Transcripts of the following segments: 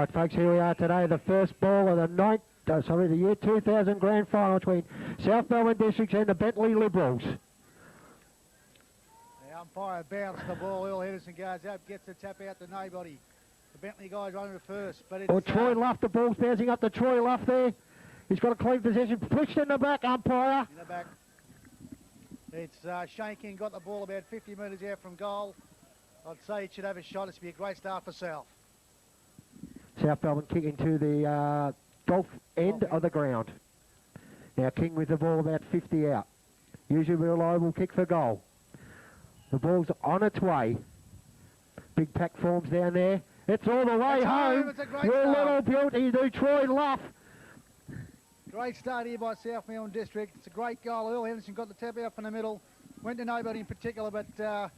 Right, folks, here we are today, the first ball of the year 2000 grand final between South Melbourne Districts and the Bentleigh Liberals. The umpire bounced the ball. Earl Henderson goes up, gets the tap out to nobody. The Bentleigh guys running to first, but it's... Troy Luff, the ball's bouncing up to Troy Luff there. He's got a clean possession, pushed in the back, umpire. In the back. It's Shane King got the ball about 50 metres out from goal. I'd say it should have a shot. It's be a great start for South. South Melbourne kicking to the golf end of the ground. Now King with the ball about 50 out. Usually a reliable kick for goal. The ball's on its way. Big pack forms down there. It's all the way home. It's a great Your start. little beauty, do Troy Luff. Great start here by South Melbourne District. It's a great goal. Earl Henderson got the tap out from the middle. Went to nobody in particular, but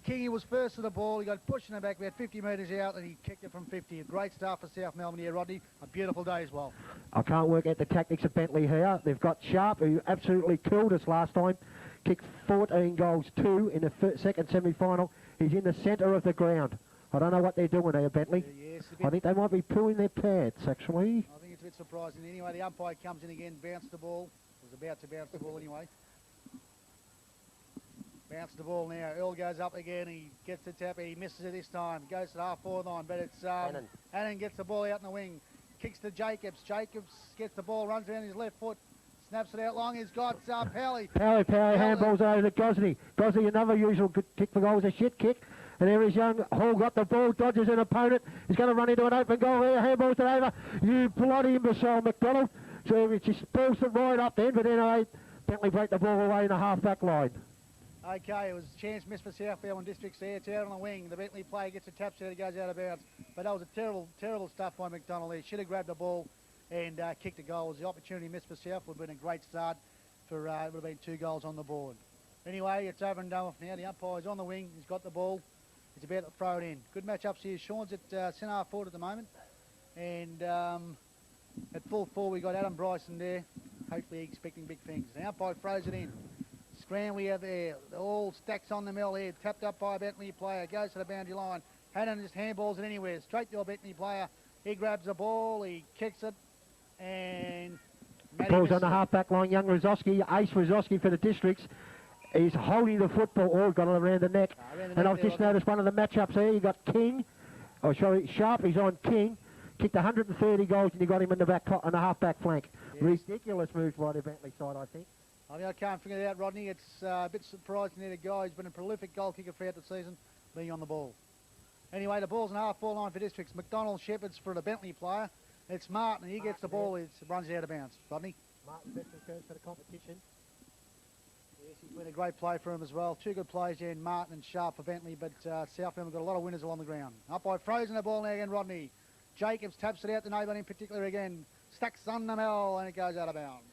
Kingy was first to the ball. He got pushed in the back about 50 metres out, and he kicked it from 50. A great start for South Melbourne here, Rodney. A beautiful day as well. I can't work out the tactics of Bentleigh here. They've got Sharp, who absolutely killed us last time. Kicked 14 goals, 2 in the second semi-final. He's in the centre of the ground. I don't know what they're doing there, Bentleigh. Yes, I think they might be pulling their pants, actually. I think it's a bit surprising. Anyway, the umpire comes in again, bounced the ball. Was about to bounce the ball anyway. Bounce the ball now. Earl goes up again. He gets the tap. He misses it this time. Goes to the half-forward line, but it's Hannon gets the ball out in the wing. Kicks to Jacobs. Jacobs gets the ball, runs around his left foot, snaps it out long. He's got Powley. Powley handballs over to Gosney. Gosney, another usual good kick for goal, is a shit kick. And there is young Hall, got the ball, dodges an opponent. He's going to run into an open goal here. Handballs it over. You bloody imbecile, McDonald. So she spills it right up then, but then Bentley break the ball away in the half-back line. Okay, it was a chance missed for South Melbourne Districts there. It's out on the wing. The Bentley player gets a tap set, it goes out of bounds. But that was a terrible stuff by McDonald there. Should have grabbed the ball and kicked the goal. It was the opportunity missed for South. Would have been a great start for, it would have been 2 goals on the board. Anyway, it's over and done with now. The umpire's on the wing. He's got the ball. He's about to throw it in. Good matchups here. Sean's at centre half forward at the moment. And at full forward, we got Adam Bryson there. Hopefully expecting big things. The umpire throws it in. Scramble out there. All stacks on the mill here. Tapped up by a Bentleigh player. Goes to the boundary line. Hannon just handballs it anywhere. Straight to a Bentleigh player. He grabs the ball. He kicks it. And... Ball's on the half-back line. Young Rozowski, Ace Rozowski for the Districts. He's holding the football. Oh, got it around the neck. And I've just noticed one of the matchups here. You got King. Oh, sorry, Sharp is on King. Kicked 130 goals and you got him in the back on the half-back flank. Yes. Ridiculous move by the Bentleigh side, I think. I can't figure it out, Rodney. It's a bit surprising there. The guy who's been a prolific goal kicker throughout the season, being on the ball. Anyway, the ball's in half-ball line for Districts. McDonald Shepherds for the Bentleigh player. It's Martin. He gets the ball. It runs out of bounds. Rodney? Martin, best returns for the competition. Yes, he's been a great play for him as well. 2 good plays there in Martin and Sharp for Bentleigh, but South Melbourne got a lot of winners along the ground. Up by Frozen the ball now again, Rodney. Jacobs taps it out to nobody in particular again. Stacks on the mill and it goes out of bounds.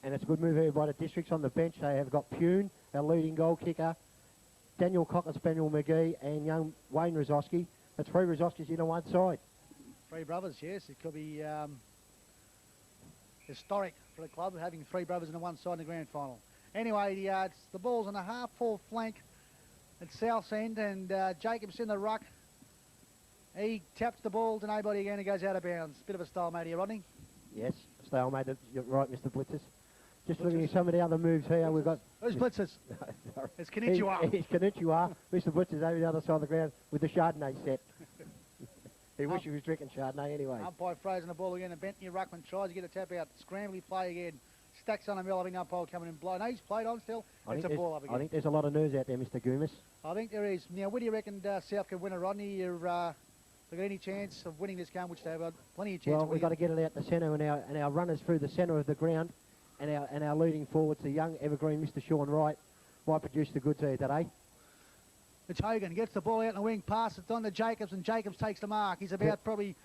And it's a good move here by the Districts on the bench. They have got Pune, our leading goal kicker, Daniel Cocker, Spaniel McGee, and young Wayne Rozowski. That's 3 Rozowskis in on one side. 3 brothers, yes. It could be historic for the club, having 3 brothers on one side in the grand final. Anyway, the ball's on the half-forward flank at South's end, and Jacobs in the ruck. He taps the ball to nobody again. It goes out of bounds. Bit of a stalemate here, Rodney. Yes, stalemate. You're right, Mr. Blitzers. Just looking at some of the other moves here, we've got... Who's Blitzers? No, it's Konnichiwa. It's Konnichiwa. Mr. Blitzers over the other side of the ground with the Chardonnay set. He wishes he was drinking Chardonnay anyway. Umpire throws on the ball again, and Bentleigh Ruckman tries to get a tap out. Scrambly play again. Stacks on the mill. I think umpire coming in blow. No, he's played on still. It's a ball up again. I think there's a lot of nerves out there, Mr. Goomis. I think there is. Now, what do you reckon South could win it, Rodney? Have they got any chance of winning this game, which they've got plenty of chance Well, we've got to get it out the centre, and our runners through the centre of the ground, and our leading forwards, the young evergreen Mr. Sean Wright, might produce the goods here today. It's Hogan, gets the ball out in the wing, passes it on to Jacobs, and Jacobs takes the mark. He's about probably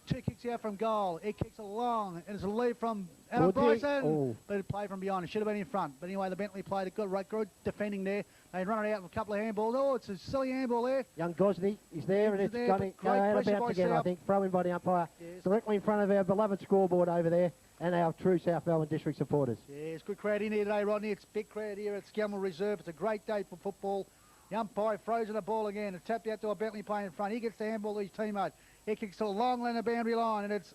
2 kicks out from goal. He kicks it long, and it's a lead from Adam Bryson, but it played from behind. It should have been in front. But anyway, the Bentleigh played a good defending there. They run it out with a couple of handballs. Oh, it's a silly handball there. Young Gosney is there, and it's going out of bounds again, I think. Throw in by the umpire. Yes. Directly in front of our beloved scoreboard over there, and our true South Melbourne District supporters. Yes, good crowd in here today, Rodney. It's a big crowd here at Skelmore Reserve. It's a great day for football. The umpire throws in the ball again. It's tapped out to a Bentleigh player in front. He gets the handball to his teammate. He kicks to the long line of the boundary line, and it's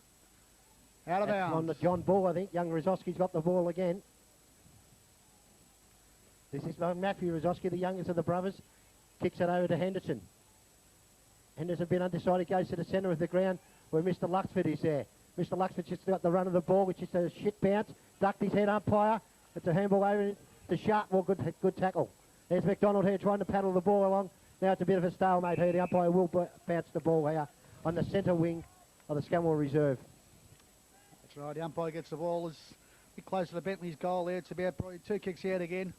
out of bounds. On the John Ball, I think. Young Rizowski's got the ball again. This is Matthew Rizowski, the youngest of the brothers. Kicks it over to Henderson. Henderson been undecided, goes to the centre of the ground where Mr. Luxford is there. Mr. Luxford just got the run of the ball, which is a shit bounce. Ducked his head umpire. It's a handball over to Sharp. Well, good tackle. There's McDonald here trying to paddle the ball along. Now it's a bit of a stalemate here. The umpire will bounce the ball here on the centre wing of the Scunwell Reserve. That's right. The umpire gets the ball. It's a bit closer to Bentleigh's goal there. It's about probably 2 kicks out again.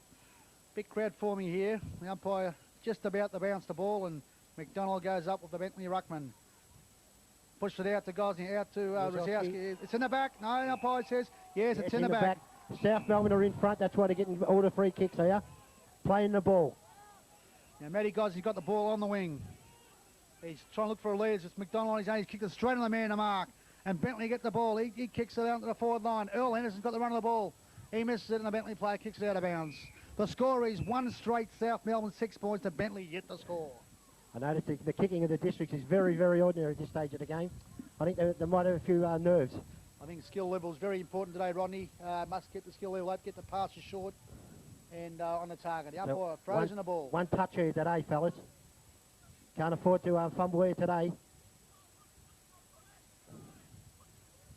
Big crowd forming here. The umpire just about to bounce the ball, and McDonald goes up with the Bentleigh ruckman. Pushed it out to Gosney, out to Rizowski. It's in the back. No, the umpire says, yes, it's in the back. South Melbourne are in front. That's why they're getting all the free kicks here. Playing the ball. Now, Matty Gosney's got the ball on the wing. He's trying to look for a lead. It's McDonald on his own. He's kicked it straight on the man to mark. And Bentleigh gets the ball. He kicks it out to the forward line. Earl Henderson's got the run of the ball. He misses it, and the Bentleigh player kicks it out of bounds. The score is 1 straight South Melbourne, 6 points to Bentleigh, yet the score. I noticed the kicking of the Districts is very, very ordinary at this stage of the game. I think they might have a few nerves. I think skill level is very important today, Rodney. Must keep the skill level up, get the passes short and on the target. The umpire throws in the ball. One touch here today, fellas. Can't afford to fumble here today.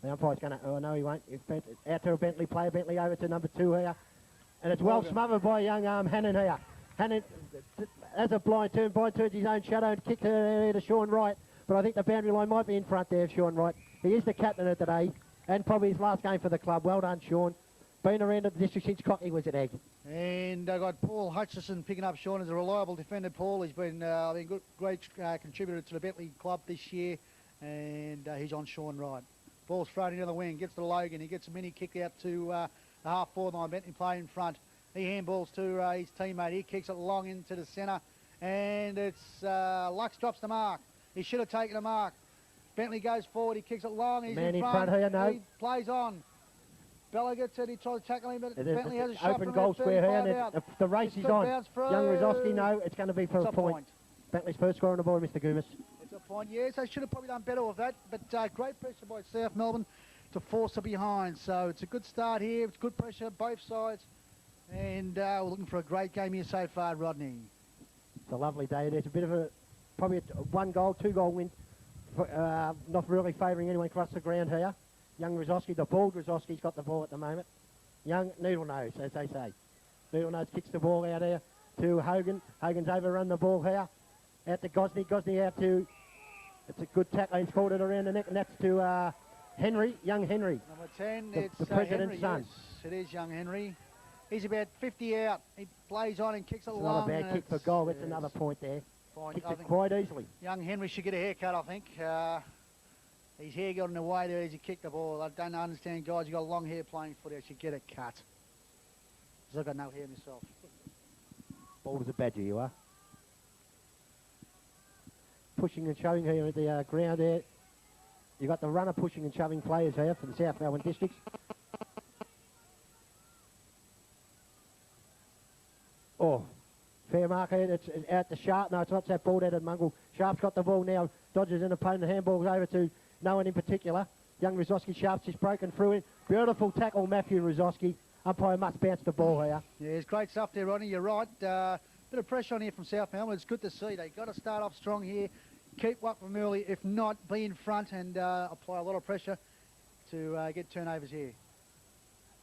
The umpire's going to, oh no he won't. Out to a Bentleigh player, Bentleigh over to number 2 here. And it's well smothered by young Hannon here. Hannon has a blind turn turns his own shadow and kicks it to Sean Wright. But I think the boundary line might be in front there of Sean Wright. He is the captain of today and probably his last game for the club. Well done, Sean. Been around at the district since Cocky was at Egg. And I've got Paul Hutchison picking up Sean as a reliable defender. Paul, he's been a great contributor to the Bentleigh club this year, and he's on Sean Wright. Ball's thrown into the wing, gets to Logan. He gets a mini kick out to the half-forward line. Bentleigh play in front. He handballs to his teammate. He kicks it long into the centre, and it's Lux drops the mark. He should have taken a mark. Bentley goes forward. He kicks it long. He's Man in front here, no. He plays on. Bella gets it. He tries to tackle him, but Bentley has a shot open from goal square here, out. and the race is on. Young Rizowski, no, it's going to be for a point. Bentley's first score on the ball, Mr. Goomis. It's a point. Yes, they should have probably done better with that, but great pressure by South Melbourne to force it behind. So it's a good start here. It's good pressure, both sides. And we're looking for a great game here so far, Rodney. It's a lovely day. There's a bit of probably a 1 goal, 2 goal win. Not really favouring anyone across the ground here. Young Rizowski, the bald Rizowski's got the ball at the moment. Young Needle Nose, as they say. Needle Nose kicks the ball out here to Hogan. Hogan's overrun the ball here. Out to Gosney. Gosney out to, it's a good tackle. He's called it around the neck, and that's to Henry, young Henry. Number 10, the it's president's Henry, son. Yes, it is young Henry. He's about 50 out. He plays on and kicks it It's long. not a bad kick for goal. That's another point there. Kicked it quite easily. Young Henry should get a haircut, I think. His hair got in the way there as he kicked the ball. I don't understand guys who got long hair playing footy. I should get it cut. Because I've got no hair myself. Bald as a badger, you are. Pushing and shoving here at the ground there. You've got the runner pushing and shoving players here for the South Melbourne Districts. Oh, fair mark here. It's out to Sharp. No, it's not that ball out of Mungle. Sharp's got the ball now. Dodges an opponent. Handball's over to no one in particular. Young Rizowski. Sharp's just broken through it. Beautiful tackle, Matthew Rizowski. Umpire must bounce the ball here. Yeah, it's great stuff there, Ronnie. You're right. Bit of pressure on here from South Melbourne. It's good to see. They've got to start off strong here. Keep up from early. If not, be in front and apply a lot of pressure to get turnovers here.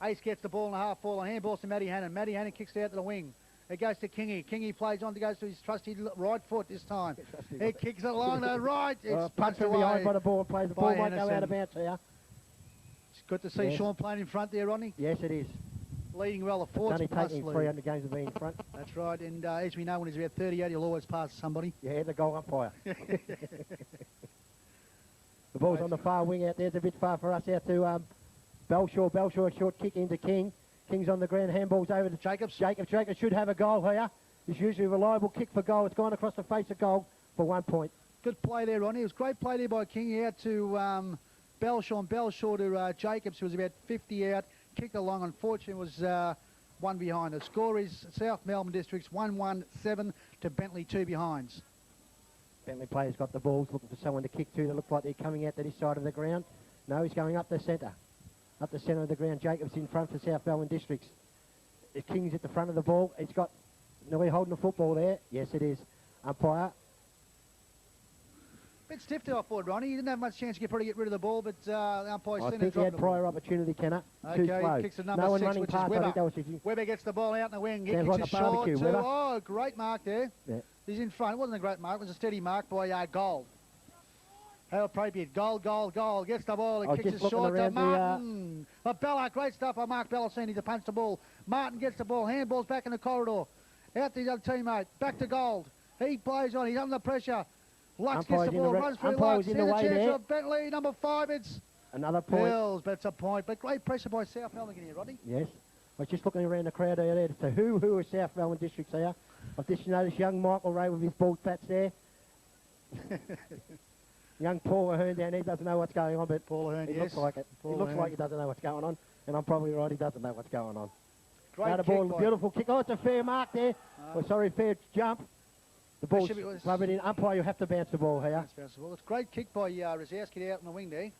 Ace gets the ball in the half-forward. Handballs to Matty Hannon. Matty Hannon kicks it out to the wing. It goes to Kingy. Kingy plays on, goes to his trusty right foot this time. He kicks it along the right. It's punched from behind by the ball. Plays the ball, won't go out of bounds here. It's good to see Sean playing in front there, Rodney. Yes, it is. Leading well, the fourth only taking 300 games to be in front. That's right, and as we know, when he's about 38, he'll always pass somebody. Yeah, the goal umpire. The ball's on the far wing out there. It's a bit far for us out to Belshaw. Belshaw, a short kick into King. King's on the ground, handballs over to Jacobs. Jacobs should have a goal here. It's usually a reliable kick for goal. It's gone across the face of goal for 1 point. Good play there, Ronnie. It was great play there by King out to Belshaw, and Belshaw to Jacobs, who was about 50 out. Kicked along, unfortunately, was one behind. The score is South Melbourne Districts 1-1-7 to Bentleigh 2 behinds. Bentleigh player's got the balls, looking for someone to kick to. They look like they're coming out to this side of the ground. No, he's going up the centre. Up the centre of the ground. Jacobs in front for South Melbourne Districts. King's at the front of the ball. He's got... No, we're holding the football there. Yes, it is. Umpire. Bit stiff to off forward, Ronnie. He didn't have much chance to probably get rid of the ball, but the umpire's I seen think it he had drop prior opportunity, Kenner. Too slow. Okay, kicks to number no one 6, running which past. is Weber. I think that was his... Weber gets the ball out in the wing. He Sounds kicks like it a short barbecue, too. Weber. Oh, great mark there. Yeah. He's in front. It wasn't a great mark. It was a steady mark by Gold. How appropriate. Gold. Gets the ball. He kicks it short to Martin. Bella, great stuff by Mark Bellacini to punch the ball. Martin gets the ball. Handball's back in the corridor. Out to his other teammate. Back to Gold. He plays on. He's under pressure. Lux gets the ball. Runs through Lux. Here's a chance of Bentleigh. Number 5. It's... Another point. Bills, but it's a point. But great pressure by South Melbourne here, Rodney. Yes. I was just looking around the crowd out there to who is South Melbourne Districts here. I've just noticed young Michael Ray with his bald pats there. Young Paul Ahern down there doesn't know what's going on, but Paul Ahern, he yes. looks like it. He looks like he doesn't know what's going on, and I'm probably right, he doesn't know what's going on. Great now the kick ball, by... beautiful kick. Oh, it's a fair mark there. Fair jump. The ball's was... rubbing in. Umpire, you have to bounce the ball here. It's a great kick by Rosowski out in the wing there.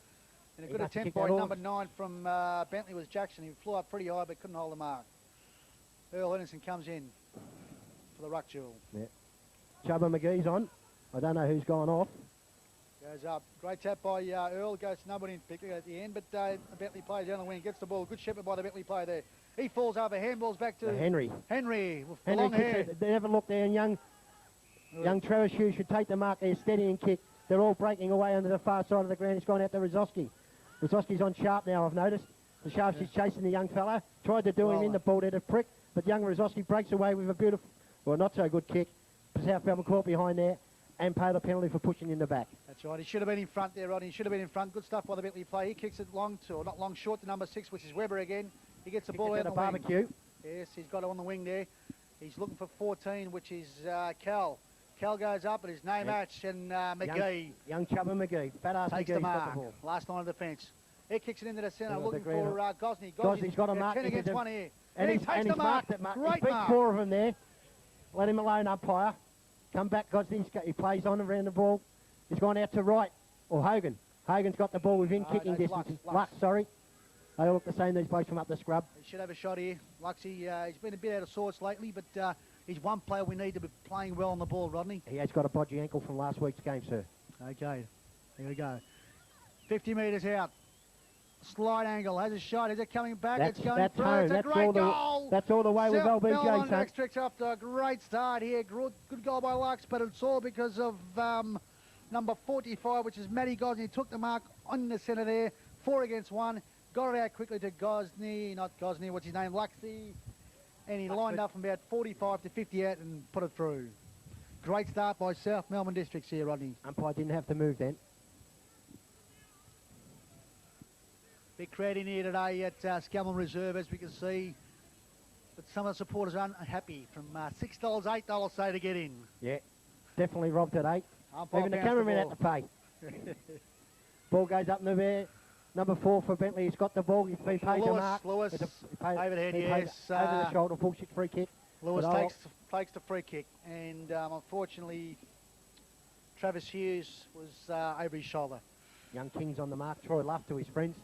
And a good He'd have to attempt kick by that number 9 from Bentleigh was Jackson. He flew up pretty high but couldn't hold the mark. Earl Henderson comes in for the ruck duel. Yeah. Chubba McGee's on. I don't know who's gone off. Goes up. Great tap by Earl. Goes to nobody in particular at the end, but Bentleigh plays down the wing. Gets the ball. Good shepherd by the Bentleigh player there. He falls over. Handballs back to Henry. Henry with the Henry long hair. They never look there, and young Travis Hughes should take the mark there, steady and kick. They're all breaking away under the far side of the ground. It's gone out to Rosowski. Rosowski's on Sharp now, I've noticed. The Sharp's just chasing the young fella. Tried to do him in the ball there to prick, but young Rosowski breaks away with a beautiful, well, not so good kick. South Melbourne caught behind there and paid a penalty for pushing in the back. That's right. He should have been in front there, Rodney. He should have been in front. Good stuff by the Bentleigh play. He kicks it long to, or not long, short to number 6, which is Weber again. He gets the ball out on the barbecue. Wing. Yes, he's got it on the wing there. He's looking for 14, which is Cal. Cal goes up, but his name match, and McGee. Young Chubba McGee. Fat-ass takes McGee's the mark. got the ball. Last line of defence. He kicks it into the centre, looking for Gosney. Gosney's got a mark. 10 against 1 here. And he takes the mark. Great beat mark. 4 of them there. Let him alone, umpire. Come back, Gosney. He plays on around the ball. He's gone out to right. Or Hogan. Hogan's got the ball within kicking distance. Lux, sorry. They all look the same, these blokes from up the scrub. He should have a shot here. Luxy, he's been a bit out of sorts lately, but he's one player we need to be playing well on the ball, Rodney. He has got a bodgy ankle from last week's game, sir. Okay, here we go. 50 metres out. Slight angle, has a shot. Is it coming back? It's going through. Home. It's a great goal. That's all the way with LBJ, son. Districts off to a great start here. Good goal by Lux, but it's all because of number 45, which is Matty Gosney. Took the mark on the centre there. 4 against 1. Got it out quickly to Gosney, not Gosney, what's his name, Luxy. And he lined up from about 45 to 50 out and put it through. Great start by South Melbourne Districts here, Rodney. Umpire didn't have to move then. Big crowd in here today at Scammell Reserve, as we can see. But some of the supporters are unhappy. From $6, $8 say to get in. Yeah, definitely robbed at 8. Umpire even the cameraman had to pay. Ball goes up in the air. Number 4 for Bentleigh. He's got the ball. He's been paid the mark. Lewis, overhead, yes. Over the shoulder, bullshit free kick. Lewis takes the free kick. And unfortunately, Travis Hughes was over his shoulder. Young King's on the mark. Troy Luff to his friends.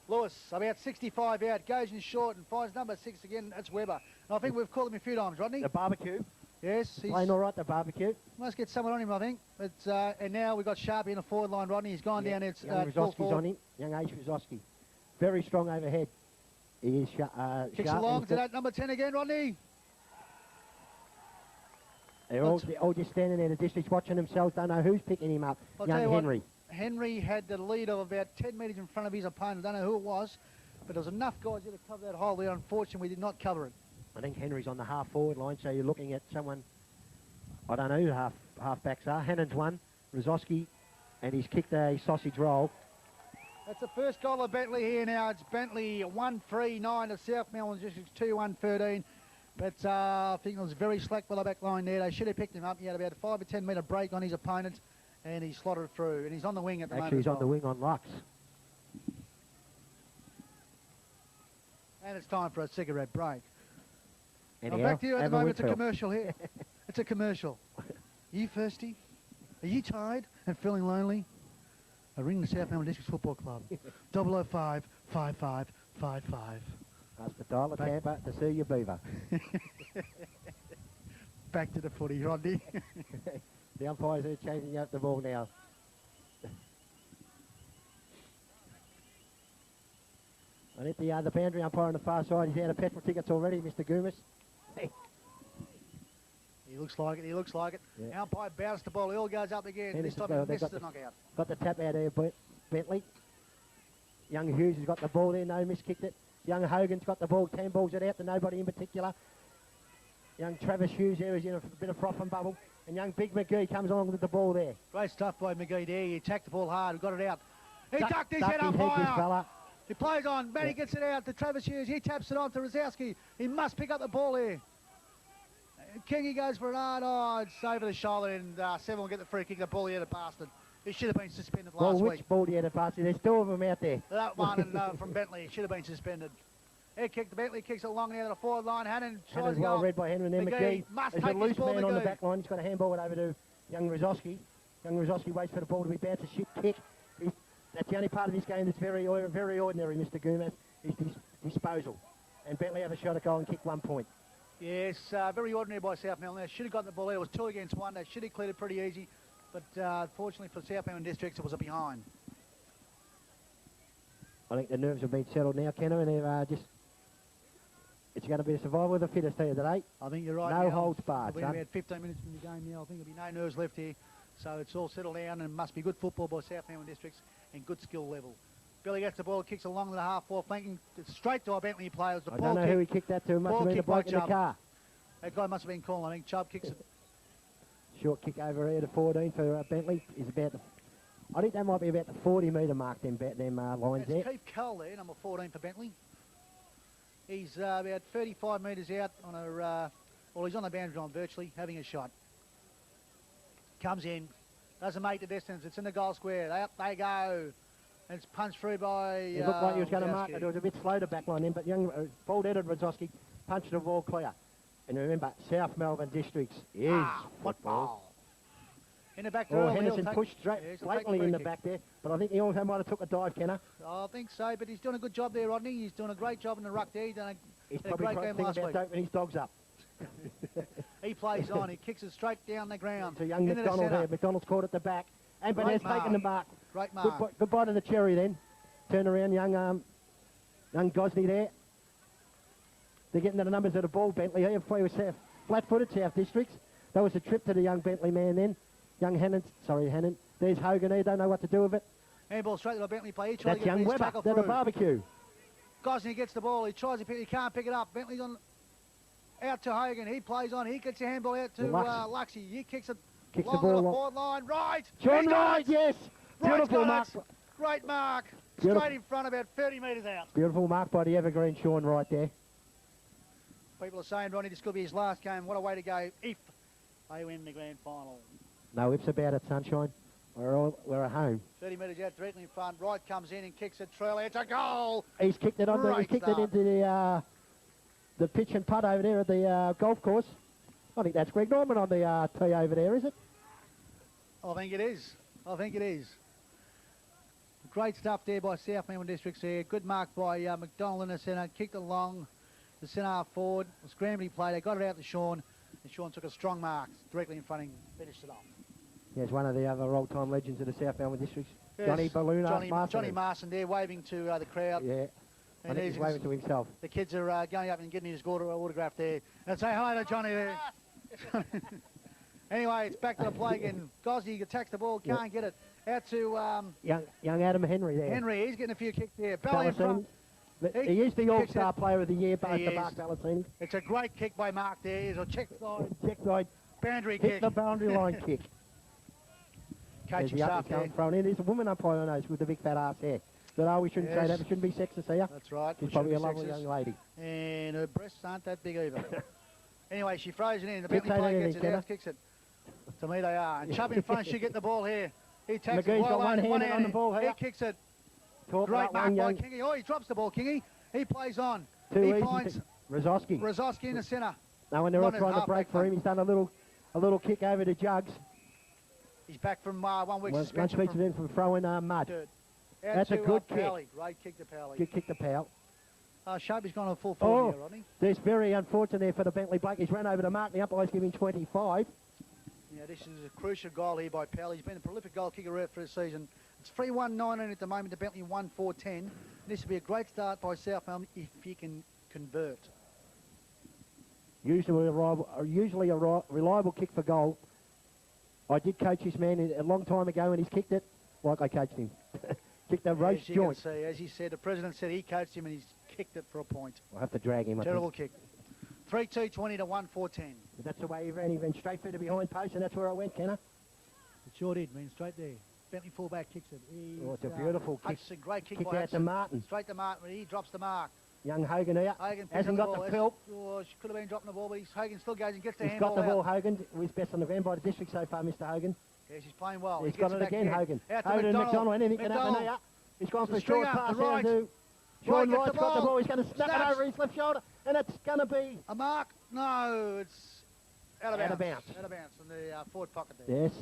Lewis, about 65 out, goes in short and finds number 6 again. That's Weber. And I think we've called him a few times, Rodney. The barbecue. Yes. He's playing all right, the barbecue. Must get someone on him, I think. But and now we've got Sharpie in the forward line, Rodney. He's gone down. It's young Rosowski's on him. Young Ace Rosowski. Very strong overhead. He is kicks along to that number 10 again, Rodney. They're all just standing there. The Districts watching themselves. Don't know who's picking him up. Young Henry. Henry had the lead of about 10 metres in front of his opponent. I don't know who it was, but there was enough guys there to cover that hole there. Unfortunately, we did not cover it. I think Henry's on the half-forward line, so you're looking at someone, I don't know who the half-backs are. Hannon's one, Rosowski, and he's kicked a sausage roll. That's the first goal of Bentleigh here now. It's Bentleigh 1-3-9 to South Melbourne Districts 2-1-13. But I think it was very slack by the back line there. They should have picked him up. He had about a 5 or 10 metre break on his opponent, and he slotted through. And he's on the wing at the moment. Actually, he's on the wing on Lux. And it's time for a cigarette break. Anyhow, back to you at the moment. It's a commercial here. It's a commercial. You thirsty? Are you tired and feeling lonely? Ring the South Melbourne Districts Football Club. 005 5555. Ask the dial at Tampa to see your beaver. Back to the footy, Rodney. The umpires are changing out the ball now. I think the boundary umpire on the far side, he's out of petrol tickets already, Mr. Goomis. He looks like it, he looks like it. Yeah. Umpire bounced the ball, it all goes up again. This time he misses the knockout. Got the tap out there, Bentley. Young Hughes has got the ball there, no miss, kicked it. Young Hogan's got the ball, 10 balls it out to nobody in particular. Young Travis Hughes there is in a bit of froth and bubble. And young Big McGee comes along with the ball there. Great stuff by McGee there, he attacked the ball hard, got it out. He ducked his head up his higher. fella. He plays on, Matty gets it out to Travis Hughes, he taps it on to Rosowski. He must pick up the ball here. Kingy goes for an hard, it's over the shoulder, and Seven will get the free kick. The ball, he had a bastard. He should have been suspended last week. Which ball do you have to pass? There's two of them out there. That one and from Bentleigh, should have been suspended. He kicked the Bentleigh, kicks it long down to the forward line. Hannon tries to well go. read by Henry, and then McGee. Must There's take a loose this ball, man on the McGee. back line. He's got a handball it over to young Rosowski. Young Rosowski waits for the ball to be bounced, a shit kick. That's the only part of this game that's very ordinary, Mr. Goomas, is disposal. And Bentley have a shot at goal and kick 1 point. Yes, very ordinary by South Melbourne. They should have got the ball there. It was 2 against 1. They should have cleared it pretty easy. But unfortunately for South Melbourne Districts, it was a behind. I think the nerves have been settled now, Kenner, and they're just... It's going to be a survival of the fittest here today. I think you're right. No holds barred, It'll be about 15 minutes in the game now. I think there'll be no nerves left here. So it's all settled down and must be good football by South Melbourne Districts and good skill level. Billy gets the ball, kicks along to the half-forward flanking, straight to our Bentleigh players. I don't know who he kicked that to. It must have been the bloke in the car. That guy must have been calling. I think Chubb kicks it. Short kick over here to 14 for Bentleigh. Is about the, I think that might be about the 40-metre mark, them lines there. It's Keith Cull there, number 14 for Bentleigh. He's about 35 metres out on a, well, he's on the boundary line virtually, having a shot. Comes in, doesn't make the distance. It's in the goal square. Up they go. And it's punched through by It looked like he was going to mark it. It was a bit slow to backline in, but young bald-headed Rosowski punched the ball clear. And remember, South Melbourne Districts is football. In the back there. Henderson pushed blatantly in the back there, but I think he also might have took a dive, Kenner. I think so, but he's doing a good job there, Rodney. He's doing a great job in the ruck there. He's probably a great game last week. Opening his dogs up. He plays on. He kicks it straight down the ground. To young McDonald there. McDonald's caught at the back. And Benet's taken the mark. Great mark. Goodbye to the cherry then. Turn around, young Gosney there. They're getting to the numbers of the ball, Bentleigh. He was flat-footed, South Districts. That was a trip to the young Bentleigh man then. Young Hannon. There's Hogan here, don't know what to do with it. Handball straight to the Bentleigh play. He tries That's to get young Webber. They're the barbecue. Gosney gets the ball. He tries to pick it. He can't pick it up. Bentley's on out to Hogan. He plays on. He gets the handball out to Luxie. He kicks it along the forward line. Right. John Wright, yes. Beautiful mark. Great mark. Straight in front, about 30 metres out. Beautiful mark by the evergreen Sean Wright there. People are saying, Ronnie, this could be his last game. What a way to go if they win the grand final. No ifs about it, sunshine. We're at home. 30 metres out, directly in front. Wright comes in and kicks it. Trelly, it's a goal. He's kicked it into the pitch and putt over there at the golf course. I think that's Greg Norman on the tee over there, is it? I think it is. Great stuff there by South Melbourne Districts there. Good mark by McDonald in the centre. Kicked it along the centre half forward. A scrambly play. They got it out to Sean. And Sean took a strong mark directly in front and finished it off. Yes, one of the other old-time legends of the South Melbourne Districts. Yes, Johnny Balloon. Johnny Marston there waving to the crowd. Yeah. And I think he's waving to himself. The kids are going up and getting his autograph there. And say hi to Johnny there. Anyway, it's back to the play again. Gosney attacks the ball, can't get it. Out to... young Adam Henry there. Henry, he's getting a few kicks there. Belly in front. He is the All-Star Player of the Year, both to Mark Balacini. It's a great kick by Mark there. He's a check side. Boundary Hit kick. the boundary line kick. Coach himself there. Thrown in. There's a woman umpire I know with the big fat ass here. But we shouldn't say that. We shouldn't be sexist here. That's right. She's probably a lovely young lady. And her breasts aren't that big either. Anyway, she throws it in. The Bentleigh player gets it out, kicks it. To me they are. And Chubb in front should get the ball here. He takes McGee's it. got one hand on the ball here. He kicks it. Great mark by Kingy. Oh, he drops the ball, Kingy. He plays on. He finds Rosowski in the centre. Now when they're all trying to break for him, he's done a little kick over to Jugs. He's back from 1 week One suspension. speech in from throwing mud. Dirt. That's a good kick. Pally. Great kick to Pally. Good kick to Powell. Sharpie's gone on full forward here, Rodney. There's very unfortunate there for the Bentleigh Blake. He's run over the mark. The umpire's giving 25. Yeah, this is a crucial goal here by Pally. He's been a prolific goal kicker out for the season. It's 3-1-19 at the moment to Bentleigh 1-4-10. This will be a great start by South Melbourne if he can convert. Usually a reliable kick for goal. I did coach this man a long time ago and he's kicked it like I coached him. Kicked a roast joint. See, as he said, the president said he coached him and he's kicked it for a point. I'll have to drag him. Terrible kick. 3-2-20 to 1-4-10. That's the way he ran. He ran straight through the behind post and that's where I went, Kenner. It sure did, man. Straight there. Bentley fullback kicks it. It's a beautiful kick. Hudson, great kick Kick by out Hudson. to Martin. Straight to Martin. He drops the mark. Young Hogan here. Hogan Hasn't got the fill. Oh, she could have been dropping the ball, but Hogan still goes and gets the He's handball got the ball, out. Hogan. He's best on the ground by the district so far, Mr. Hogan. Yes, he's playing well. He's He got gets it back again, again. Hogan. Out to Hogan and McDonald. McDonald. Anything can happen here. He's gone for a short stringer, pass the right. down to Right Sean gets Wright's the got the ball. ball. He's going to snap Snaps. it over his left shoulder, and it's going to be A mark? No, it's out of bounds. Out of bounds. Out of bounds from the forward pocket there. yes.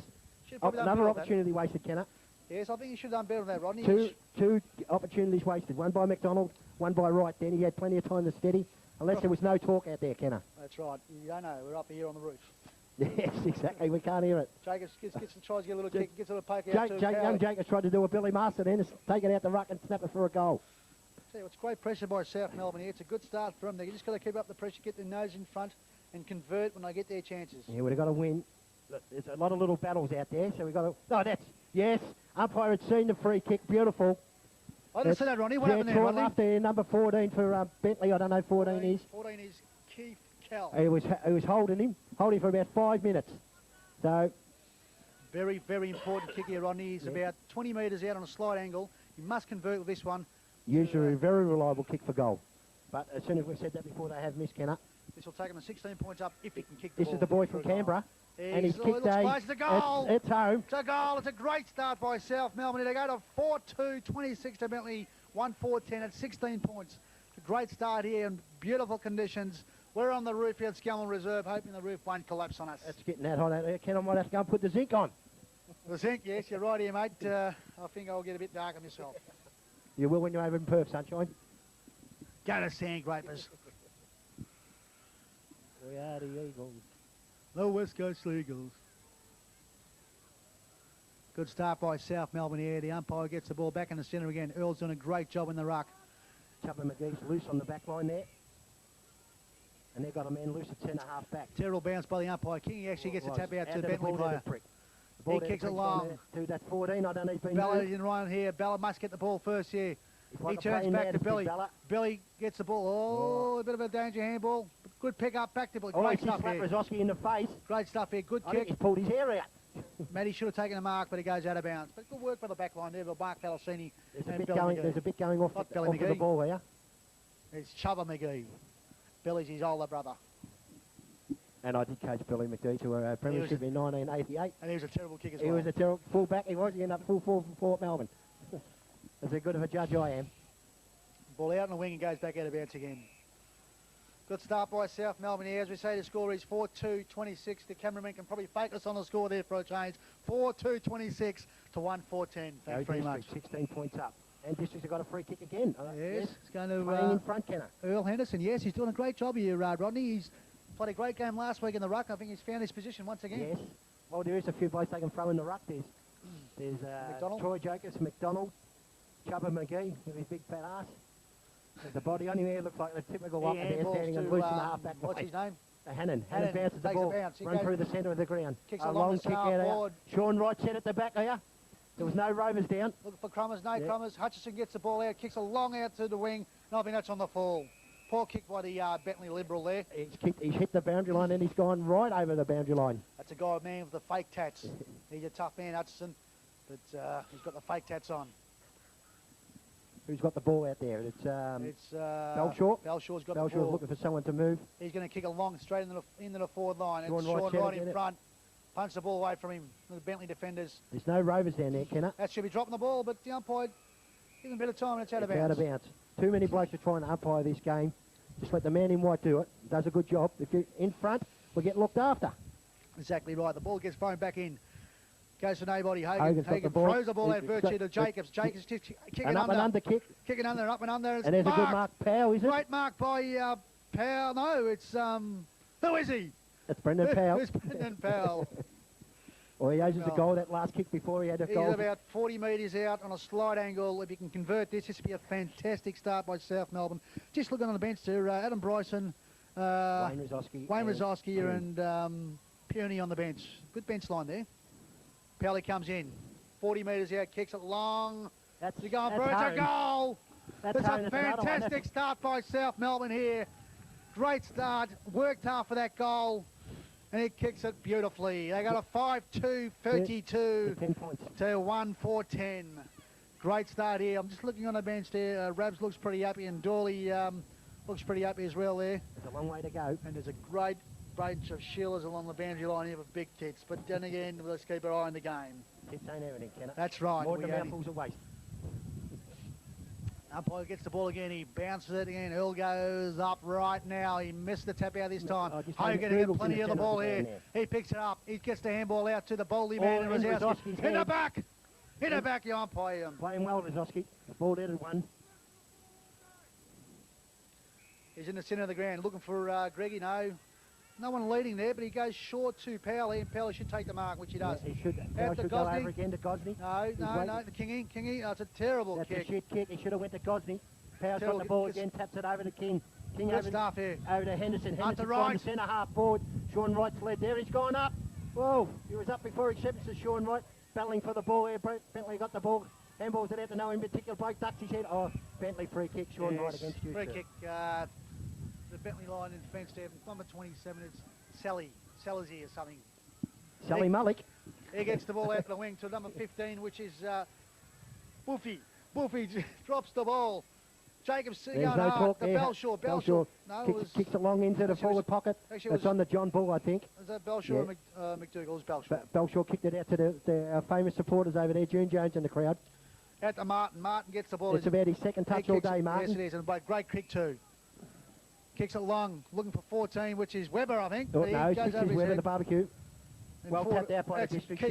Should have probably done Another better with that. opportunity wasted, Kenner. Yes, I think he should have done better than that, Rodney. Two opportunities wasted. One by McDonald, one by Wright. Then he had plenty of time to steady, unless there was no talk out there, Kenner. That's right. You don't know. We're up here on the roof. Yes, exactly. We can't hear it. Jacobs tries to get a little kick, gets a little poke out to Young Jacobs tried to do a Billy Master then, take it out the ruck and snap it for a goal. See, it's great pressure by South Melbourne here. It's a good start for them. They just got to keep up the pressure, get their nose in front, and convert when they get their chances. Yeah, we've got to win. There's a lot of little battles out there, so we've got to... Oh, that's... Yes, umpire had seen the free kick. Beautiful. I didn't see that, Ronnie. What happened there, Troy Rodney? Luff there, number 14 for Bentleigh. I don't know 14 is. 14 is Keith Kell. He was holding him for about 5 minutes. So... Very, very important kick here, Rodney. He's about 20 metres out on a slight angle. You must convert with this one. Usually a very reliable kick for goal. But as soon as we've said that before, they have missed, Kenner. This will take him to 16 points up if he can kick the This ball. is the boy from Canberra. And he's kicked It's a goal. It's home. It's a goal. It's a great start by South Melbourne. They go to 4-2, 26 to Bentley, 1-4-10 at 16 points. It's a great start here in beautiful conditions. We're on the roof here at Scammell Reserve, hoping the roof won't collapse on us. It's getting that hot out there. Ken, I might have to go and put the zinc on. The zinc, yes, you're right here, mate. I think I'll get a bit darker myself. You will when you're over in Perth, sunshine. Go to Sandgrapers. We are the Eagles. The West Coast Eagles. Good start by South Melbourne here. The umpire gets the ball back in the centre again. Earl's done a great job in the ruck. Chapman McGee's loose on the back line there. And they've got a man loose at centre-half back. Terrible bounce by the umpire. King actually gets a tap out to the Bentley player. He kicks it long. To that 14, I don't know, he's been Bella moved. in right here. Bella must get the ball first here. He like turns playing back man to to Billy. Bella. Billy gets the ball. Oh, a bit of a danger handball. Good pick up, back to Billy. Oh, Great he stuff slapped here. Rosowski in the face. Great stuff here. Good I think kick. he's pulled his hair out. Matty should have taken a mark, but he goes out of bounds. But good work by the back line there, by Mark Valacini. There's a bit going off, Not the, Billy off of the McGee. ball here. It's Chubba McGee. Billy's his older brother. And I did coach Billy McGee to a premiership in 1988. And he was a terrible kick as He well. was a terrible full back. He was. He ended up full forward from Port Melbourne. As good of a judge I am. Ball out on the wing and goes back out of bounds again. Good start by South Melbourne here. As we say, the score is 4-2-26. The cameraman can probably focus on the score there for a change. 4-2-26 to 1-4-10. Thanks very much. 16 points up. And Districts have got a free kick again. Yes, it's going to... Playing in front, Kenner. Earl Henderson, yes, he's doing a great job here, Rodney. He's played a great game last week in the ruck. I think he's found his position once again. Yes. Well, there is a few blokes they can throw in the ruck. There's Troy Jacobs, McDonald, Chubba McGee with his big fat ass. There's the body on him here. Looks like the typical up there standing and loose in the half-back. What's his name? Hannon bounces the takes ball, a bounce. run through the centre of the ground. Kicks a along long the kick half out forward. Sean Wright set at the back there. There was no rovers down. Looking for Crummers, no Crummers. Hutchison gets the ball out, kicks a long out to the wing. No, I think that's on the fall. Poor kick by the Bentley Liberal there. He's hit the boundary line and he's gone right over the boundary line. That's a guy, man, with the fake tats. He's a tough man, Hutchison, but he's got the fake tats on. Who's got the ball out there? It's Belshaw. Bellshaw's got the Bellshaw's ball. looking for someone to move. He's going to kick a long straight into the forward line. Sean It's Wright Sean set right it, in front. Punch the ball away from him. The Bentley defenders. There's no rovers down there, Kenner. That should be dropping the ball, but the umpire give him a bit of time and it's out of bounds. Out of bounds. Too many blokes are trying to umpire this game. Just let the man in white do it. Does a good job. If you're in front, we'll get looked after. Exactly right. The ball gets thrown back in. Goes to nobody. Hogan's got the Hagan ball. throws the ball out He's virtue got- to Jacobs. Jacobs just kicking An up under. and under kick. Kicking under, up and under. And there's a good mark. Powell, is it? Great mark by Powell. No, it's who is he? It's Brendan Powell. It's Brendan Powell. Well, he owes us a goal that last kick before he had a He's goal. about 40 metres out on a slight angle. If you can convert this would be a fantastic start by South Melbourne. Just looking on the bench there, Adam Bryson, Wayne Rizowski and Puny on the bench. Good bench line there. Powell comes in. 40 metres out, kicks it long. You're going for it. It's a goal. It's a fantastic start by South Melbourne here. Great start. Worked hard for that goal. And he kicks it beautifully. They got a 5-2, 32 10 points. to 1-4-10. Great start here. I'm just looking on the bench there. Rabs looks pretty happy, and Dawley looks pretty happy as well there. There's a long way to go. And there's a great bunch of Sheilas along the boundary line here with big tits. But then again, let's keep our eye on the game. Tits ain't everything, can it? That's right. More than mouthfuls of waste. Umpire gets the ball again. He bounces it again. Earl goes up right now. He missed the tap out this time. Hogan getting plenty of the ball here. He picks it up. He gets the handball out to the Boldy man. In the back. In the back, the umpire. Playing well, Rizowski. The ball there at one. He's in the centre of the ground looking for Greggy. No one leading there, but he goes short to Powell. And Powell should take the mark, which he does. Yeah, he should. Out to go over again to Gosney. No, the Kingy. Oh, it's a terrible kick. That's a shit kick. He should have went to Gosney. Powell's got the ball again, taps it over to King. King over stuff here. Over to Henderson. Henderson's right. the centre half forward. Sean Wright's led there. He's gone up. Whoa, he was up before acceptance to Sean Wright. Battling for the ball here. Bentleigh got the ball. Handballs it out to no in particular. Bloke ducks his head. Oh, Bentleigh free kick. Sean Wright against you. Free kick. The Bentleigh line in defence there. Number 27 is Sellers here or something. Sally Mullick. He gets the ball out to the wing to number 15, which is Buffy. Buffy drops the ball. Jacobs going hard. The Belshaw. Belshaw kicks it long into the forward pocket. It's on the John Bull, I think. Is that Belshaw or McDougall's Belshaw? Belshaw kicked it out to the famous supporters over there, June Jones and the crowd. Out to Martin. Martin gets the ball. It's about his second touch all day, Martin. Yes, it is. And a great kick too. Kicks it long, looking for 14, which is Webber, I think. Oh, no, he's Webber, the barbecue. Well tapped out by the District.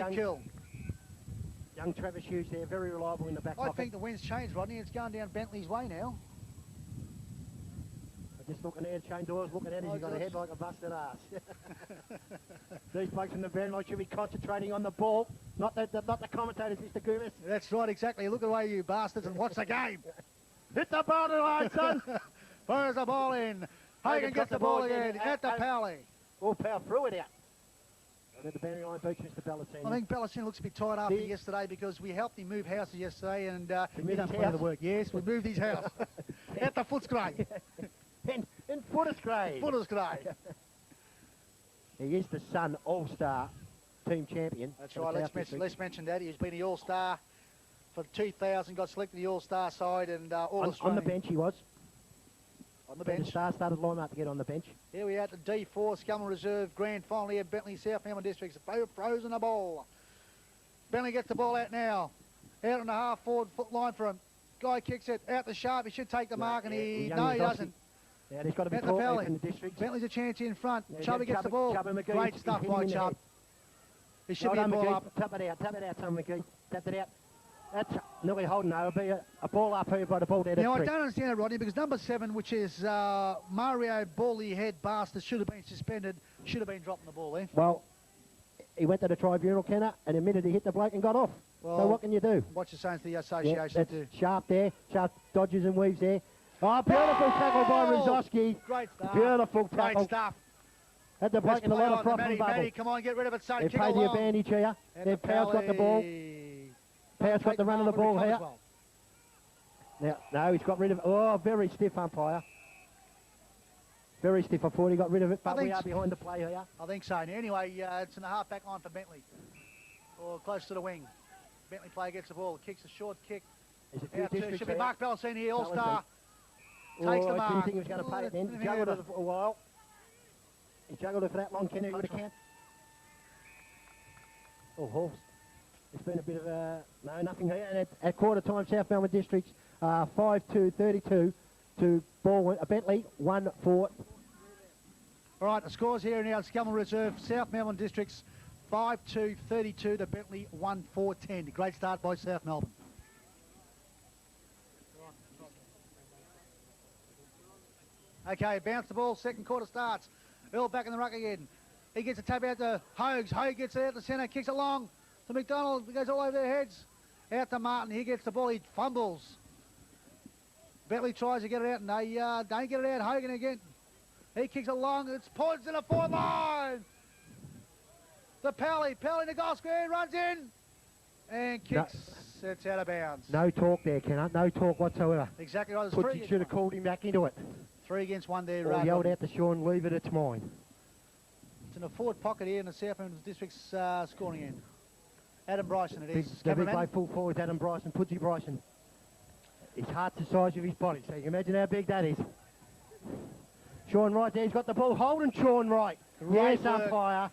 Young Travis Hughes there, very reliable in the back pocket. I think the wind's changed, Rodney. It's going down Bentleigh's way now. I'm just looking there, Shane Doyle's looking at it. He's got a head like a busted ass. These blokes in the Bentleigh should be concentrating on the ball, not the commentators, Mr. Goomis. That's right, exactly. Look away, you bastards, and watch the game. Hit the boundary line, son. Fires the ball in. Hagan gets the ball again at the Powley. All Powell threw it out. The boundary line beats Mr. Bellacini. I think Bellacini looks a bit tired after yesterday because we helped him move houses yesterday and he done plenty of the work. Yes, we moved his house at the Footscray. in Footscray. Footscray. He is the Sun All-Star team champion. That's right. Let's mention that. He's been the All-Star for 2000, got selected the All-Star side and on the bench he was. On the bench. The star started line up to get on the bench. Here we are at the D4 Scummel Reserve Grand Final here. Bentleigh, South Melbourne Districts. Frozen the ball. Bentleigh gets the ball out now. Out on the half forward foot line for him. Guy kicks it out the sharp. He should take the mark and he doesn't. Yeah, he's got to be caught from the Districts. Bentleigh's a chance in front. Chubby gets the ball. Great stuff by Chubb. He should be a ball up. Tap it out, Tom McGee. Tap it out. That's nearly holding now. It'll be a ball up here by the ball there. Now, I don't understand it, Rodney, because number 7, which is Mario Bally Head Bastard, should have been suspended, should have been dropping the ball there. Well, he went to the tribunal, Kenner, and admitted he hit the bloke and got off. Well, so what can you do? What's the saying to the association? Yeah, that's Sharp there. Sharp dodges and weaves there. Oh, beautiful tackle by Rizowski. Great stuff. Beautiful tackle. Great stuff. Had the bloke in a lot of profit and bubble. Matty, come on, get rid of it, son. They played the advantage here. Then Powell's got the ball. Powell's got the run of the ball here. Now, no, he's got rid of it. Oh, very stiff umpire. Very stiff. I thought he got rid of it, but we are behind the play here. I think so. Now, anyway, it's in the half-back line for Bentleigh. Or close to the wing. Bentleigh player gets the ball, kicks a short kick. Should be Mark Bellacini here, All-Star. Takes the mark. I didn't think he was going to play it then. He juggled it for a while. He juggled it for that long, Kenny, would have count. Oh, horse. It's been a bit of a... No, nothing here. And at quarter time, South Melbourne Districts 5-2-32 to Bentleigh 1-4. All right, the scores here now at Scummel Reserve. South Melbourne Districts 5-2, 32 to Bentleigh, 1-4-10. Great start by South Melbourne. Okay, bounce the ball, second quarter starts. Earl back in the ruck again. He gets a tap out to Hogues. Hogue gets it out the centre, kicks it long to McDonald. It goes all over their heads. Out to Martin. He gets the ball. He fumbles. Bentley tries to get it out, and they don't get it out. Hogan again. He kicks it long. It's points in the forward line. The Pally in the goal square, runs in and kicks. It's out of bounds. No talk there, Kenneth. No talk whatsoever. Exactly right. Pudgy should have called him back into it. 3 against 1 there. Or yelled out to Sean, leave it, it's mine. It's in a forward pocket here in the South Melbourne District's scoring end. Adam Bryson it is. The big play full forward, Adam Bryson, Pudgy Bryson. His heart's the size of his body, so you can imagine how big that is. Sean Wright there, he's got the ball, holding Sean Wright. Yes, umpire.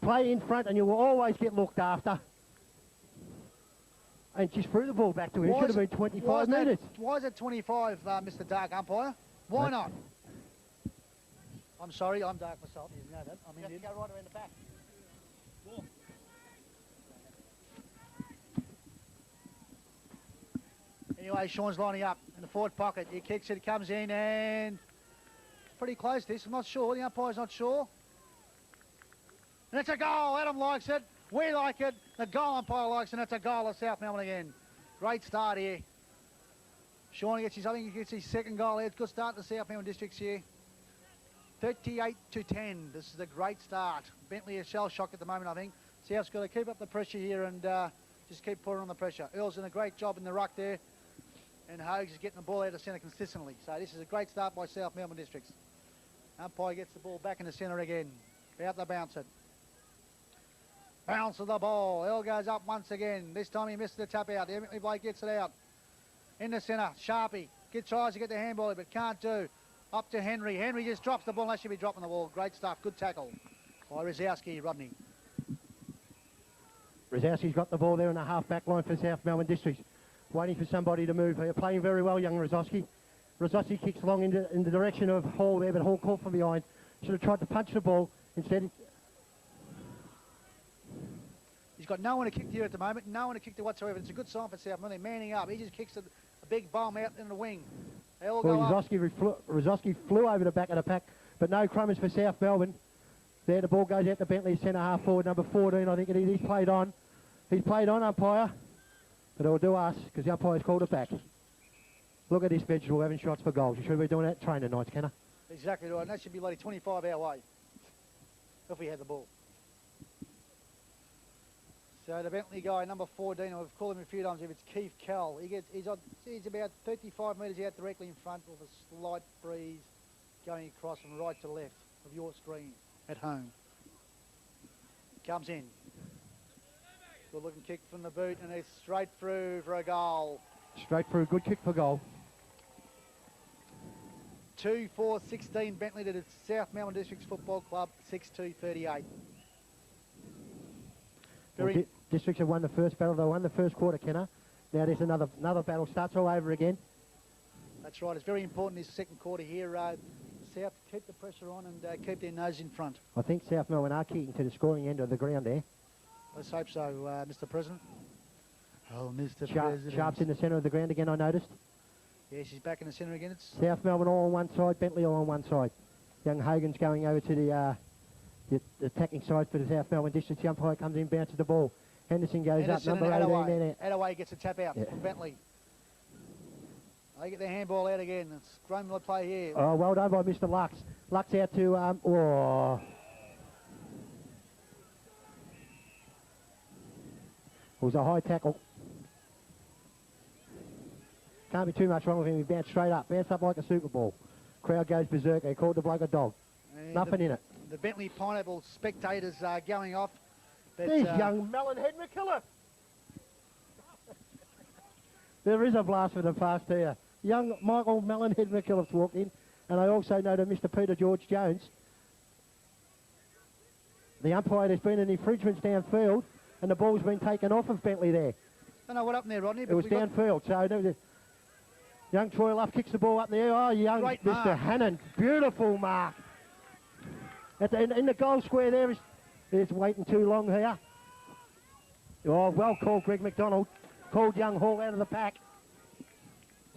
Play in front and you will always get looked after. And just threw the ball back to him. It should have been 25 metres. Why is it 25, Mr. Dark umpire? Why not? I'm sorry, I'm dark myself. You know that. I'm Indian. Go right around the back. Anyway, Sean's lining up in the forward pocket. He kicks it, comes in, and it's pretty close this. I'm not sure. The umpire's not sure. And it's a goal. Adam likes it. We like it. The goal umpire likes it. And it's a goal of South Melbourne again. Great start here. Sean gets his, I think he gets his second goal here. It's a good start to South Melbourne Districts here. 38 to 10. This is a great start. Bentleigh is shell-shocked at the moment, I think. South's got to keep up the pressure here and just keep putting on the pressure. Earl's doing a great job in the ruck there. And Hogues is getting the ball out of centre consistently. So this is a great start by South Melbourne Districts. Umpire gets the ball back in the centre again. Out to bounce it. Bounce of the ball. Earl goes up once again. This time he misses the tap out. The Bentleigh Blake gets it out. In the centre, Sharpie. Tries to get the handball, but can't do. Up to Henry. Henry just drops the ball. That should be dropping the ball. Great stuff. Good tackle by Rosowski, Rodney. Rosowski's got the ball there in the half-back line for South Melbourne Districts. Waiting for somebody to move. They're playing very well, young Rosowski. Rosowski kicks along in the direction of Hall there, but Hall caught from behind. Should have tried to punch the ball. Instead, he's got no one to kick to at the moment. No one to kick to whatsoever. It's a good sign for South Melbourne. They're manning up. He just kicks a big bomb out in the wing. They all go up. Rosowski flew over the back of the pack, but no crummers for South Melbourne. There, the ball goes out to Bentleigh, centre half forward, number 14, I think it is. He's played on. He's played on, umpire. But it'll do us, because the umpire's called it back. Look at this vegetable having shots for goals. You should be doing that training nights, Kenner. Exactly right, and that should be bloody 25 our way, if we had the ball. So the Bentleigh guy, number 14, I've called him a few times, if it's Keith Kell. He's about 35 metres out directly in front with a slight breeze going across from right to left of your screen at home. Comes in. Good looking kick from the boot, and it's straight through for a goal. Straight through, good kick for goal. 2-4-16 Bentleigh to the South Melbourne Districts Football Club, 6-2-38. Districts have won the first battle. They won the first quarter, Kenner. Now there's another battle. Starts all over again. That's right. It's very important this second quarter here. South keep the pressure on and keep their nose in front. I think South Melbourne are kicking to the scoring end of the ground there. Let's hope so, Mr. President. Oh, Mr. President. Sharp's in the centre of the ground again, I noticed. Yes, he's back in the centre again. It's South Melbourne all on one side, Bentleigh all on one side. Young Hogan's going over to the attacking side for the South Melbourne Districts. The umpire comes in, bounces the ball. Henderson goes up, number 18 there. Attaway gets a tap out from Bentleigh. They get their handball out again. It's Grumler play here. Oh, well done by Mr. Lux. Lux out to, It was a high tackle. Can't be too much wrong with him. He bounced straight up. Bounced up like a Super Bowl. Crowd goes berserk. They called the bloke a dog. And nothing in it. The Bentleigh Pineapple spectators are going off. But, there's young Melonhead McKillop. There is a blast for the past here. Young Michael Melonhead McKillop's walked in. And I also know that Mr. Peter George Jones. The umpire, there's been an infringement downfield. And the ball's been taken off of Bentleigh there. I don't know what happened there, Rodney. But it was downfield. So young Troy Luff kicks the ball up there. Oh, young Mr. Hannon. Beautiful mark. In the goal square there is It's waiting too long here. Oh, well called, Greg McDonald. Called young Hall out of the pack.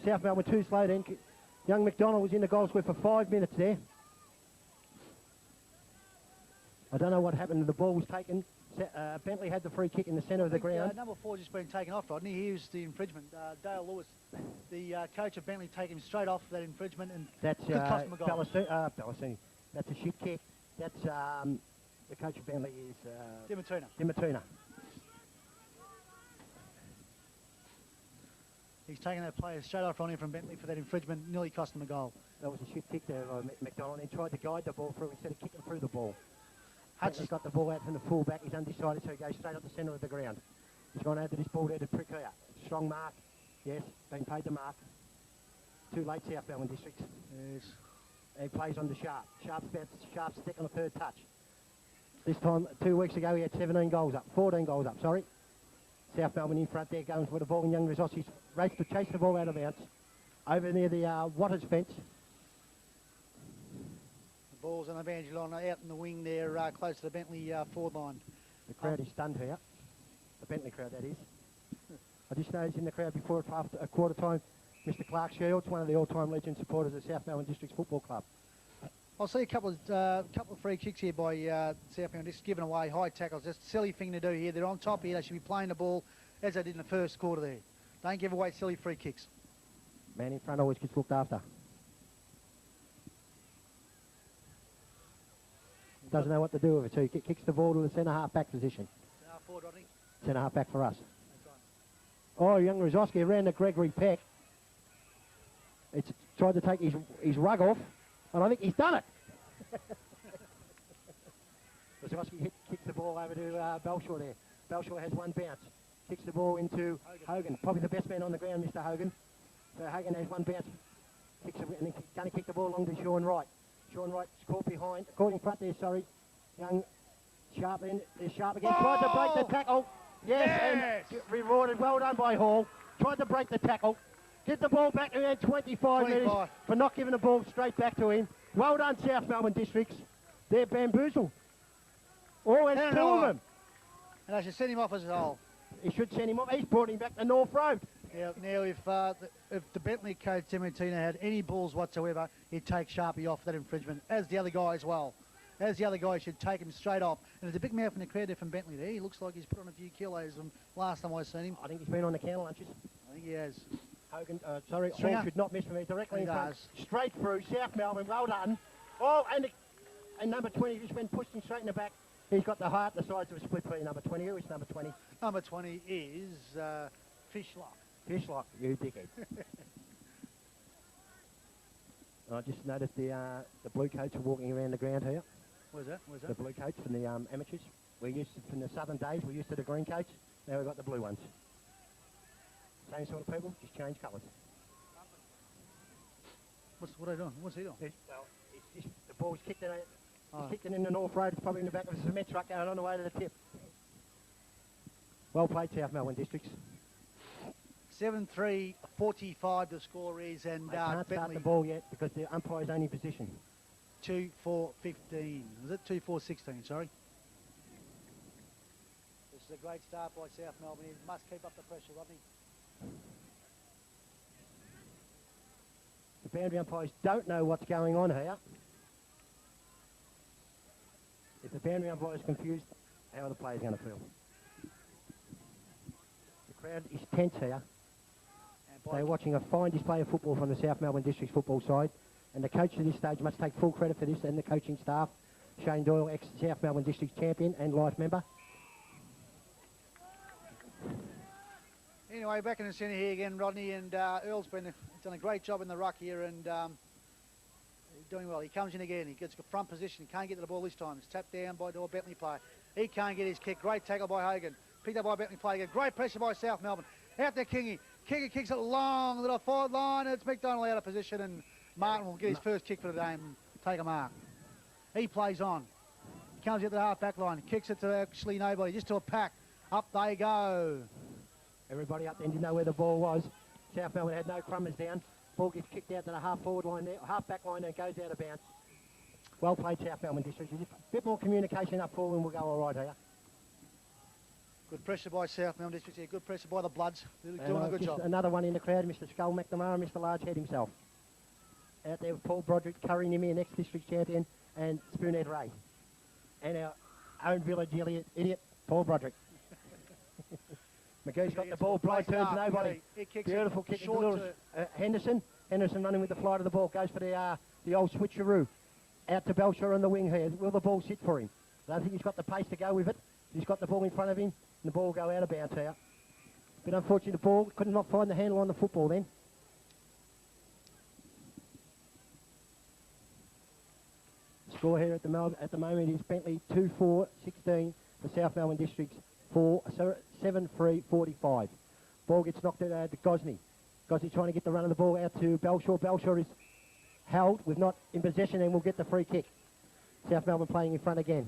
South Melbourne too slow then. Young McDonald was in the goal square for 5 minutes there. I don't know what happened. The ball was taken. Bentleigh had the free kick in the centre of the ground. Number 4 just been taken off, Rodney. He was the infringement. Dale Lewis, the coach of Bentleigh, taken him straight off that infringement, and that's could cost him a goal. Bellasini. That's a shit kick. That's the coach of Bentleigh is Dimatuna. He's taken that player straight off on him from Bentleigh for that infringement, nearly cost him a goal. That was a shit kick there by McDonald. He tried to guide the ball through instead of kicking through the ball. Hudson's got the ball out from the full back. He's undecided, so he goes straight up the centre of the ground. He's gone over this ball there to prick her. Strong mark. Yes, been paid the mark. Too late, South Melbourne Districts. Yes. He plays on the Sharp. Sharp's stick on the third touch. This time, 2 weeks ago, he had 14 goals up. Sorry. South Melbourne in front there, going for the ball, and young Rizossi's raced to chase the ball out of bounds. Over near the Waters fence. The ball's on Evangelon out in the wing there, close to the Bentleigh forward line. The crowd is stunned here. The Bentleigh crowd, that is. I just noticed in the crowd before after a quarter time, Mr. Clark Shields, one of the all-time legend supporters of South Melbourne Districts Football Club. I'll see a couple of free kicks here by South Melbourne, just giving away high tackles. Just a silly thing to do here. They're on top here. They should be playing the ball as they did in the first quarter there. Don't give away silly free kicks. Man in front always gets looked after. Doesn't know what to do with it, so he kicks the ball to the centre half back position. Centre half forward, Rodney. Centre half back for us. That's right. Oh, young Rizoski around the Gregory Peck. It's tried to take his rug off, and I think he's done it. Rizoski kicks the ball over to Belshaw there. Belshaw has one bounce. Kicks the ball into Hogan. Probably the best man on the ground, Mr. Hogan. So Hogan has one bounce. Kicks it, and he's going to kick the ball along to Sean Wright. Sean Wright's caught in front there, sorry. Young Sharp in. There's Sharp again. Tried to break the tackle. Yes, and rewarded. Well done by Hall. Tried to break the tackle. Get the ball back around 25 minutes for not giving the ball straight back to him. Well done, South Melbourne Districts. They're bamboozled. Oh, there's two of them. And I should send him off as a whole. He should send him off. He's brought him back to North Road. Now if the Bentleigh coach, Dimittina, had any balls whatsoever, he'd take Sharpie off that infringement, as the other guy as well. As the other guy should take him straight off. And there's a big mouth in the crowd there from Bentleigh there. He looks like he's put on a few kilos from last time I seen him. I think he's been on the counter lunches. I think he has. Hogan, Hall should not miss from here. Directly in front. Straight through. South Melbourne, well done. Oh, and number 20 who's been pushed him straight in the back. He's got the heart the size of a split pea. Number 20. Who is number 20? Number 20 is Fishlock. Fishlock, you dickhead. I just noticed the blue coats are walking around the ground here. Where's that? The blue coats from the amateurs. We're used to, from the southern days, we're used to the green coats. Now we've got the blue ones. Same sort of people, just change colours. What are they doing? What's he doing? The ball's kicked in. He's kicked it in the North Road. It's probably in the back of a cement truck going on the way to the tip. Well played, South Melbourne Districts. 7-3-45 the score is, and they can't Bentleigh start the ball yet because the umpire's only position. 2-4-15. Was it 2-4-16? Sorry. This is a great start by South Melbourne. He must keep up the pressure, Rodney. The boundary umpires don't know what's going on here. If the boundary umpire is confused, how are the players going to feel? The crowd is tense here. They're watching a fine display of football from the South Melbourne Districts football side, and the coach at this stage must take full credit for this, and the coaching staff. Shane Doyle, ex-South Melbourne Districts champion and life member. Anyway, back in the centre here again, Rodney, and Earl's done a great job in the ruck here, and doing well. He comes in again. He gets a front position. He can't get to the ball this time. It's tapped down by the Bentleigh player. He can't get his kick. Great tackle by Hogan. Picked up by Bentleigh player again. Great pressure by South Melbourne. Out there, Kingy. Kingy kicks it long, little forward line. It's McDonald out of position, and Martin will get his first kick for the day and take a mark. He plays on. He comes out to the half-back line. Kicks it to actually nobody, just to a pack. Up they go. Everybody up there didn't know where the ball was. South Melbourne had no crummers down. Ball gets kicked out to the half-forward line there, half-back line, and goes out of bounds. Well played, South Melbourne District. A bit more communication up forward and we'll go all right here. Good pressure by South Melbourne District here. Good pressure by the Bloods. They're doing a good job. Another one in the crowd, Mr. Skull McNamara, Mr. Largehead himself. Out there with Paul Broderick, Curry Nimmy, next district champion, and Spoonhead Ray. And our own village idiot, Paul Broderick. McGee's got the ball, blind turns nobody. Beautiful kick to Henderson. Henderson running with the flight of the ball, goes for the old switcheroo. Out to Belcher on the wing here. Will the ball sit for him? I don't think he's got the pace to go with it. He's got the ball in front of him, and the ball will go out of bounds here. Bit unfortunate, the ball could not find the handle on the football then. Score here at the moment is Bentleigh 2-4-16 for South Melbourne Districts 7-3-45. Ball gets knocked out to Gosney. Gosney trying to get the run of the ball out to Belshaw. Belshaw is held with not in possession and will get the free kick. South Melbourne playing in front again.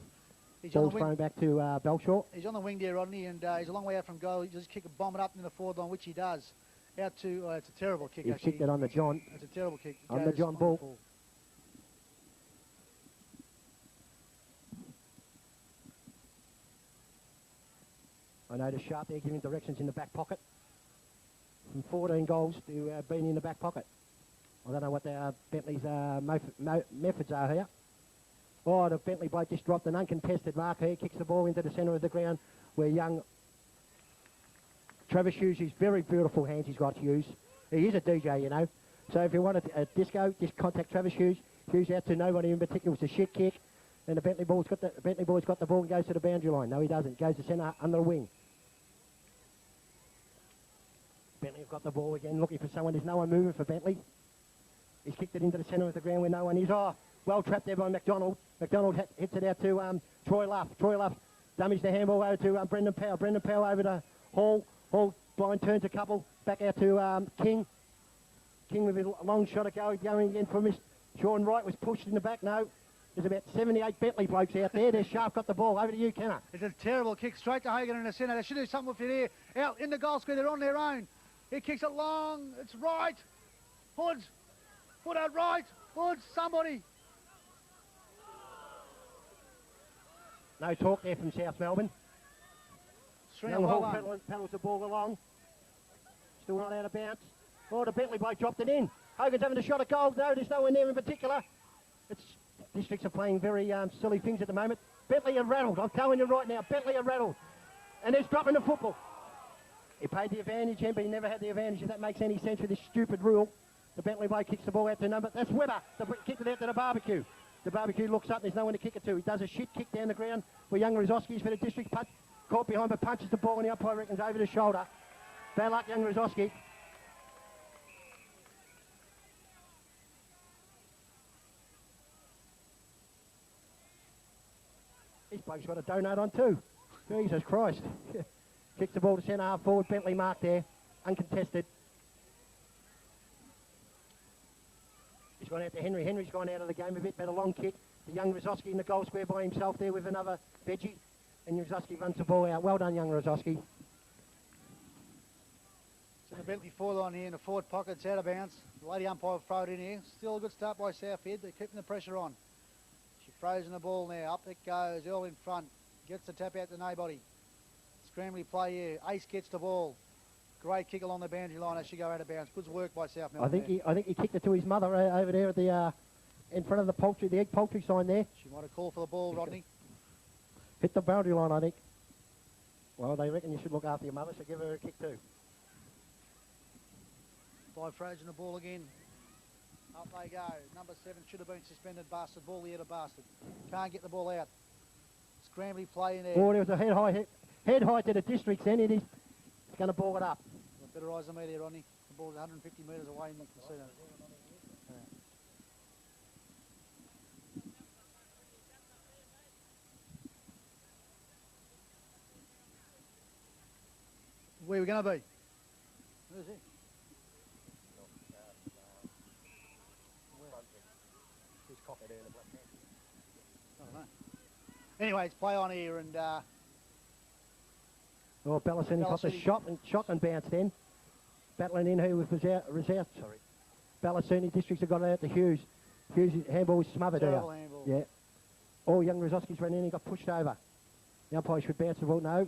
Ball's thrown back to Belshaw. He's on the wing there, Rodney, and he's a long way out from goal. He just kick a bomb it up in the forward line, which he does. Out to, it's a terrible kick, He's actually. kicked it on the John. It's a terrible kick. On the John ball. I noticed Sharp there giving directions in the back pocket. From 14 goals to being in the back pocket. I don't know what Bentleigh's methods are here. Oh, the Bentleigh bloke just dropped an uncontested mark here, kicks the ball into the centre of the ground where young Travis Hughes, his very beautiful hands he's got, Hughes. He is a DJ, you know. So if you want a disco, just contact Travis Hughes. Hughes out to nobody in particular. It's a shit kick. And the Bentleigh boy's got the ball and goes to the boundary line. No, he doesn't. Goes to centre under the wing. Bentleigh have got the ball again, looking for someone. There's no one moving for Bentleigh. He's kicked it into the centre of the ground where no one is. Oh, well trapped there by McDonald. McDonald hits it out to Troy Luff. Troy Luff dummies the handball over to Brendan Powell. Brendan Powell over to Hall. Hall blind turns a couple. Back out to King. King with a long shot at going again for Miss Sean Wright. Was pushed in the back. No. There's about 78 Bentleigh blokes out there. There's Sharp got the ball. Over to you, Kenner. It's a terrible kick straight to Hagan in the centre. They should do something with it here. Out in the goal square. They're on their own. He kicks it long. It's right. Hoods. Put out right. Hoods. Somebody. No talk there from South Melbourne. Young Hall pedals the ball along. Still not out of bounds. Oh, the Bentleigh bloke dropped it in. Hogan's having a shot at goal. No, there's no one there in particular. Districts are playing very silly things at the moment. Bentleigh are rattled. I'm telling you right now, Bentleigh are rattled. And there's dropping the football. He paid the advantage, but he never had the advantage. If that makes any sense with this stupid rule. The Bentleigh bloke kicks the ball out to number. That's Webber. Kicked it out to the barbecue. The barbecue looks up. There's no one to kick it to. He does a shit kick down the ground where young Rizowski's for the District. Caught behind, but punches the ball and the umpire reckons over the shoulder. Bad luck, young Rizowski. This bloke's got a donut on too. Jesus Christ. Kicks the ball to centre half forward. Bentleigh marked there. Uncontested. He's gone out to Henry. Henry's gone out of the game a bit, but a long kick. The young Rizowski in the goal square by himself there with another veggie. And Rizowski runs the ball out. Well done, young Rizowski. So the Bentleigh forward line here in the forward pocket. It's out of bounds. The lady umpire will throw it in here. Still a good start by Southhead. They're keeping the pressure on. She throws in the ball now. Up it goes. All in front. Gets the tap out to nobody. Scrambly play here. Ace gets the ball. Great kick along the boundary line as she go out of bounds. Good work by South Melbourne. I think he kicked it to his mother over there at the in front of the egg poultry sign there. She might have called for the ball, Rodney. Hit the boundary line, I think. Well, they reckon you should look after your mother, so give her a kick too. 5 throws in the ball again. Up they go. Number 7 should have been suspended. Bastard. Ball here to Bastard. Can't get the ball out. Scrambly play in there. Oh, there was a head high to the Districts then. It is going to ball it up. Got better eyes than me there, Rodney. The ball's 150 metres away in the casino. Where are we going to be? Where's he? I don't know. Anyway, it's play on here and... Oh, Bellasini got the shot and bounced in. Battling in here with Bellassini. Districts have got it out to Hughes. Hughes' handball was smothered out. Terrible handball. ball. Yeah. Oh, young Rozoski's ran in and got pushed over. The umpire should bounce the ball. No.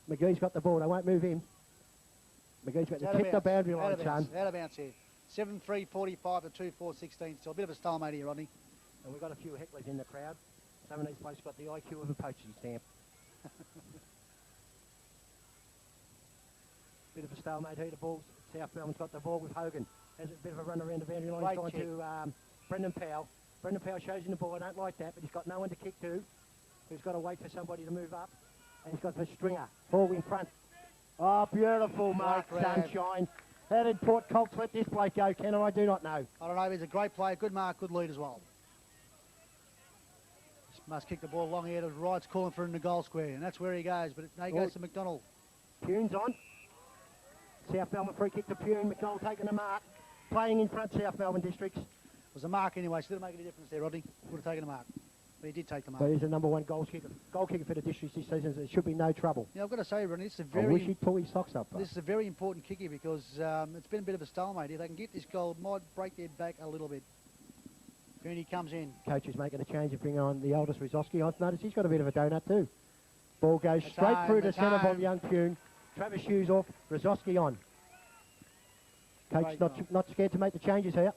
McGee's got the ball. They won't move him. McGee's got to tip the boundary line, son. Out of bounds here. 7-3-45 to 2-4-16. So a bit of a stalemate here, Rodney. And we've got a few hecklers in the crowd. Some of these blokes got the IQ of a postage stamp. Bit of a stalemate here. The ball, South Melbourne's got the ball with Hogan. Has a bit of a run around the boundary line. Great He's gone to Brendan Powell. Brendan Powell shows him the ball. I don't like that, but he's got no one to kick to. He's got to wait for somebody to move up. And he's got the stringer. Ball in front. Oh, beautiful mark, sunshine. How did Port Colts let this bloke go, Ken? I do not know. I don't know. He's a great player. Good mark, good lead as well. Must kick the ball long here. Wright's calling for him in the goal square, and that's where he goes. But now he goes to McDonald. Pune's on. South Melbourne free kick to Pune. McDonald taking the mark. Playing in front, South Melbourne Districts. It was a mark anyway, so it didn't make any difference there, Rodney. Would have taken a mark. But he did take the mark. But he's the number one goal kicker for the Districts this season. So there should be no trouble. Yeah, I've got to say, Rodney, this is a I wish he'd pull his socks up. This is a very important kick here because it's been a bit of a stalemate. If they can get this goal, it might break their back a little bit. Pune comes in. Coach is making a change and bringing on the oldest Rizowski. I've noticed he's got a bit of a donut too. Ball goes straight through to centre by young Pune. Travis Hughes off. Rizowski on. Coach not scared to make the changes here.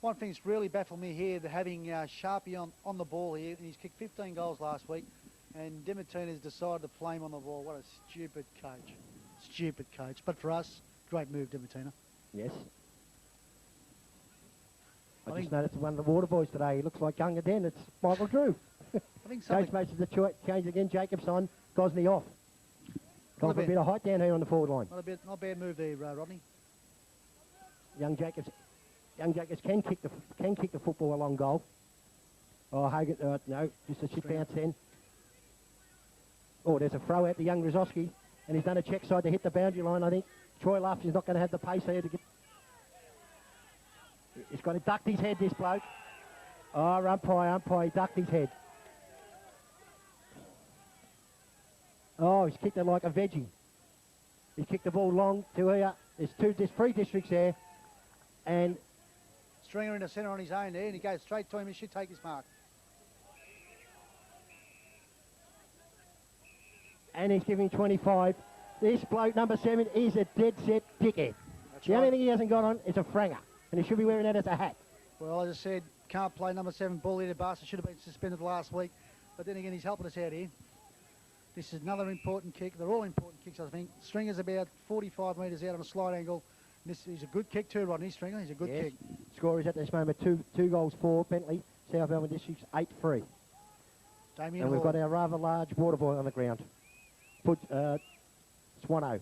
One thing that's really baffled me here, they're having Sharpie on the ball here, and he's kicked 15 goals last week, and Dimitina's decided to play him on the ball. What a stupid coach. Stupid coach. But for us, great move, Dimitina. Yes. I just noticed one of the water boys today. He looks like younger then. It's Michael Drew. I think Coach makes the change again. Jacobs on. Gosney off. Got a bit of height down here on the forward line. Not a bad move there, Rodney. Young Jacobs can kick the football along goal. Oh, Hogan, no, just a shit bounce then. Oh, there's a throw out to young Rizowski, and he's done a check side to hit the boundary line, I think. Troy Luff is not going to have the pace here to get... He's got to duck his head, this bloke. Oh, umpire, he ducked his head. Oh, he's kicked it like a veggie. He's kicked the ball long to here. There's three Districts there, and... Stringer in the centre on his own there, and he goes straight to him. He should take his mark. And he's giving 25. This bloke, number 7, is a dead-set dickhead. The only thing he hasn't got on is a franger, and he should be wearing that as a hat. Well, as I said, can't play number 7, bull-headed bastard. Should have been suspended last week. But then again, he's helping us out here. This is another important kick. They're all important kicks, I think. Stringer's about 45 metres out on a slight angle. This is a good kick too, Rodney Stringer. He's a good kick. Score is at this moment two goals for Bentleigh, South Melbourne Districts 8-3. And we've got our rather large water boy on the ground. Swano.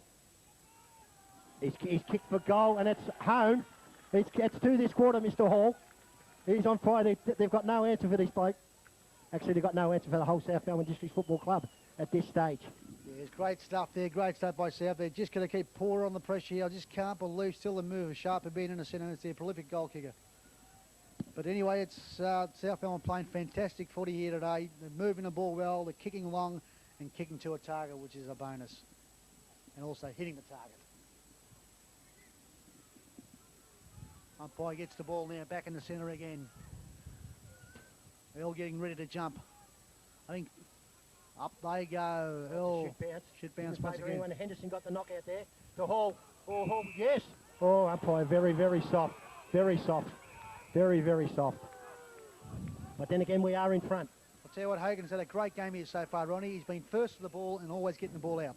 He's kicked for goal, and it's home. It's to this quarter, Mr. Hall. He's on fire. They've got no answer for this bloke. Actually, they've got no answer for the whole South Melbourne Districts Football Club at this stage. There's great stuff there, great stuff by South. They're just going to keep pouring on the pressure here. I just can't believe still the move of Sharp being in the centre, and it's their prolific goal kicker. But anyway, it's South Melbourne playing fantastic footy here today. They're moving the ball well, they're kicking long and kicking to a target, which is a bonus. And also hitting the target. Umpire gets the ball now back in the centre again. They're all getting ready to jump. I think up they go. Oh, should bounce once again. When Henderson got the knockout there. To Hall. Oh, Hall, yes. Oh, umpire, very, very soft. Very soft. Very, very soft. But then again, we are in front. I'll tell you what, Hogan's had a great game here so far, Ronnie. He's been first to the ball and always getting the ball out.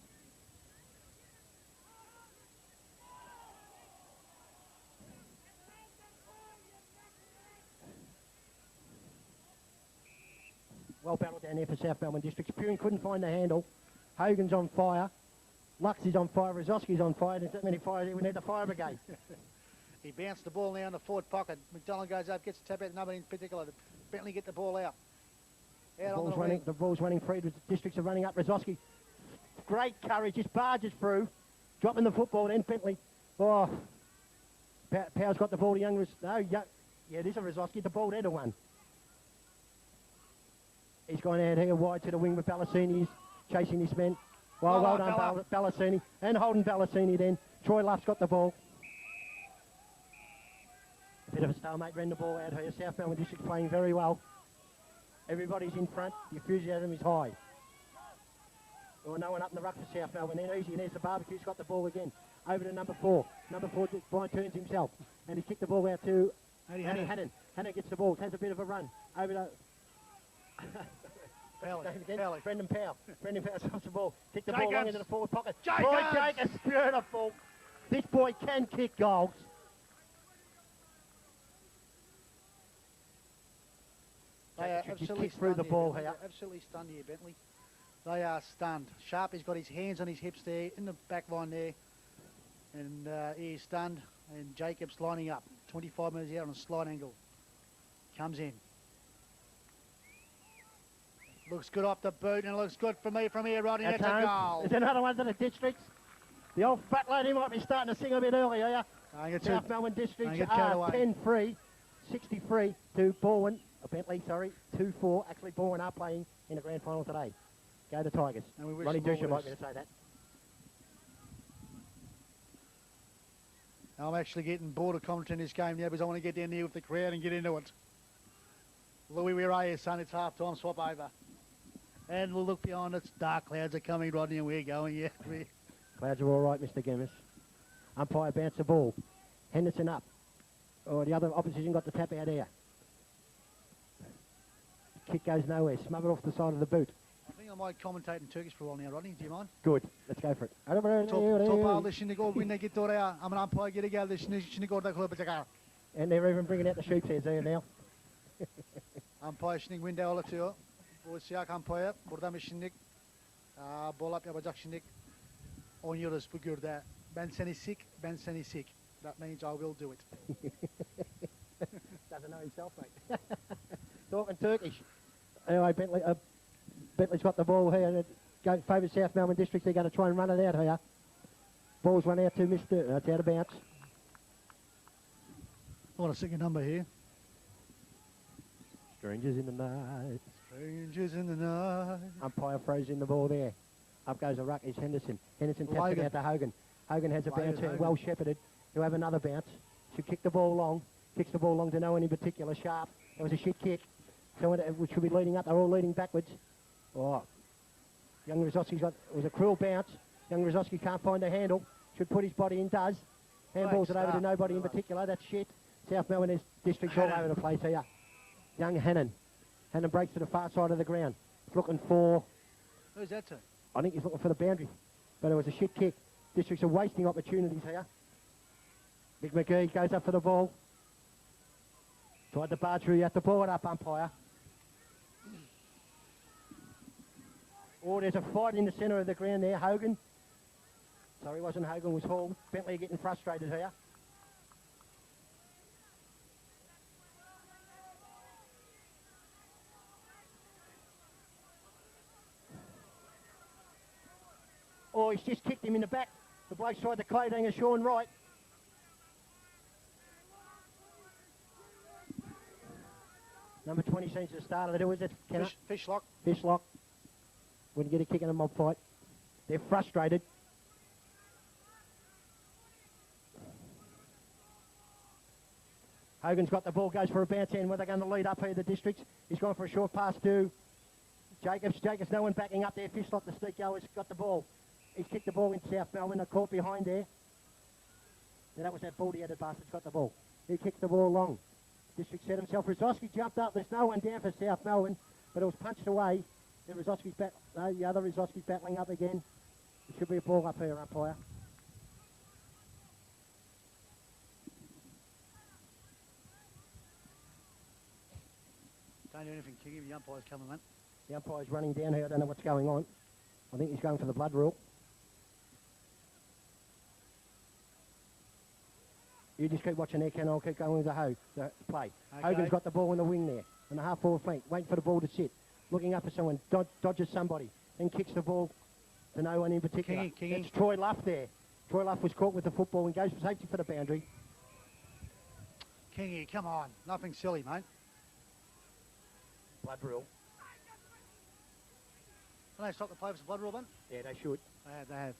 Well battled down there for South Melbourne Districts. Purin couldn't find the handle. Hogan's on fire. Lux is on fire. Rizowski's on fire. There's that many fires here. We need the fire brigade. He bounced the ball now in the forward pocket. McDonald goes up, gets the tap out, number in particular. Bentley get the ball out. The ball's running free. The Districts are running up. Rizowski, great courage, just barges through, dropping the football. Then Bentley, oh, Power's got the ball to Young. No, yeah, it is a Rizowski. The ball there to one. He's gone out here wide to the wing with Ballassini. He's chasing his men. Well done, Ballassini. And holding Ballassini then. Troy Luff's got the ball. Bit of a stalemate, ran the ball out here. South Melbourne District playing very well. Everybody's in front. The enthusiasm is high. Well, no one up in the ruck for South Melbourne. Then easy, and there's the barbecue's got the ball again. Over to number 4. Number 4, Brian turns himself. And he's kicked the ball out to Hannon. Hannon gets the ball, has a bit of a run. Over to... Brendan Powell. Brendan Powell stops the ball. Kick the ball long into the forward pocket. Brian Jacobs, beautiful. This boy can kick goals. They are absolutely through the ball here. Absolutely stunned here, Bentleigh. They are stunned. Sharp has got his hands on his hips there, in the back line there. And he is stunned. And Jacobs lining up. 25 metres out on a slight angle. Comes in. Looks good off the boot, and it looks good for me from here, Rodney. That's a goal. There's another one to the Districts. The old fat lady might be starting to sing a bit earlier, yeah? South Melbourne Districts are 10-3, 63 to Baldwin. Bentleigh, sorry, 2-4. Actually, Baldwin are playing in the grand final today. Go the Tigers. Ronnie Dusha might be to say that. I'm actually getting bored of commentary in this game now because I want to get down there with the crowd and get into it. Louis, where are you, son? It's half-time, swap over. And we'll look behind us. Dark clouds are coming, Rodney, and we're going, yeah. Clouds are all right, Mr. Gemmis. Umpire bounce the ball. Henderson up. Oh, the other opposition got the tap out here. Kick goes nowhere. Smothered off the side of the boot. I think I might commentate in Turkish for a while now, Rodney. Do you mind? Good. Let's go for it. And they're even bringing out the sheep's heads here now. Umpire şimdi window alatıyor. Bu siyah umpire. Burada mı şimdi ball up yapacak şimdi. Oynuyoruz bu görde. Ben seni sik. That means I will do it. Doesn't know himself, mate. Talking Turkish. Anyway, Bentley's got the ball here. It favours South Melbourne District. They're going to try and run it out here. Ball's run out to Mr. That's out of bounds. I want a second number here. Strangers in the night. Strangers in the night. Umpire throws in the ball there. Up goes a ruck. Is Henderson. Henderson taps it out to Hogan. Hogan has a bounce here. Well shepherded. He'll have another bounce. Should kick the ball long. Kicks the ball long to no one in particular. Sharp. That was a shit kick. So it should be leading up. They're all leading backwards. Oh. Young Rizowski's got... It was a cruel bounce. Young Rizowski can't find a handle. Should put his body in. Does. Handballs it over to nobody in particular. That's shit. South Melbourne District's all over the place here. Young Hannon. Hannon breaks to the far side of the ground. He's looking for... Who's that to? I think he's looking for the boundary. But it was a shit kick. Districts are wasting opportunities here. Big McGee goes up for the ball. Tried to bar through. You have to ball it up, umpire. Oh, there's a fight in the centre of the ground there. Hogan. Sorry, it wasn't Hogan, it was Hall. Bentleigh getting frustrated here. Oh, he's just kicked him in the back. The bloke's tried to Clayton and Sean Wright. Number 20 seems to start of it. Who is it? Fishlock. Fishlock. Wouldn't get a kick in a mob fight. They're frustrated. Hogan's got the ball, goes for a bounce in. Where they're going to lead up here, the Districts. He's gone for a short pass to Jacobs. Jacobs, no one backing up there. Fishlock, the steep goer's got the ball. He's kicked the ball in South Melbourne. They're caught behind there. Yeah, that was that baldy-headed bastard's got the ball. He kicked the ball long. District set himself. Rizowski jumped up. There's no one down for South Melbourne, but it was punched away. The other Rizowski's battling up again. There should be a ball up here, umpire. Don't do anything, Kingy. The umpire's coming, mate. The umpire's running down here. I don't know what's going on. I think he's going for the blood rule. You just keep watching there, Ken. I'll keep going with the play. Okay. Hogan's got the ball in the wing there, on the half-forward flank, waiting for the ball to sit. Looking up for someone, dodges somebody, then kicks the ball to no one in particular. Kingy. It's Troy Luff there. Troy Luff was caught with the football and goes for safety for the boundary. Kingy, come on. Nothing silly, mate. Blood rule. Can they stop the play for some blood rule, man? Yeah, they should. They have.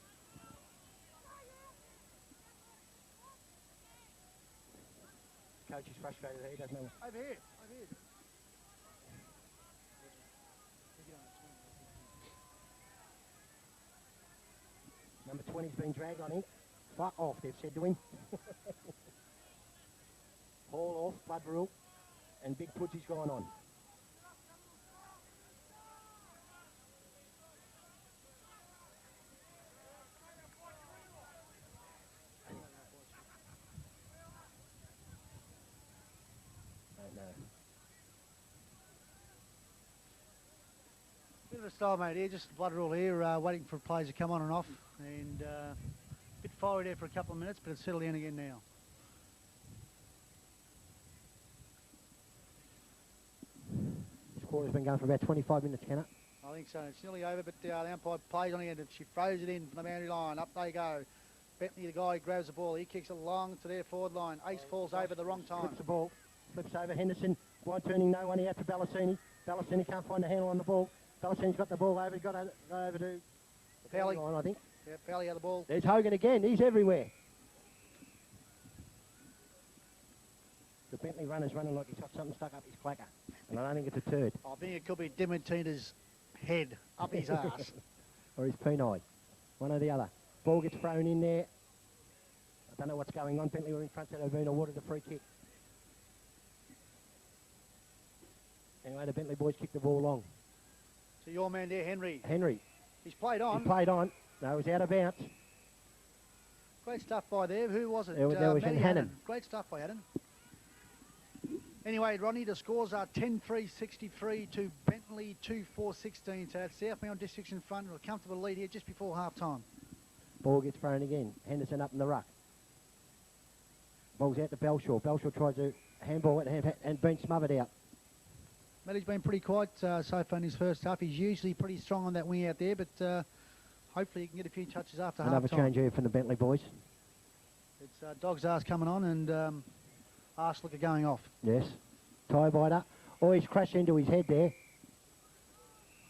coach is frustrated. He doesn't know. Over here. Over here. Number 20's been dragged on him. Fuck off, they've said to him. Haul off, blood rule, and big pudgy's gone on. Bit of a stalemate here, just blood rule here, waiting for players to come on and off, and a bit fiery there for a couple of minutes, but it's settled in again now. This quarter's been going for about 25 minutes, can it? I think so. It's nearly over, but the umpire plays on again, and she throws it in from the boundary line. Up they go. Bentleigh, the guy, grabs the ball. He kicks it long to their forward line. Ace falls over the wrong time. Flips the ball, flips over Henderson. Wide turning, no one out to Ballassini. Ballassini can't find the handle on the ball. Ballassini's got the ball over. Got over to Pally. line, I think. Yeah, Pally had the ball. There's Hogan again. He's everywhere. The Bentleigh runner's running like he's got something stuck up his clacker. And I don't think it's a turd. I think it could be Diamantina's head up his arse. Or his penile. One or the other. Ball gets thrown in there. I don't know what's going on. Bentleigh were in front, so they've been awarded a free kick. Anyway, the Bentleigh boys kicked the ball long. So your man there, Henry. Henry. He's played on. He played on. No, it was out of bounds. Great stuff by there. Who was it? There was Matty Hannon. Great stuff by Hannon. Anyway, Ronnie, the scores are 10-3-63 to Bentleigh 2-4-16. So that's Southbound Districts in front. A comfortable lead here just before half-time. Ball gets thrown again. Henderson up in the ruck. Ball's out to Belshaw. Belshaw tries to handball it and been smothered out. Matty's been pretty quiet so far in his first half. He's usually pretty strong on that wing out there, but hopefully he can get a few touches after half-time. Another change here from the Bentleigh boys. It's Dog's Arse coming on and Arselicka going off. Yes. Tie biter. Oh, he's crashed into his head there.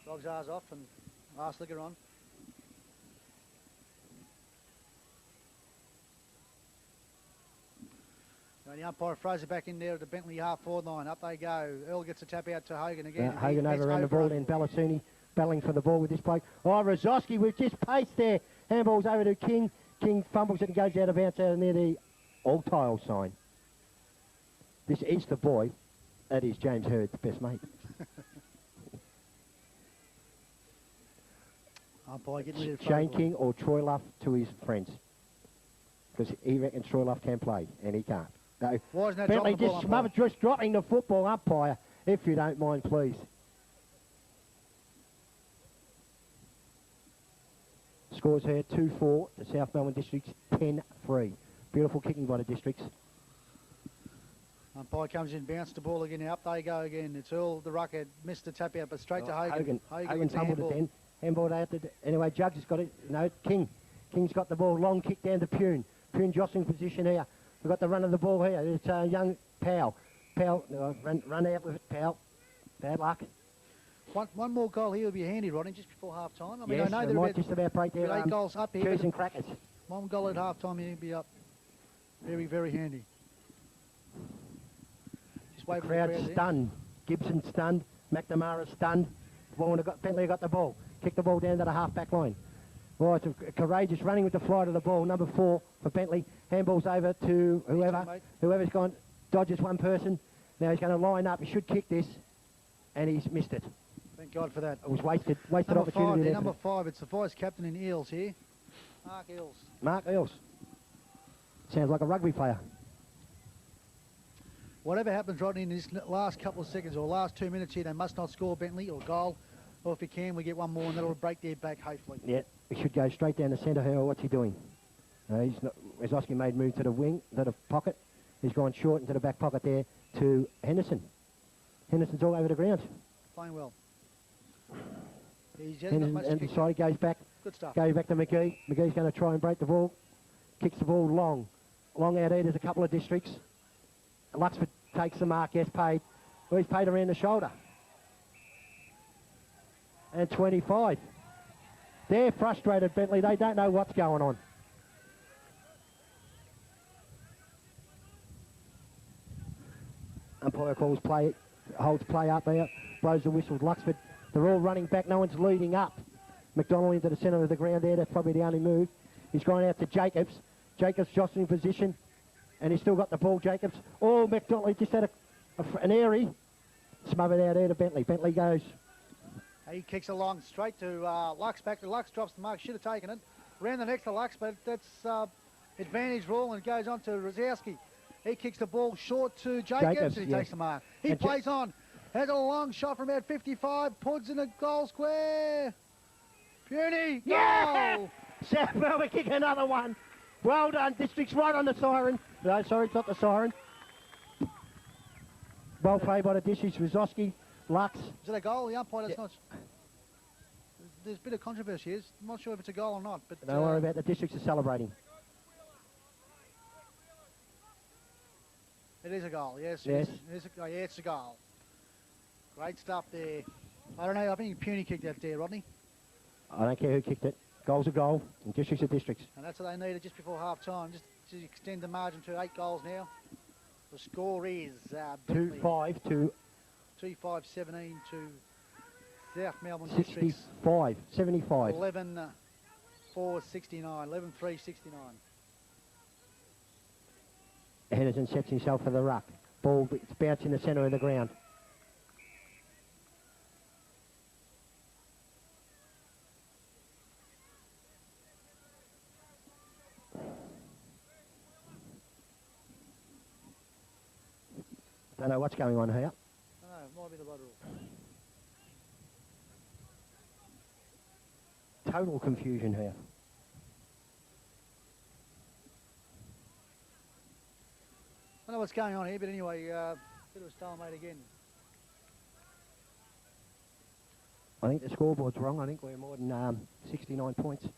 Dog's Arse off and Arselicka on. And the umpire throws it back in there at the Bentleigh half-forward line. Up they go. Earl gets a tap out to Hogan again. Hogan overran the ball, then Ballassini battling for the ball with this bloke. Oh, Rosowski with just pace there. Handball's over to King. King fumbles it and goes out of bounds out near the all-tile sign. This is the boy. That is James Hurd's best mate. Umpire getting rid of Shane King or Troy Luff to his friends. Because he reckons Troy Luff can play, and he can't. No. Why isn't that Bentleigh dropping the just ball, smothered, just dropping the football, umpire, if you don't mind, please. Scores here 2-4 to South Melbourne Districts, 10-3. Beautiful kicking by the Districts. Umpire comes in, bounce the ball again. Up they go again. It's Earl the rucker, missed the tap out, but straight to Hogan. Hogan fumbled it then. Handball out to... Anyway, Judge has got it. No, King. King's got the ball. Long kick down to Pune. Pune jostling position here. We've got the run of the ball here. It's young Powell. Powell, run out with it, Powell. Bad luck. One more goal here would be handy, Rodney, just before half-time. I mean, Yes, I know it they're might just about break their 8 goals up here. cheese and crackers. One goal at half-time, he'd be up. Very, very handy. Just wave Crowd stunned. Gibson stunned. McNamara stunned. Bentleigh got the ball. Kicked the ball down to the half-back line. Well, it's a courageous running with the flight of the ball. Number 4 for Bentleigh. Handball's over to whoever. Whoever's gone, dodges one person. Now he's going to line up. He should kick this. And he's missed it. Thank God for that. It was wasted Number opportunity 5, there. number 5, it's the vice captain in Eels here. Mark Eels. Mark Eels. Sounds like a rugby player. Whatever happens, Rodney, in this last couple of seconds or last 2 minutes here, they must not score Bentleigh or goal. Or if we can, we get one more and that'll break their back, hopefully. Yeah, he should go straight down the centre here. What's he doing? He's not. Rosowski made move to the wing, to the pocket. He's gone short into the back pocket there to Henderson. Henderson's all over the ground. Playing well. He's hasn't got much to and kick. decided goes back. Good stuff. Goes back to McGee. McGee's going to try and break the ball. Kicks the ball long. Long out here. There's a couple of Districts. Luxford takes the mark. Yes, paid. Well, he's paid around the shoulder. And 25. They're frustrated, Bentleigh. They don't know what's going on. Umpire calls play, holds play up there, blows the whistle. Luxford, they're all running back, no one's leading up. McDonald into the centre of the ground there, that's probably the only move. He's gone out to Jacobs. Jacobs jostling position, and he's still got the ball, Jacobs. Oh, McDonald just had an airy. Smothered out there to Bentleigh. Bentleigh goes. He kicks along straight to Lux, back to Lux, drops the mark, should have taken it. Ran the next to Lux, but that's advantage rule and goes on to Rosowski. He kicks the ball short to Jacobs and he takes the mark. He plays on, has a long shot from about 55, puts in a goal square. Puny, Yeah! goal! South Melbourne kick another one. Well done, Districts, right on the siren. No, sorry, it's not the siren. Well played by the Districts, Rosowski, Lux. Is it a goal? The umpire does not. There's a bit of controversy. I'm not sure if it's a goal or not. But Don't worry about the Districts are celebrating. it is a goal. Yes. Yes. Yeah, it's a goal. Great stuff there. I don't know. I think Puny kicked that there, Rodney. I don't care who kicked it. Goal's a goal, and Districts are Districts. And that's what they needed just before half time, just to extend the margin to 8 goals now. The score is 2-5 to 2-5-17 to South Melbourne Districts. 75. 11-4-69. 11-3-69. Henderson sets himself for the ruck. Ball bouncing in the centre of the ground. Don't know what's going on here. No, it might be the blood rule. Total confusion here. I don't know what's going on here, but anyway, bit of a stalemate again. I think the scoreboard's wrong. I think we're more than 69 points.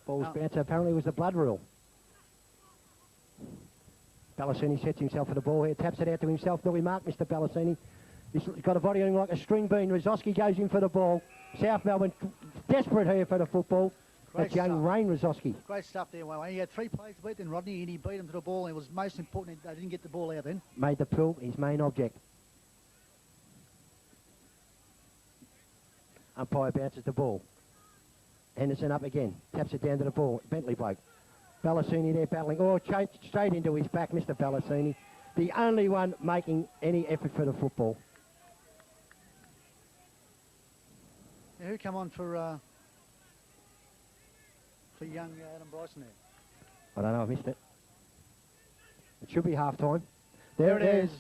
Ball's bounce apparently was the blood rule. Ballassini sets himself for the ball here, taps it out to himself. Do we mark Mr. Ballassini? He's got a body on him like a string bean. Rosowski goes in for the ball. South Melbourne desperate here for the football. That's young Rain Rosowski. Great stuff there, Wayne. He had 3 plays to beat then, Rodney, and he beat him to the ball. And it was most important they didn't get the ball out then. Made the pull his main object. Umpire bounces the ball. Henderson up again. Taps it down to the ball. Bentleigh bloke. Ballassini there battling. Oh, straight into his back, Mr. Ballassini. The only one making any effort for the football. Yeah, who come on for young Adam Bryson there? I don't know, I missed it. It should be half-time. There it is.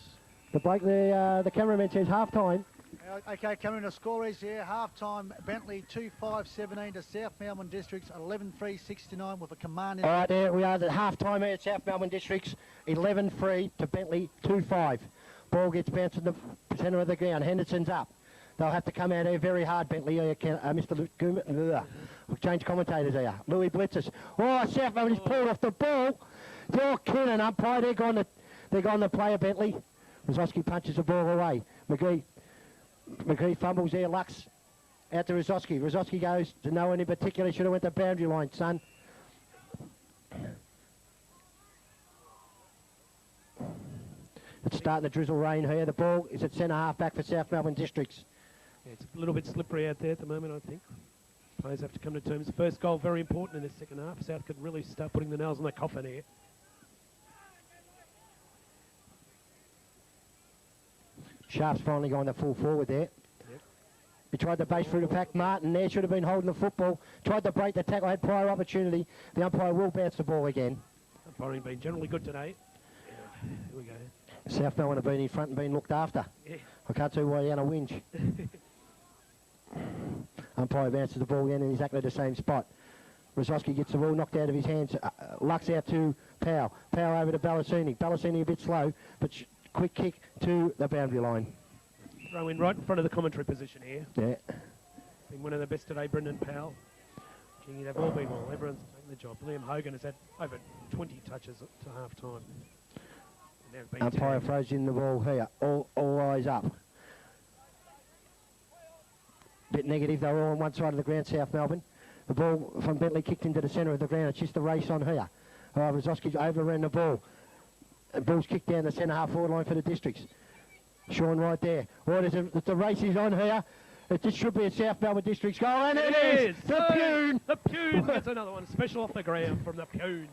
The bloke there, the cameraman says half-time. Okay, coming to score is here. Half-time, Bentleigh 2-5-17 to South Melbourne Districts, 11-3-69 with a command. All right, there we are, the half-time here at South Melbourne Districts, 11-3 to Bentleigh 2-5. Ball gets bounced in the centre of the ground. Henderson's up. They'll have to come out here very hard, Bentleigh. Mr. We'll change commentators here. Louis Blitzes. Oh, South Melbourne has pulled off the ball. They're Kinnan umpire. They're going to play a Bentleigh. Rosowski punches the ball away. McGee fumbles there. Lux out to Rosowski. Rosowski goes to no one in particular. Should have went to boundary line, son. It's starting to drizzle rain here. The ball is at centre half back for South Melbourne Districts. Yeah, it's a little bit slippery out there at the moment, I think. Players have to come to terms. The first goal very important in the second half. South could really start putting the nails in the coffin here. Sharp's finally going to full forward there. Yep. He tried to base through the pack. Martin there should have been holding the football. Tried to break the tackle, had prior opportunity. The umpire will bounce the ball again. Umpiring been generally good today. Yeah. Here we go. South Melbourne have been in front and been looked after. Yeah. I can't see why you're going to whinge. Umpire bounces the ball again in exactly the same spot. Rosowski gets the ball knocked out of his hands. Lux out to Powell. Powell over to Ballassini. Ballassini a bit slow, but quick kick to the boundary line. Throw in right in front of the commentary position here. Yeah. Been one of the best today, Brendan Powell. Gee, they've all been well. Everyone's taken the job. Liam Hogan has had over 20 touches to half-time. Umpire throws in the ball here. All eyes up. Bit negative. They're all on one side of the ground, South Melbourne. The ball from Bentleigh kicked into the centre of the ground. It's just a race on here. Rosowski's overran the ball. The ball's kicked down the centre half forward line for the Districts. Sean right there. Oh, the race is on here. It just should be a South Melbourne Districts goal, and it is! The Pune! The Pune gets another one, special off the ground from the Pune.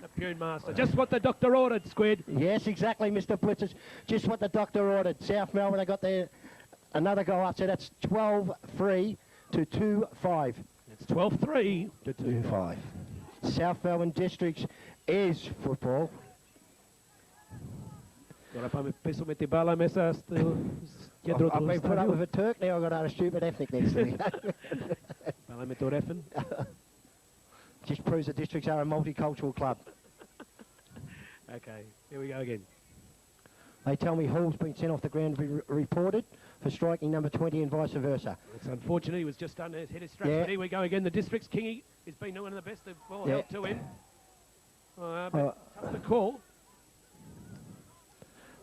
The Pune master. Just what the doctor ordered, Squid. Yes, exactly, Mr. Blitzers. Just what the doctor ordered. South Melbourne, they got their another goal up, so that's 12-3 to 2-5. It's 12-3 to 2-5. South Melbourne Districts is football. I've been put up with a Turk now. I've got a stupid ethnic next to me. Just proves the Districts are a multicultural club. Okay, here we go again. They tell me Hall's been sent off the ground to be reported for striking number 20 and vice versa. It's unfortunate he was just under his head of straps, but here we go again. The Districts Kingy has been one of the best of ball help to him. But tough to call.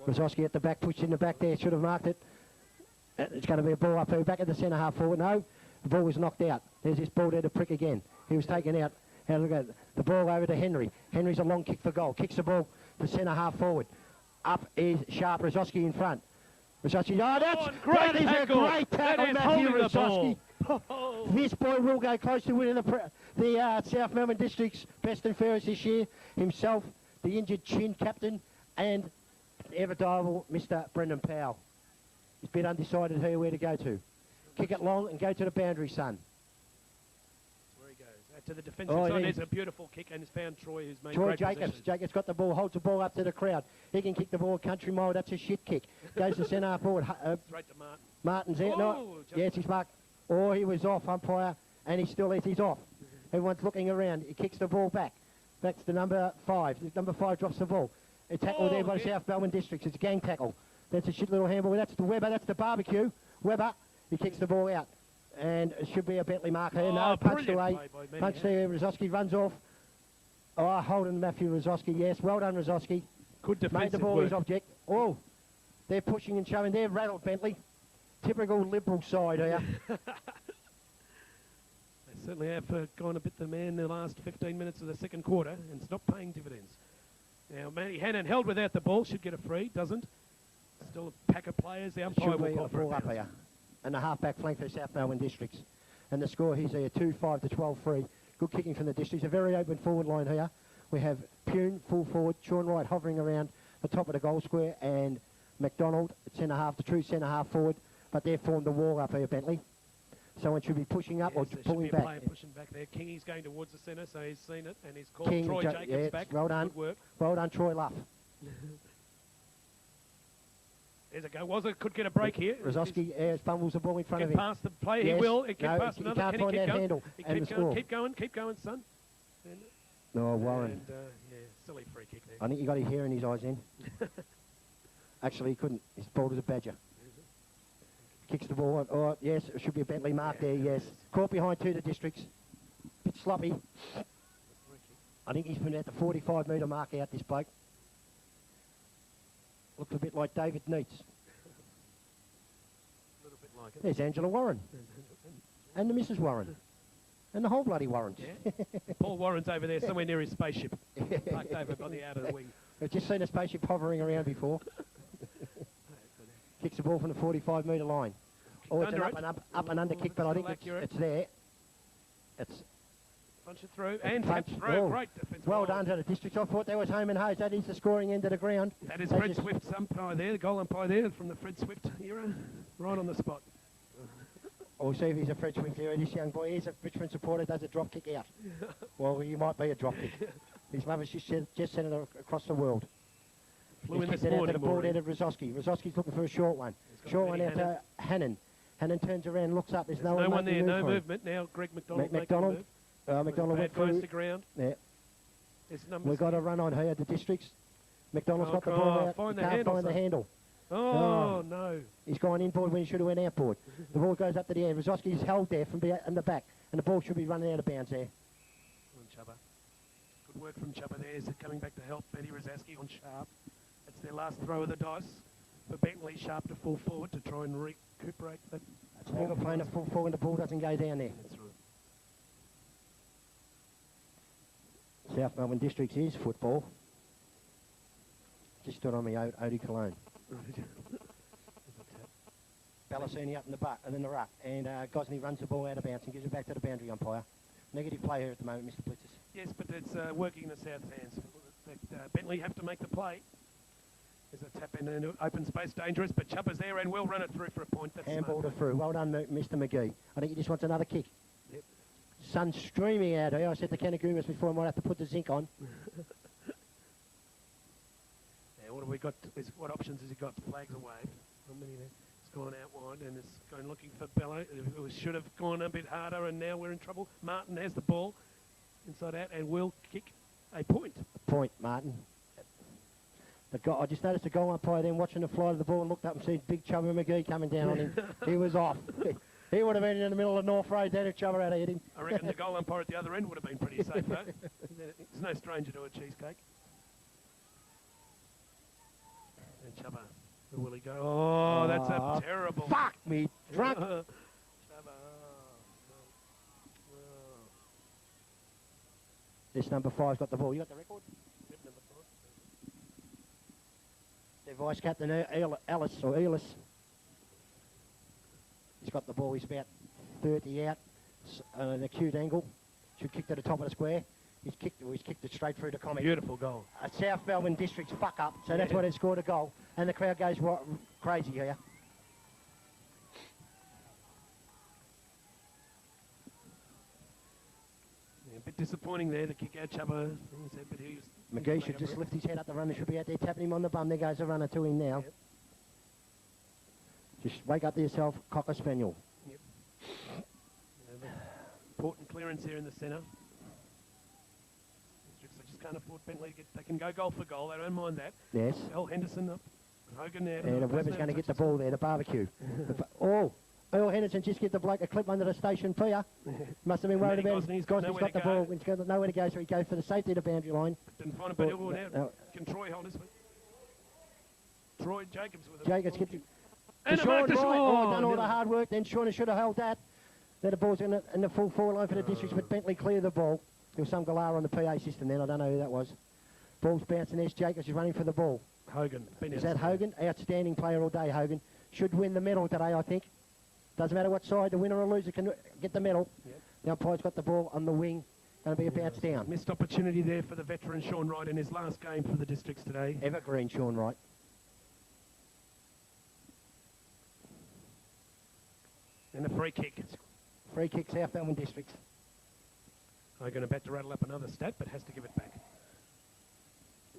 Rosowski at the back, pushed in the back there, should have marked it. It's going to be a ball up here, back at the centre half forward. No, the ball was knocked out. There's this ball there to prick again. He was taken out. Now look at the ball over to Henry. Henry's a long kick for goal. Kicks the ball to centre half forward. Up is Sharp. Rosowski in front. Rosowski, that is a great tackle, Matthew Rosowski. This boy will go close to winning the South Melbourne Districts best and fairest this year. Himself, the injured chin captain, and ever diable Mr. Brendan Powell. He's a bit undecided here where to go to. Kick it long and go to the boundary, son. That's where he goes. To the defensive side, there's a beautiful kick, and it's found Troy, who's made great Jacobs. position. Jacobs got the ball, holds the ball up to the crowd. He can kick the ball country mile. That's a shit kick. Goes to centre forward. Straight to Martin. Martin's out. No, yes, he's marked. Or he was off, umpire, and he still is. He's off. Everyone's looking around. He kicks the ball back. That's the number 5. Number 5 drops the ball. A tackle there by South Melbourne Districts. It's a gang tackle. That's a shit little handball. That's the Weber. That's the barbecue. Weber. He kicks the ball out. And it should be a Bentleigh mark here. No, punch away. Punch there. Rosowski runs off. Oh, holding Matthew Rosowski. Yes, well done, Rosowski. Good defensive made the ball work. his object. Oh, they're pushing and shoving. They're rattled, Bentleigh. Typical Liberal side here. They certainly have gone a bit the man in the last 15 minutes of the second quarter, and it's not paying dividends. Now, Matty Hannon held without the ball, should get a free, doesn't. Still a pack of players, the umpire will call for a up here. And the half-back flank for South Melbourne Districts. And the score here's here, 2-5 to 12-3. Good kicking from the Districts. A very open forward line here. We have Pune, full forward, Sean Wright hovering around the top of the goal square, and McDonald at centre half, the true centre half forward. But they've formed the wall up here, Bentleigh. Someone should be pushing up or pulling back. Player pushing back there. Kingy's going towards the centre, so he's seen it, and he's called Troy Jacobs back. Well done. Good work. Well done, Troy Luff. There's a go. Could get a break here. Rosowski fumbles the ball in front of him. Get past the player. Yes. He will. It get past another. He can't find that handle. Keep going, son. No, Warren. And, yeah, silly free kick there. I think he got his hair in his eyes then. Actually, he couldn't. He's bald as a badger. Kicks the ball. Oh, yes, it should be a Bentleigh mark there, yes. Caught behind 2 the Districts. Bit sloppy. I think he's been at the 45-metre mark out, this bloke. Looks a bit like David Neitz. A little bit like it. There's Angela Warren. And the Mrs. Warren. And the whole bloody Warrens. Yeah. Paul Warren's over there somewhere near his spaceship. Parked over by the outer wing. I've just seen a spaceship hovering around before. Kicks the ball from the 45-metre line. Oh, it's an up and under kick, but I think it's there. It's punch it through and punch through. Oh, great defence. Well done to the Districts. I thought there was home and hose. That is the scoring end of the ground. That is Fred Swift's umpire there, the goal umpire there from the Fred Swift era, right on the spot. We'll see if he's a Fred Swift era. This young boy is a Richmond supporter, does a drop kick out. Well, you might be a drop kick. His mother's just sent it across the world. Flew in this morning. The ball out of Rosowski. Rosowski's looking for a short one. Short one out to Hannon. Hannon turns around, looks up. There's no one there. No movement. Now Greg McDonald. McDonald went through the ground. Yeah. We've got a run on here at the Districts. McDonald's got the ball out. Can't find the handle. Oh, no. He's gone inboard when he should have went outboard. The ball goes up to the air. Rosowski's held there from in the back, and the ball should be running out of bounds there. Chubba. Good work from Chubba there. Is coming back to help Benny Rosowski on Sharp. That's their last throw of the dice for Bentleigh. Sharp to full forward to try and recuperate that. That's why we're playing a full forward and the ball doesn't go down there. That's right. South Melbourne Districts is football. Just stood on me, Odie Cologne. Ballassini up in the butt and in the ruck, and Gosney runs the ball out of bounds and gives it back to the boundary umpire. Negative play here at the moment, Mr. Blitzers. Yes, but it's working in the South's hands. Bentleigh have to make the play. There's a tap in open space, dangerous, but Chubba's there and will run it through for a point. That's handballed it through. Well done, Mr. McGee. I think he just wants another kick. Yep. Sun's streaming out here. I said to Kanagumas before I might have to put the zinc on. Now, what have we got? What options has he got? Flags are waved. How many there? It's gone out wide and it's going looking for Bello. It should have gone a bit harder and now we're in trouble. Martin has the ball inside out and will kick a point. Point, Martin. I just noticed the goal umpire then watching the flight of the ball and looked up and seen big Chubba McGee coming down on him. He was off. He would have been in the middle of North Road then if Chubba had hit him. I reckon the goal umpire at the other end would have been pretty safe though. He's no stranger to a cheesecake. And Chubba, where will he go? Oh, that's a terrible... Fuck me, drunk! Chubba, oh, no. This number 5's got the ball. You got the record? Yep, number 5. Their vice captain, Ellis. He's got the ball. He's about 30 out on an acute angle. Should kick to the top of the square. He's kicked it straight through the comic. Beautiful goal. A South Melbourne Districts fuck up, so that's why they scored a goal. And the crowd goes crazy here. Yeah, a bit disappointing there, the kick out Chubba. But McGee should just lift his head up. The runner should be out there tapping him on the bum. There goes the runner to him now. Yep. Just wake up to yourself, Cocker Spaniel. Yep. Important clearance here in the centre. Districts, they just can't afford Bentleigh. They can go goal for goal. They don't mind that. Yes. Earl Henderson up. Hogan there. And Webber's going to get the ball there, the barbecue. Earl Henderson just get the bloke a clip under the station pier. Must have been worried about his. He's got the ball. He's got nowhere to go, so he goes for the safety of the boundary line. Didn't find it, but now can Troy hold this one? Troy Jacobs with it. Jacobs gets it. And Sean Wright, done all no. the hard work. Then Shauna should have held that. Then the ball's in the full forward line for the Districts, but Bentleigh cleared the ball. There was some galah on the PA system then. I don't know who that was. Ball's bouncing. There's Jacobs. He's running for the ball. Hogan. Is that Hogan? Outstanding player all day, Hogan. Should win the medal today, I think. Doesn't matter what side, the winner or loser can get the medal. Yep. The umpire's got the ball on the wing. Going to be a bounce down. Missed opportunity there for the veteran Sean Wright in his last game for the Districts today. Evergreen Sean Wright. And a free kick. Free kick, South Melbourne Districts. Hogan about to rattle up another stat, but has to give it back.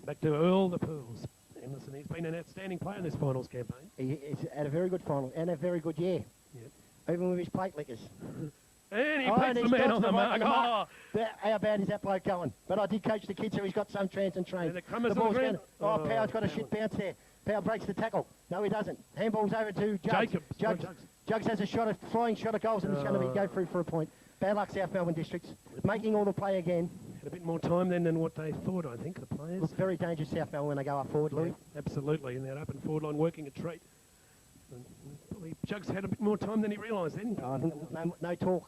Back to Earl the Pools. And listen, he's been an outstanding player in this finals campaign. He's had a very good final and a very good year. Yep. Even with his plate lickers. And he puts the man on the mark. How bad is that bloke going? But I did coach the kid, so he's got some chance and train. The ball's going. Power's got a shit bounce there. Power breaks the tackle. No, he doesn't. Handball's over to Jugs. Jugs has a flying shot of goals, and it's going to go through for a point. Bad luck, South Melbourne Districts. Making all the play again. Had a bit more time then than what they thought, I think, the players. Looks very dangerous, South Melbourne, when they go up forward, Louis. Yeah, absolutely, and that open forward line working a treat. Probably Jugs had a bit more time than he realised then. No talk.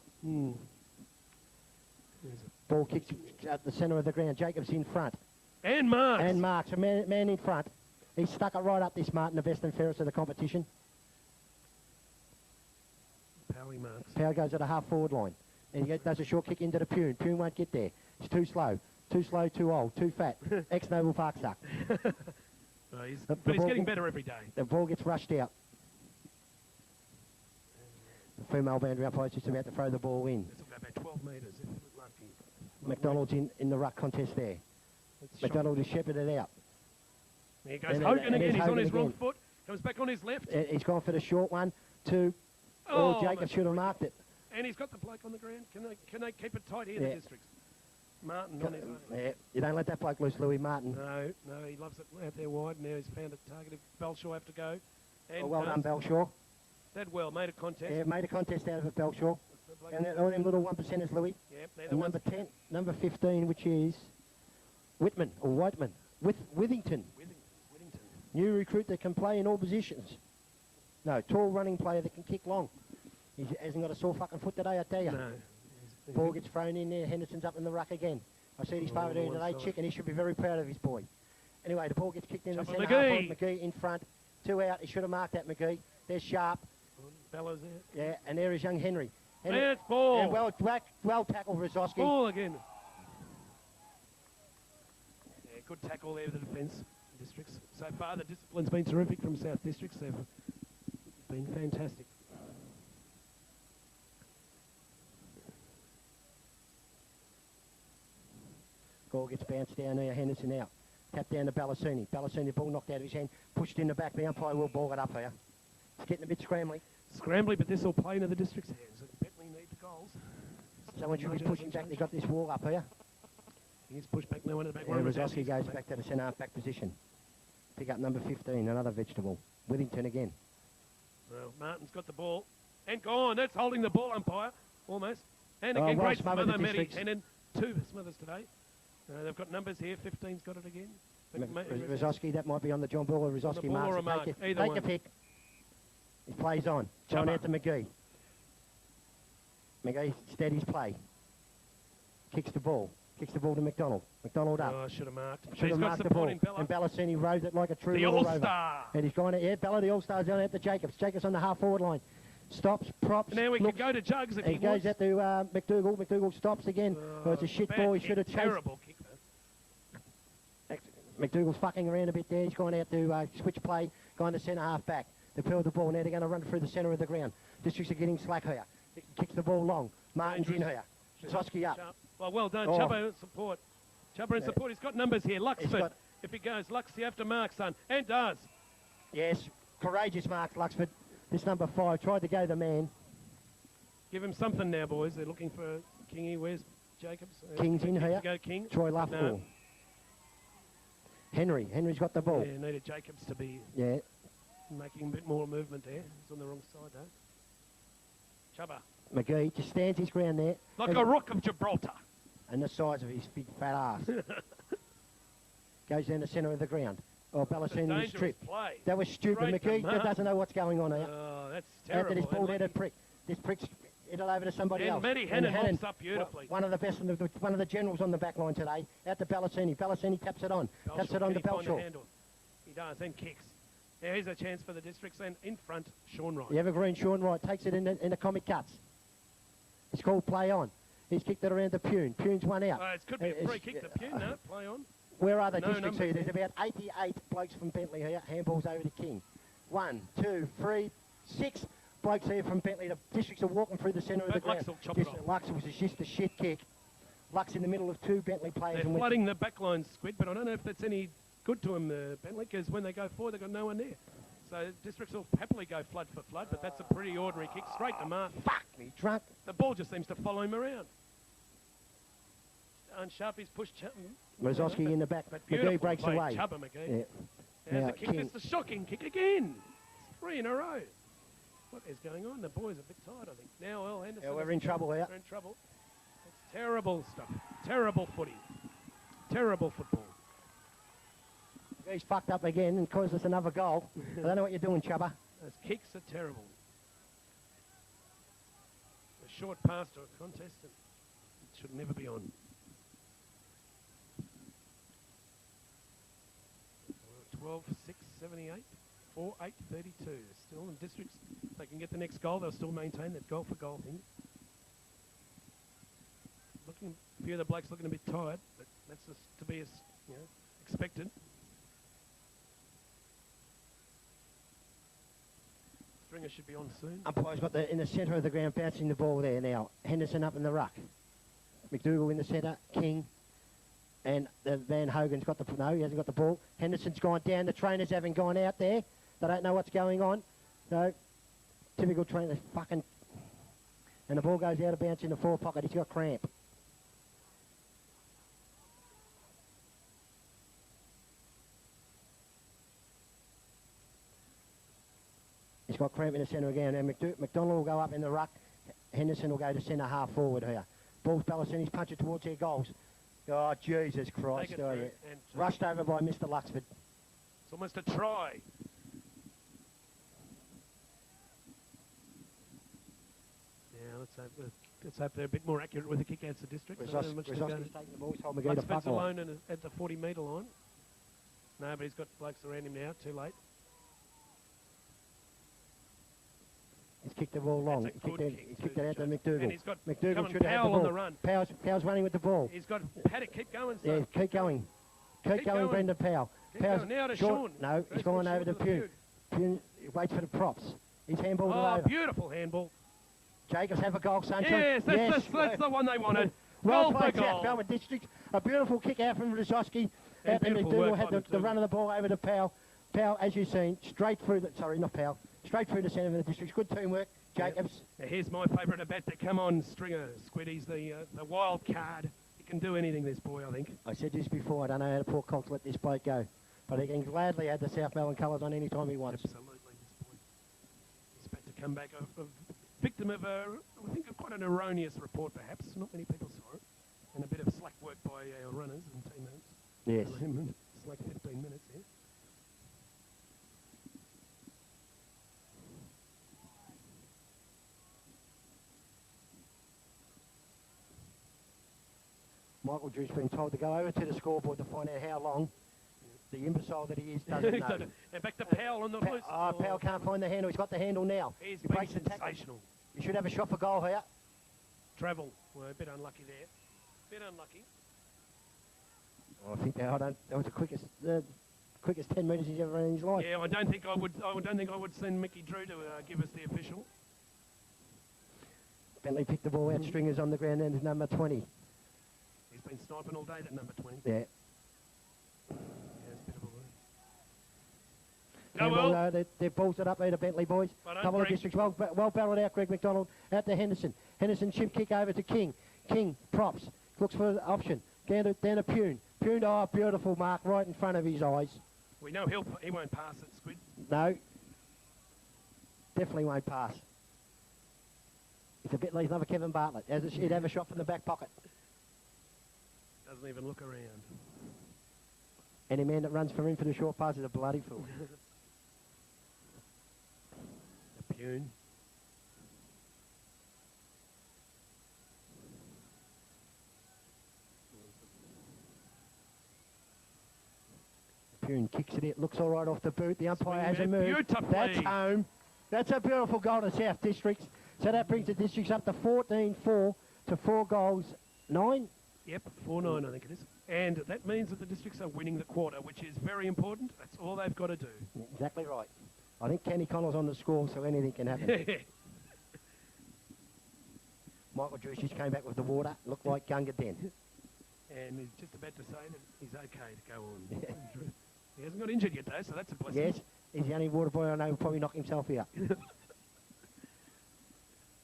Ball kicks at the centre of the ground. Jacobs in front. And Marks. And Marks, a man in front. He stuck it right up this Martin, the best and fairest of the competition. Powie Marks. Power goes at a half-forward line. And he does a short kick into the Pune. Pune won't get there. It's too slow. Too slow, too old, too fat. Ex-Noble Parksuck. But he's getting better every day. The ball gets rushed out. The female boundary umpire is just about to throw the ball in. This will go about 12 metres if we're lucky. McDonald's in the ruck contest there. McDonald has shepherded out. There goes Hogan again. He's on his wrong foot. Comes back on his left. He's gone for the short one. Jacob should have marked it. And he's got the bloke on the ground. Can they keep it tight here, the Districts? Martin on his own. Yeah, you don't let that bloke loose, Louis Martin. No, he loves it out there wide. Now he's found a target. If Belshaw have to go. And well done, Belshaw. Did well, made a contest. Yeah, made a contest out of it, Belshaw. And all them little 1%ers, Louis. Yep, and number 10, number 15, which is Whitman, or Whiteman, Withington. New recruit that can play in all positions. No, tall running player that can kick long. He hasn't got a sore fucking foot today, I tell you. No. Ball gets thrown in there. Henderson's up in the ruck again. I see his Oh, father on doing one today, side. Chick, and he should be very proud of his boy. Anyway, the ball gets kicked in the Chopper centre half. McGee. McGee in front. 2 out. He should have marked that, McGee. There's Sharp. Bellows there. Yeah, and there is young Henry. And it's ball. And well tackled, Rosowski. Ball again. Yeah, good tackle there with the defence. Districts. So far, the discipline's been terrific from South Districts. They've been fantastic. Ball gets bounced down there. Henderson out. Tap down to Ballassini. Ballassini, ball knocked out of his hand. Pushed in the back. The umpire will ball it up here. It's getting a bit scrambly. Scrambly, but this will play into the District's hands. Bentleigh need the goals. Someone should be pushing back. They've got this wall up here. He's pushed back now into the back. And Rosowski goes back to the centre half back position. Pick up number 15, another vegetable. Withington again. Well, Martin's got the ball. And gone. That's holding the ball, umpire. Almost. And Oh, again, well great smothered smother, the Matty Districts. Hennon. 2 smothers today. They've got numbers here. 15's got it again. Rosowski, that might be on the John Ball or Rosowski ball or a marks. mark, Take either a one. pick. He plays on. Going Chubba. out to McGee. McGee steadies play. Kicks the ball. Kicks the ball to McDonald. McDonald up. Oh, should have marked. Should He's have got marked the support ball. in Bella. And Ballassini rode it like a true The little rover. All-Star. And he's gone, Bella, the All-Star's going out to Jacobs. Jacobs on the half-forward line. Stops, props. Now we can looks. go to Jugs if He he goes wants. out to McDougall. McDougall stops again. Oh, it's a shit bad ball. He kick, should have chased. Terrible kick, though. McDougall's fucking around a bit there. He's gone out to switch play, going to centre half back. They peeled the ball. Now they're going to run through the centre of the ground. Districts are getting slack here. Kicks the ball long. Martin's in here. Zoski up. Sharp. Well done. Oh. Chubba in support. Chubba in support. He's got numbers here. Luxford. If he goes, Lux, you have to mark, son. And does. Yes, courageous mark, Luxford. This number 5 tried to go the man. Give him something now, boys. They're looking for Kingy. Where's Jacobs? King's in here. To go King. Troy Luff. No. Henry's got the ball. Yeah, needed Jacobs to be Yeah. making a bit more movement there. He's on the wrong side, though. Chubba. McGee just stands his ground there. Like a rock of Gibraltar. And the size of his big fat ass. Goes down the centre of the ground. Oh, Ballassini was Dangerous tripped. play. That was stupid. Straight to McGee mark. doesn't know what's going on here. Oh, that's terrible. Anthony's pulled out And a prick. This prick's it over to somebody And else. Matty Hannon hops up beautifully. One of the best, one of the generals on the back line today. Out to Ballassini. Ballassini taps it on. Taps it on to Can he find the Belshaw. handle? He does, and kicks. Now here's a chance for the Districts, and in front, Sean Wright. The evergreen Sean Wright takes it in the comic cuts. It's called play on. He's kicked it around to Pune. Pune's one out. It could be a free kick to Pune, no? Play on. Where are the No Districts here? numbers There's about 88 blokes from Bentleigh here. Handballs over to King. 1, 2, 3, 6 blokes here from Bentleigh. The Districts are walking through the centre of the But ground. Lux will chop it off. Lux was just a shit kick. Lux in the middle of 2 Bentleigh players. They're and went- flooding the backline, Squid, but I don't know if that's any good to them, Bentleigh, because when they go forward, they've got no one there. So Districts will happily go flood for flood, but that's a pretty ordinary kick, straight to mark. Fuck me, drunk. The ball just seems to follow him around. And Sharpie's pushed Rosowski in the back. But McGee beautiful breaks play, away. Chubba McGee. Yeah. There's Now, the kick. King- It's the shocking kick again. It's 3 in a row. What is going on? The boys are a bit tired, I think. Now, Earl Henderson. Yeah, we're in trouble here. We're in trouble. It's terrible stuff. Terrible footy. Terrible football. He's fucked up again and caused us another goal. I don't know what you're doing, Chubba. Those kicks are terrible. A short pass to a contest. It should never be on. 12, 6, 78, 4, 8, 32. Still in Districts. If they can get the next goal, they'll still maintain that goal for goal thing. Looking, a few of the blokes looking a bit tired, but that's just to be as expected. Stringer should be on soon. Umpire's got in the centre of the ground bouncing the ball there now. Henderson up in the ruck. McDougall in the centre. King. And the Van Hogan's got the... No, he hasn't got the ball. Henderson's gone down. The trainers haven't gone out there. They don't know what's going on. So, typical trainer fucking... And the ball goes out of bounds in the forward pocket. He's got cramp. He's got cramp in the centre again. And McDonald will go up in the ruck. Henderson will go to centre half forward here. Ball's Ballassini's punch it towards their goals. Oh, Jesus Christ. Take it Oh, through yeah. and Rushed over by Mr. Luxford. it's almost a try. Now let's have Let's hope they're a bit more accurate with the kick outs to Districts. Rozoski's taking the ball. He's holding Lux to Fitz buckle. alone at the 40-metre line. No, but he's got blokes around him now. Too late. He's kicked the ball long. That's a good kick He kicked it out to McDougall. And he's got McDougall should have Powell the on ball. the run. Powell's running with the ball. He's got Paddock. Keep going, son. Yeah, keep going. Keep going, Brendan Powell. Keep Powell's going. Now to short. Sean. No, he's gone over to Pune. Pune waits for the props. He's handballed it Oh, over. beautiful handball. Jacobs have a goal, Sancho. Yes, that's the one they wanted. Well Goal for played, South goal. Melbourne District. A beautiful kick out from Rozoski. And Out to beautiful McDougall, work had by the run of the ball over to Powell. Powell, as you've seen, straight through the, sorry, not Powell, straight through the centre of the Districts. Good teamwork, Jacobs. Now here's my favourite at bat to come on, Stringer. Squid, he's the wild card. He can do anything, this boy, I think. I said this before, I don't know how to poor Cox let this bloke go. But he can gladly have the South Melbourne colours on any time he wants. Absolutely, this boy. He's about to come back a victim of I think quite an erroneous report, perhaps. Not many people saw it. And a bit of slack work by our runners and teammates. Yes. It's like 15 minutes here. Michael Drew's been told to go over to the scoreboard to find out how long. The imbecile that he is doesn't know. And back to Powell on the loose. Powell can't find the handle. He's got the handle now. He's He been breaks the tackle. sensational. You should have a shot for goal here. Travel. Well, a bit unlucky there. Bit unlucky. I think that was the quickest 10 metres he's ever run in his life. Yeah, I don't think I would send Mickey Drew to give us the official. Bentley picked the ball out. Stringers on the ground, and number 20. He's been sniping all day, that number 20. Yeah. Yeah, it's a bit of a worry. And well, they've balls it up there to Bentley boys. Couple of Districts well battled out. Greg McDonald out to Henderson. Henderson chip kick over to King. King props. Looks for the option. Down to Pune. Pune, oh, beautiful mark right in front of his eyes. We know he won't pass it, Squid. No. Definitely won't pass. It's a bit like another Kevin Bartlett. He'd have a shot from the back pocket. Doesn't even look around. Any man that runs for him for the short pass is a bloody fool. The Pune. Pune kicks it in. Looks all right off the boot. The umpire Swinging hasn't it moved. beautifully. That's home. That's a beautiful goal to South Districts. So that brings the Districts up to 14-4 to 4 goals, 9. Yep, 4-9 I think it is. And that means that the Districts are winning the quarter, which is very important. That's all they've got to do. Exactly right. I think Kenny Connell's on the score, so anything can happen. Michael Drew just came back with the water. Looked like Gunga Den. And he's just about to say that he's okay to go on. He hasn't got injured yet, though, so that's a blessing. Yes, he's the only water boy I know who'll probably knock himself out.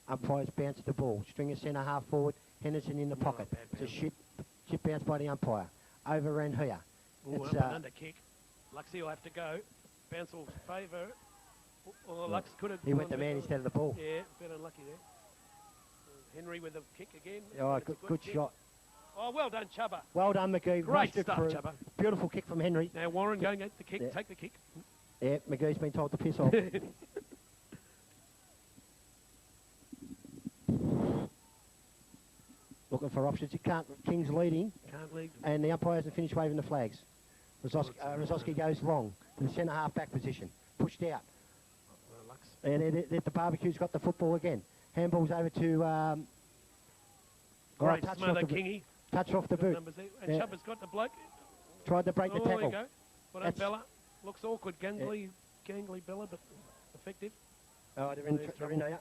Umpires bounce the ball. Stringer centre half forward. Henderson in the pocket. It's a shit bounce by the umpire. Overran here. Oh, up and under kick. Luxie will have to go. Bounce will favour. Or Lux could have... He went the man instead of the ball. Yeah, a bit unlucky there. Henry with a kick again. Oh, good shot. Oh, well done, Chubba. Well done, McGee. Great stuff, Chubba. Beautiful kick from Henry. Now Warren going at the kick. Yeah. Take the kick. Yeah, McGee's been told to piss off. Looking for options. You can't. King's leading. Can't lead. And the umpire hasn't finished waving the flags. Rozoski goes long to the centre half back position. Pushed out. Lux. And the barbecue's got the football again. Handball's over to... Great smother, Kingy. Touch off the boot. And yeah. Chubba's got the bloke. Tried to break the tackle. There you go. Well done, Bella. Looks awkward. Gangly Bella, but effective. Oh, they're in there.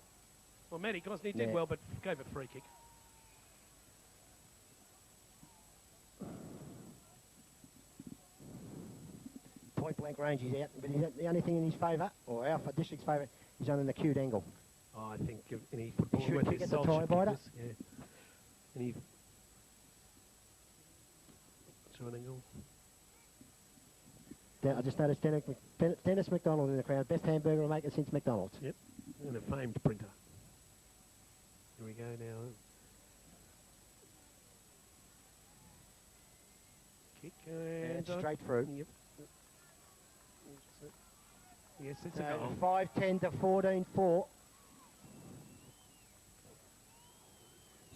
Well, Matty Gosney did well, but gave a free kick. Point blank range, he's out. But the only thing in his favour, or our District's favour, he's on an acute angle. Oh, I think any footballer should with kick his at the soul should tie-biter. kick this. Yeah. Any short angle. I just noticed Dennis McDonald in the crowd. Best hamburger maker since McDonald's. Yep. And a famed printer. Here we go now. Kick and... straight through. Yep. Yes, it's a goal. 5-10 to 14-4.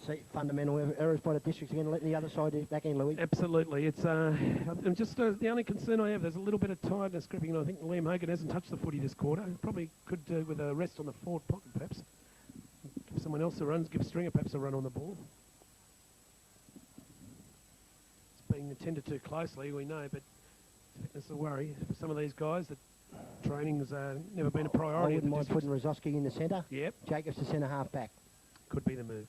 See, fundamental errors by the Districts again, letting the other side back in, Louis. Absolutely. It's I'm just the only concern I have, there's a little bit of tiredness gripping. I think Liam Hogan hasn't touched the footy this quarter. Probably could do with a rest on the forward pocket, perhaps. Give someone else a run, give Stringer perhaps a run on the ball. It's being attended to closely, we know, but fitness a worry for some of these guys that training's never been a priority. I wouldn't mind putting Rosowski in the centre. Yep. Jacobs the centre half back. Could be the move.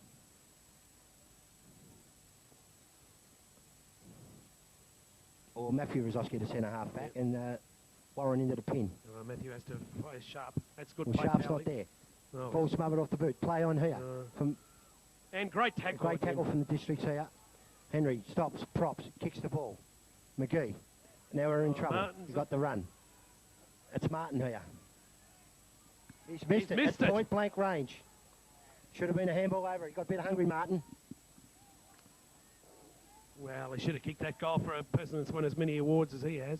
Or Matthew Rosowski the centre half back, and Warren into the pin. Matthew has to play Sharp. That's good Well, play. Sharp's Powley. not there. Oh. Ball smothered off the boot. Play on here. And great tackle. Great tackle from the Districts here. Henry stops, props, kicks the ball. McGee. Now we're in trouble. He's got the run. It's Martin here. He's missed it. It's point blank range. Should have been a handball over. He got a bit hungry, Martin. Well, he should have kicked that goal for a person that's won as many awards as he has.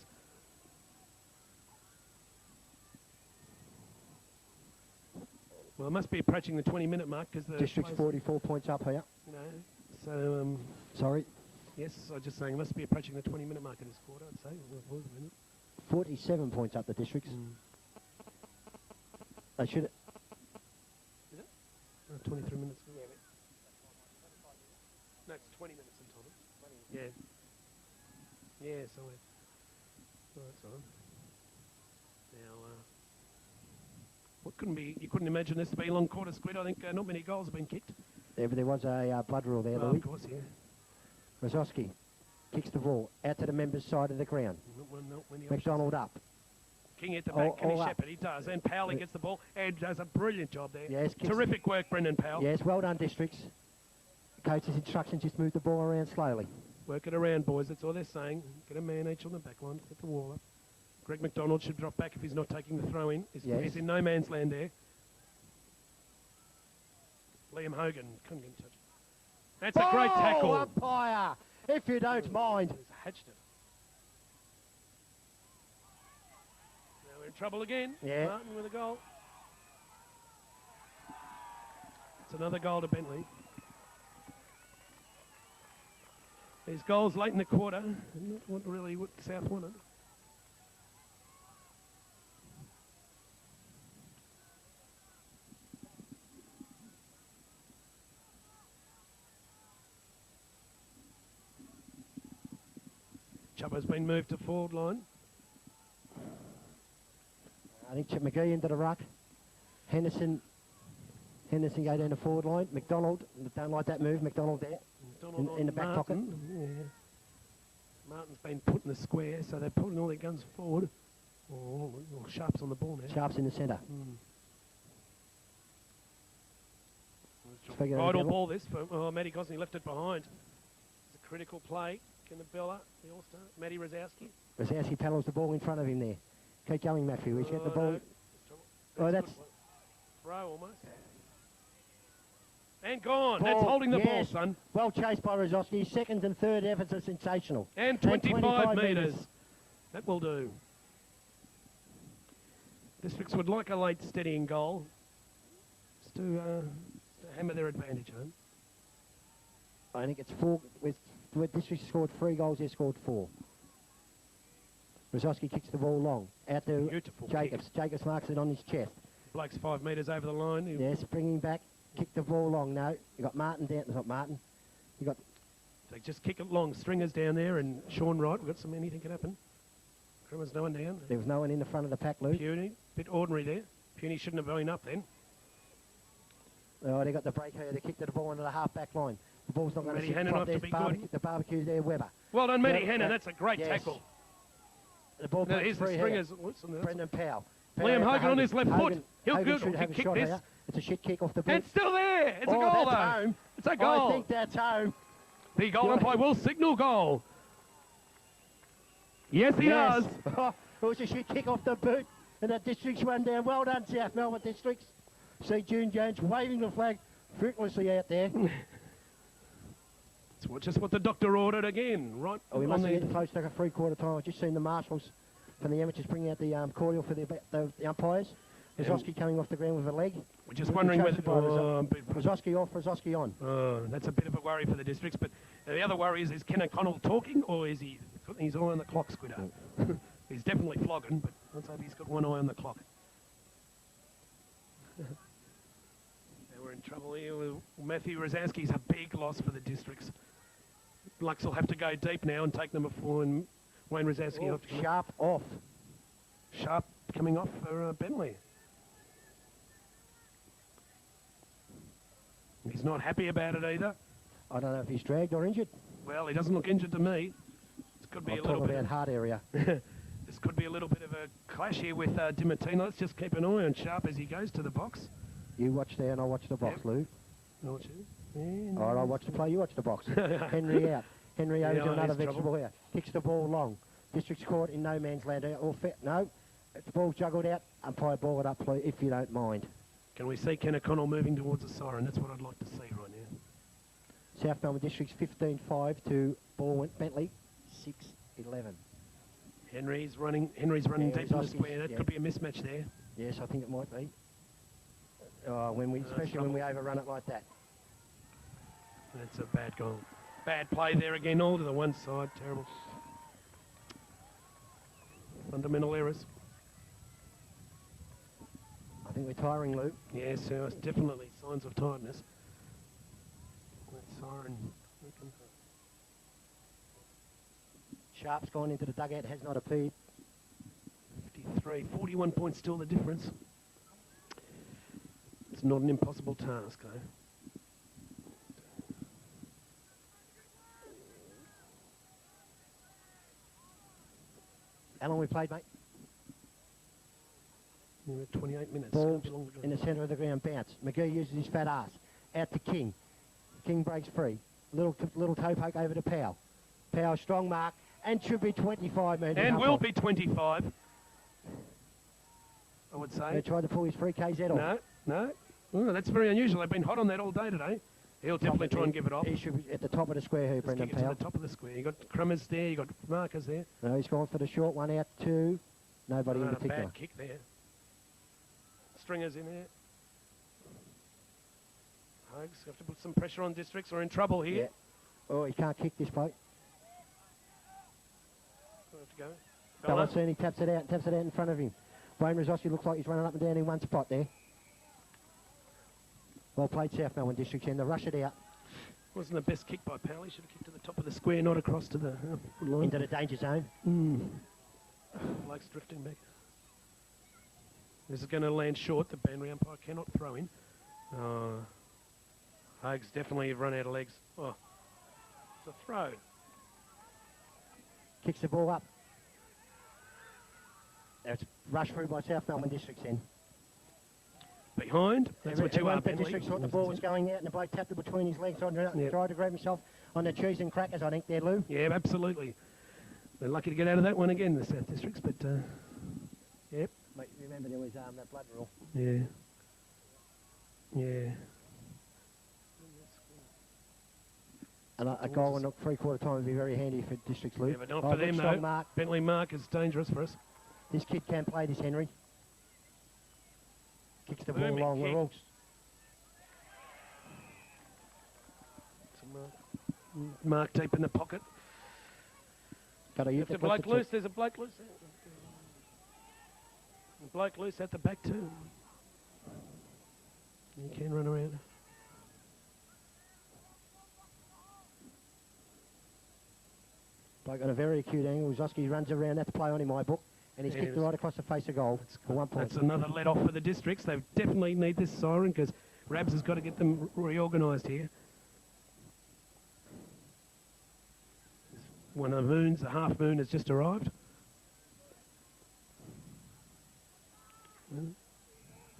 Well, it must be approaching the 20-minute mark because the District's 44 points up here. You know, so sorry. Yes, I was just saying it must be approaching the 20-minute mark in this quarter. I'd say. Well, a minute. 47 points up the Districts. They should. Is it? 23 minutes. Yeah. No, it's 20 minutes in total. Yeah. Yeah, so that's on. Now, you couldn't imagine this to be a long quarter, Squid. I think not many goals have been kicked. There was a blood rule there, Oh, Louis. of course, yeah. Rosowski kicks the ball out to the members' side of the ground. McDonald up. King at the back, Kenny Shepherd, he does. And Powley gets the ball and does a brilliant job there. Yes, terrific work, Brendan Powell. Yes, well done, Districts. Coach's instructions, just move the ball around slowly. Work it around, boys. That's all they're saying. Get a man each on the back line to get the wall up. Greg McDonald should drop back if he's not taking the throw in. He's in no man's land there. Liam Hogan couldn't get in touch. That's a great tackle. Umpire, if you don't mind. He's hatched it. Now we're in trouble again. Yeah. Martin with a goal. It's another goal to Bentleigh. These goals late in the quarter, not really what South wanted. Chubbo's been moved to forward line. I think Chip McGee into the ruck. Henderson go down the forward line. McDonald, don't like that move. McDonald there. In the back pocket. Yeah. Martin's been put in the square, so they're putting all their guns forward. Oh, Sharp's on the ball now. Sharp's in the centre. Vital ball this for Matty Gosney left it behind. It's a critical play. Can the Bella, the All-Star, Matty Rosowski. Rosowski paddles the ball in front of him there. Keep going, Matthew. He's got the ball. No. That's throw almost. And gone. That's holding the ball, son. Well chased by Rosowski. Second and third efforts are sensational. And 25 metres. That will do. Districts would like a late steadying goal just to hammer their advantage home. I think it's 4. With Districts scored 3 goals, they scored 4. Rosowski kicks the ball long. Out to Beautiful Jacobs. kick. Jacobs marks it on his chest. Blake's 5 metres over the line. Yes, bringing back. Kick the ball long. No, you got Martin down. It's not Martin. You got. They just kick it long. Stringers down there and Sean Wright. We've got some anything can happen. There was no one down. There was no one in the front of the pack, Lou. Puny, bit ordinary there. Puny shouldn't have been up then. Oh, they got the break here. They kicked the ball into the half-back line. The ball's not going to sit Hannon top. off to There's be good. the barbecue's there, Weber. Well done, Matty Hannon. That's a great yes. tackle. The ball Now, here's the free Stringers. here. Brendan Powell. Liam Hogan on his left foot. He'll kick this. Here. It's a shit kick off the boot. And still there. It's a goal, that's though. Home. It's a goal. I think that's home. The goal umpire will signal goal. Yes, he does. It was a shit kick off the boot. And the Districts run down. Well done, South Melbourne Districts. See June Jones waving the flag fruitlessly out there. It's just what the doctor ordered again, right? We must be getting close to a 3/4 time. I've just seen the marshals from the amateurs bring out the cordial for the umpires. Rosowski coming off the ground with a leg. We're just wondering whether... Rosowski off, Rosowski on. That's a bit of a worry for the Districts, but the other worry is Ken O'Connell talking, or is he putting his eye on the clock, Squiddo? He's definitely flogging, but let's hope he's got one eye on the clock. Now we're in trouble here with Matthew Rosansky's a big loss for the Districts. Lux will have to go deep now and take number 4, and Wayne Rosansky off. Sharp off. Sharp coming off for Bentleigh. He's not happy about it either. I don't know if he's dragged or injured. Well, he doesn't look injured to me. This could be a little bit about heart area. This could be a little bit of a clash here with Dimartino. Let's just keep an eye on Sharp as he goes to the box. You watch there and I'll watch the box, Lou. I'll watch it. All right, I'll watch the play. You watch the box. Henry out. Henry over to another vegetable here. Kicks the ball long. District's caught in no man's land. No, the ball's juggled out. Umpire, ball it up, please, if you don't mind. Can we see Ken O'Connell moving towards the siren? That's what I'd like to see right now. South Melbourne Districts 15-5 to Bentleigh 6-11. Henry's running deep in the square. That could be a mismatch there. Yes, I think it might be. Especially when we overrun it like that. That's a bad goal. Bad play there again, all to the one side. Terrible. Fundamental errors. I think we're tiring, Lou. Yes, definitely signs of tiredness. That siren. Sharp's gone into the dugout, has not appeared. 53, 41 points still the difference. It's not an impossible task, though. How long we played, mate? 28 minutes. Ball in the centre of the ground, bounce. McGee uses his fat ass. Out to King. King breaks free. Little toe poke over to Powell. Powell, strong mark, and should be 25 metres. And will be 25, I would say. They tried to pull his free KZ off. No. Oh, that's very unusual. They've been hot on that all day today. He'll definitely try and give it off. He should be at the top of the square here, Brendan Powell. To the top of the square. You got Crummers there, you got Markers there. No, he's gone for the short one out to nobody in particular. A bad kick there. Stringers in there. Hogs have to put some pressure on Districts. We're in trouble here. Yeah. Oh, he can't kick this bloke. Balancini taps it out in front of him. Wayne Rosowski looks like he's running up and down in one spot there. Well played, South Melbourne Districts, and they rush it out. Wasn't the best kick by Powell. He should have kicked to the top of the square, not across to the line. Into the danger zone. Blake's drifting back. This is going to land short. The boundary umpire cannot throw in. Hogs definitely have run out of legs. Oh, it's a throw. Kicks the ball up. It's rushed through by South Melbourne Districts then. Behind. That's what you are, Bentleigh. Districts thought the ball was going out and the bloke tapped it between his legs, tried to grab himself on the cheese and crackers, I think, there, Lou. Yeah, absolutely. They're lucky to get out of that one again, the South Districts, but, yep. Mate, remember there was that blood rule. Yeah. Yeah. And a goal in the three-quarter time would be very handy for Districts, Lou. Yeah, but not for them, though. Mark. Bentleigh Mark is dangerous for us. This kid can play this, Henry. Kicks the ball long. We're all... Mark deep in the pocket. Got a bloke loose. There's a bloke loose. A bloke loose at the back too. He can run around. Bloke on a very acute angle. Zoski runs around. That's play on in my book. And he's kicked it right across the face of goal for 1 point. That's another let off for the Districts. They definitely need this siren because Rabs has got to get them reorganised here. One of the moons, the half moon, has just arrived.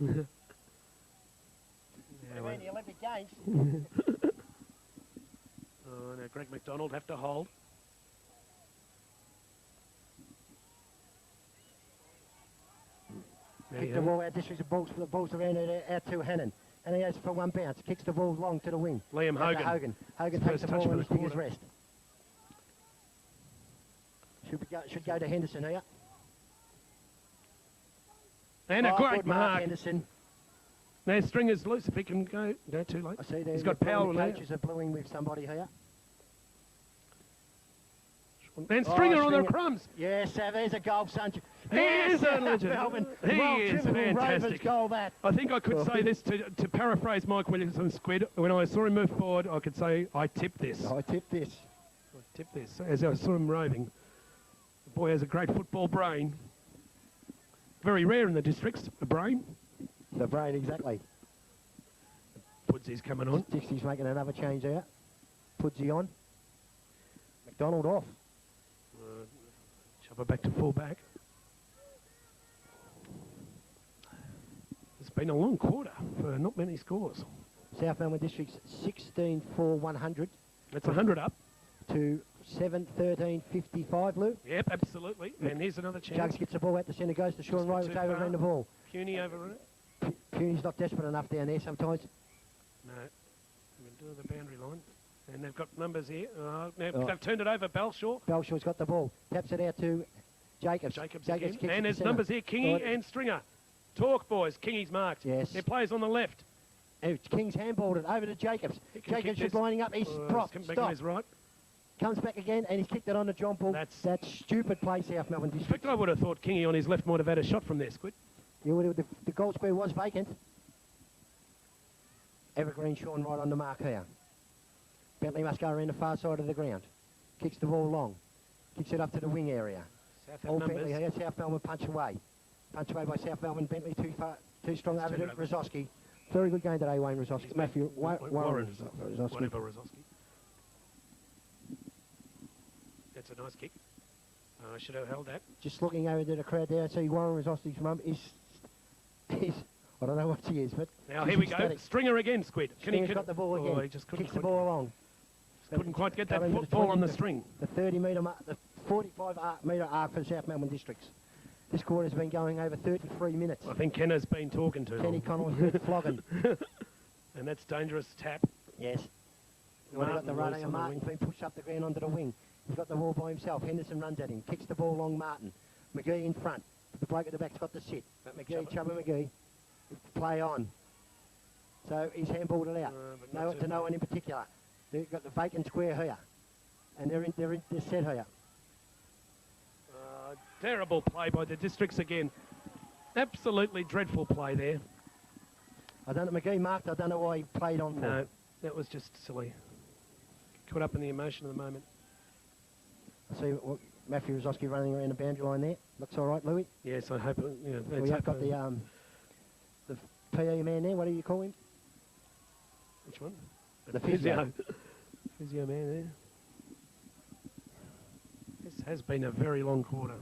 The Olympic Games. Oh, now Greg McDonald have to hold. Kick the ball out, Districts, the ball's around out to Hannon. And he goes for one bounce, kicks the ball long to the wing. Liam Hogan. Hogan takes the ball and his fingers rest. Should go to Henderson here. And a Oh, great good mark. Henderson. Now Stringer's loose if he can go. No, too late. I see there. He's got power The on there. coaches are blowing with somebody here. And Stringer on the Stringer. crumbs. Yes, there's a goal, son. He is a legend. Melbourne. He Well, is typical Ravens fantastic. goal that. I think I could say this to paraphrase Mike Williamson Squid. When I saw him move forward, I could say, I tipped this. I tipped this. I tipped this. As I saw him roving. The boy has a great football brain. Very rare in the districts, a brain. The brain, exactly. Pudsey's coming on. Dixie's making another change there. Pudsey on. McDonald off. Shove her back to full back. It's been a long quarter for not many scores. South Melbourne Districts 16-4-100 It's 100 up. to 7-13-55, Lou. Yep, absolutely. And here's another chance. Jugs gets the ball out the centre, goes to Sean Rowe, too it's over far. around the ball. Puny over it. Puny's not desperate enough down there sometimes. No. We can do the boundary line. And they've got numbers here. Now Oh. they've turned it over. Belshaw. Belshaw's got the ball. Taps it out to Jacobs. Jacobs kicks again. it to And there's centre. numbers here. Kingy Right. and Stringer. Talk, boys. Kingy's marked. Yes. Their players on the left. And King's handballed it over to Jacobs. He can Jacobs kick is this. lining up. He's He's dropped. come back on Stop. his right. Comes back again and he's kicked it on to John Paul. That's- That stupid play, South Melbourne In District. fact, I would have thought Kingy on his left might have had a shot from there, Squid. The goal square was vacant. Evergreen Sean right on the mark here. Bentley must go around the far side of the ground. Kicks the ball long. Kicks it up to the wing area. South have All numbers. Bentley here. South Melbourne punch away. Punch away by South Melbourne. Bentley too strong over to Rosowski. Very good game today, Wayne Rosowski. Matthew Warren Rosowski. Whatever, Rosowski. That's a nice kick. I should have held that. Just looking over to the crowd there, I see Warren Rosowski's mum is I don't know what she is, but Now she's here we go. ecstatic. Stringer again, Squid. Stringer's got the ball again. Oh, he just couldn't Kicks the quite- ball along. couldn't quite get that Going to the football 20 on the to string. The 30-metre mark, the 45-metre arc for South Melbourne Districts. This quarter's been going over 33 minutes. I think Kenner's been talking to Kenny him. Connell's flogging. And that's dangerous tap. Yes. Well, got the Martin runner, loose and on the Martin's been pushed up the ground onto the wing. He's got the ball by himself. Henderson runs at him, kicks the ball long Martin. McGee in front. The bloke at the back's got the sit. But McGee, Chubba McGee, play on. So he's handballed it out. but not too To no one in particular. They've got the vacant square here. And they're set here. Terrible play by the Districts again. Absolutely dreadful play there. I don't know, McGee marked, I don't know why he played on for. No, that was just silly. Caught up in the emotion of the moment. I see Matthew Rosowski running around the boundary line there. Looks all right, Louis. Yes, I hope. We have got the PE man there. What do you call him? Which one? The physio. Physio man there. This has been a very long quarter.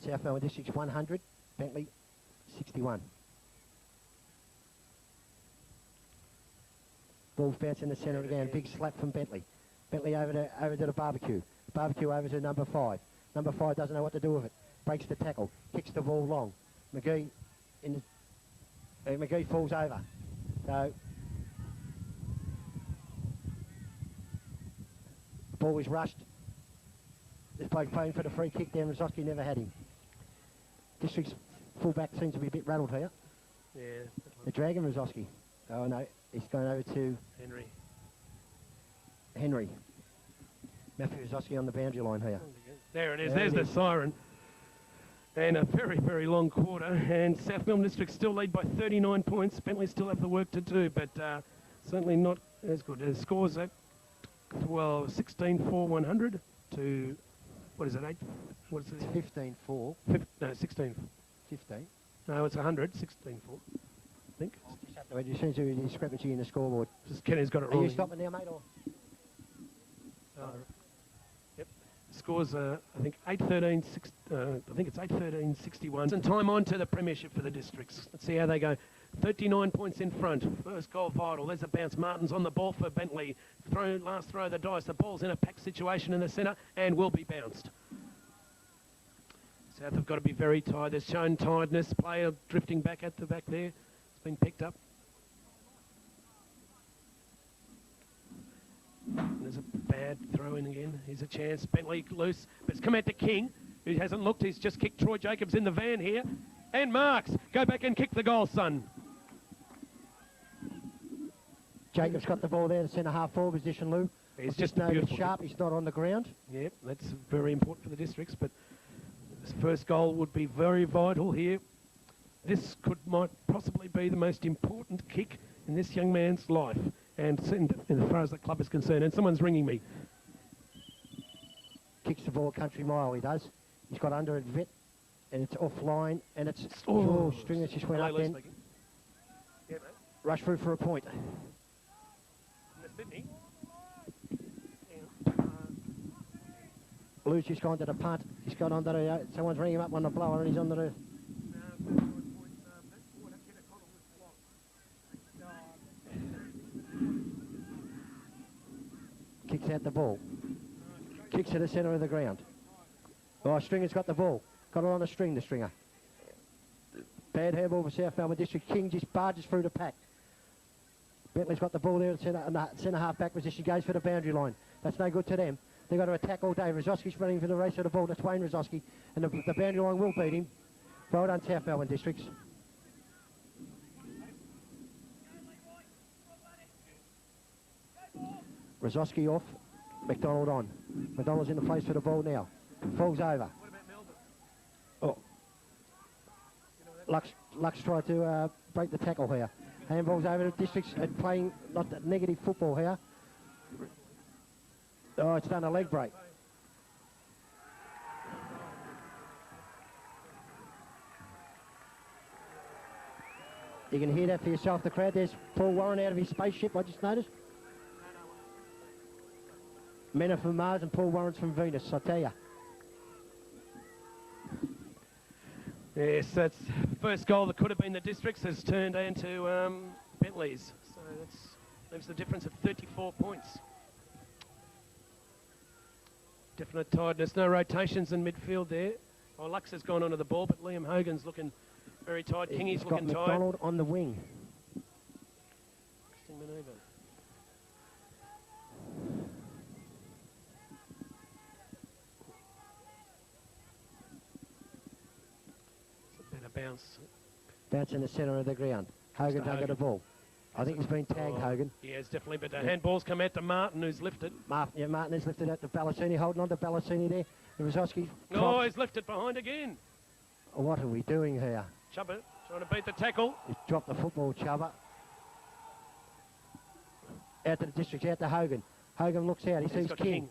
South Melbourne Districts 100, Bentleigh 61. Ball's bounced in the centre again. Big slap from Bentleigh. Bentleigh over to the barbecue. Barbecue over to number 5. Number 5 doesn't know what to do with it. Breaks the tackle. Kicks the ball long. McGee McGee falls over. So the ball was rushed. This bloke playing for the free kick there. Rosowski never had him. District's fullback seems to be a bit rattled here. Yeah. The Dragon Rosowski. Oh no, he's going over to Henry. Matthew Rosowski on the boundary line here. There it is. There There's it the is. siren. And a very, very long quarter. And South Melbourne District still lead by 39 points. Bentley still have the work to do, but certainly not as good. The scores at 16-4-100 to, what is it, 8? What is it? 15-4. No, 16. 15. No, it's 100, 16-4, I think. There seems to be a discrepancy in the scoreboard. Just Kenny's got it Are wrong. you stopping now, mate? Or? Yep. Scores, I think 8-13, I think it's 8-13-61. And time on to the premiership for the Districts. Let's see how they go. 39 points in front. First goal vital. There's a bounce. Martin's on the ball for Bentleigh. Last throw of the dice. The ball's in a packed situation in the centre and will be bounced. South have got to be very tired. They've shown tiredness. Player drifting back at the back there. It's been picked up. There's a bad throw in again. Here's a chance. Bentleigh loose, but it's come out to King, who hasn't looked. He's just kicked Troy Jacobs in the van here. And Marks, go back and kick the goal, son. Jacobs got the ball there to centre-half forward position, Lou. He's just a noticed beautiful Sharp, he's not on the ground. Yep, that's very important for the Districts, but this first goal would be very vital here. This might possibly be the most important kick in this young man's life, and as far as the club is concerned. And someone's ringing me. Kicks the ball country mile, he does. He's got under it, Vet, and it's offline, and it's... Stringer just went up then. Yeah, mate. Rush through for a point. Sydney. Lou's just gone to the punt. He's got on to the... someone's ringing him up on the blower, and he's on the... Kicks out the ball. Kicks to the centre of the ground. Oh, Stringer's got the ball. Got it on a string, the Stringer. Bad handball for South Melbourne District. King just barges through the pack. Bentleigh's got the ball there in the centre half back position. Goes for the boundary line. That's no good to them. They've got to attack all day. Rozoski's running for the race of the ball. That's Wayne Rozoski. And the boundary line will beat him. Well done, South Melbourne Districts. Rozoski off. McDonald on. McDonald's in the place for the ball now. Falls over. What about Melbourne? Oh. Lux tried to break the tackle here. Handball's over to Districts and playing not that negative football here. Oh, it's done a leg break. You can hear that for yourself, the crowd. There's Paul Warren out of his spaceship, I just noticed. Men are from Mars and Paul Warren's from Venus, I tell you. Yes, that's first goal that could have been the Districts has turned into Bentleigh's. So that's leaves the difference of 34 points. Definite tiredness. No rotations in midfield there. Oh, Lux has gone onto the ball, but Liam Hogan's looking very tired. Kingy's looking tired. McDonald on the wing. Interesting manoeuvre. Bounce. Bounce in the centre of the ground. Hogan's under the ball. I think he's been tagged, Hogan. Yes, definitely, but the handball's come out to Martin, who's lifted. Martin has lifted out to Ballassini, holding on to Ballassini there. Rozoski. Oh, he's lifted behind again. What are we doing here? Chubba trying to beat the tackle. He's dropped the football, Chubba. Out to the Districts, out to Hogan. Hogan looks out, he sees King.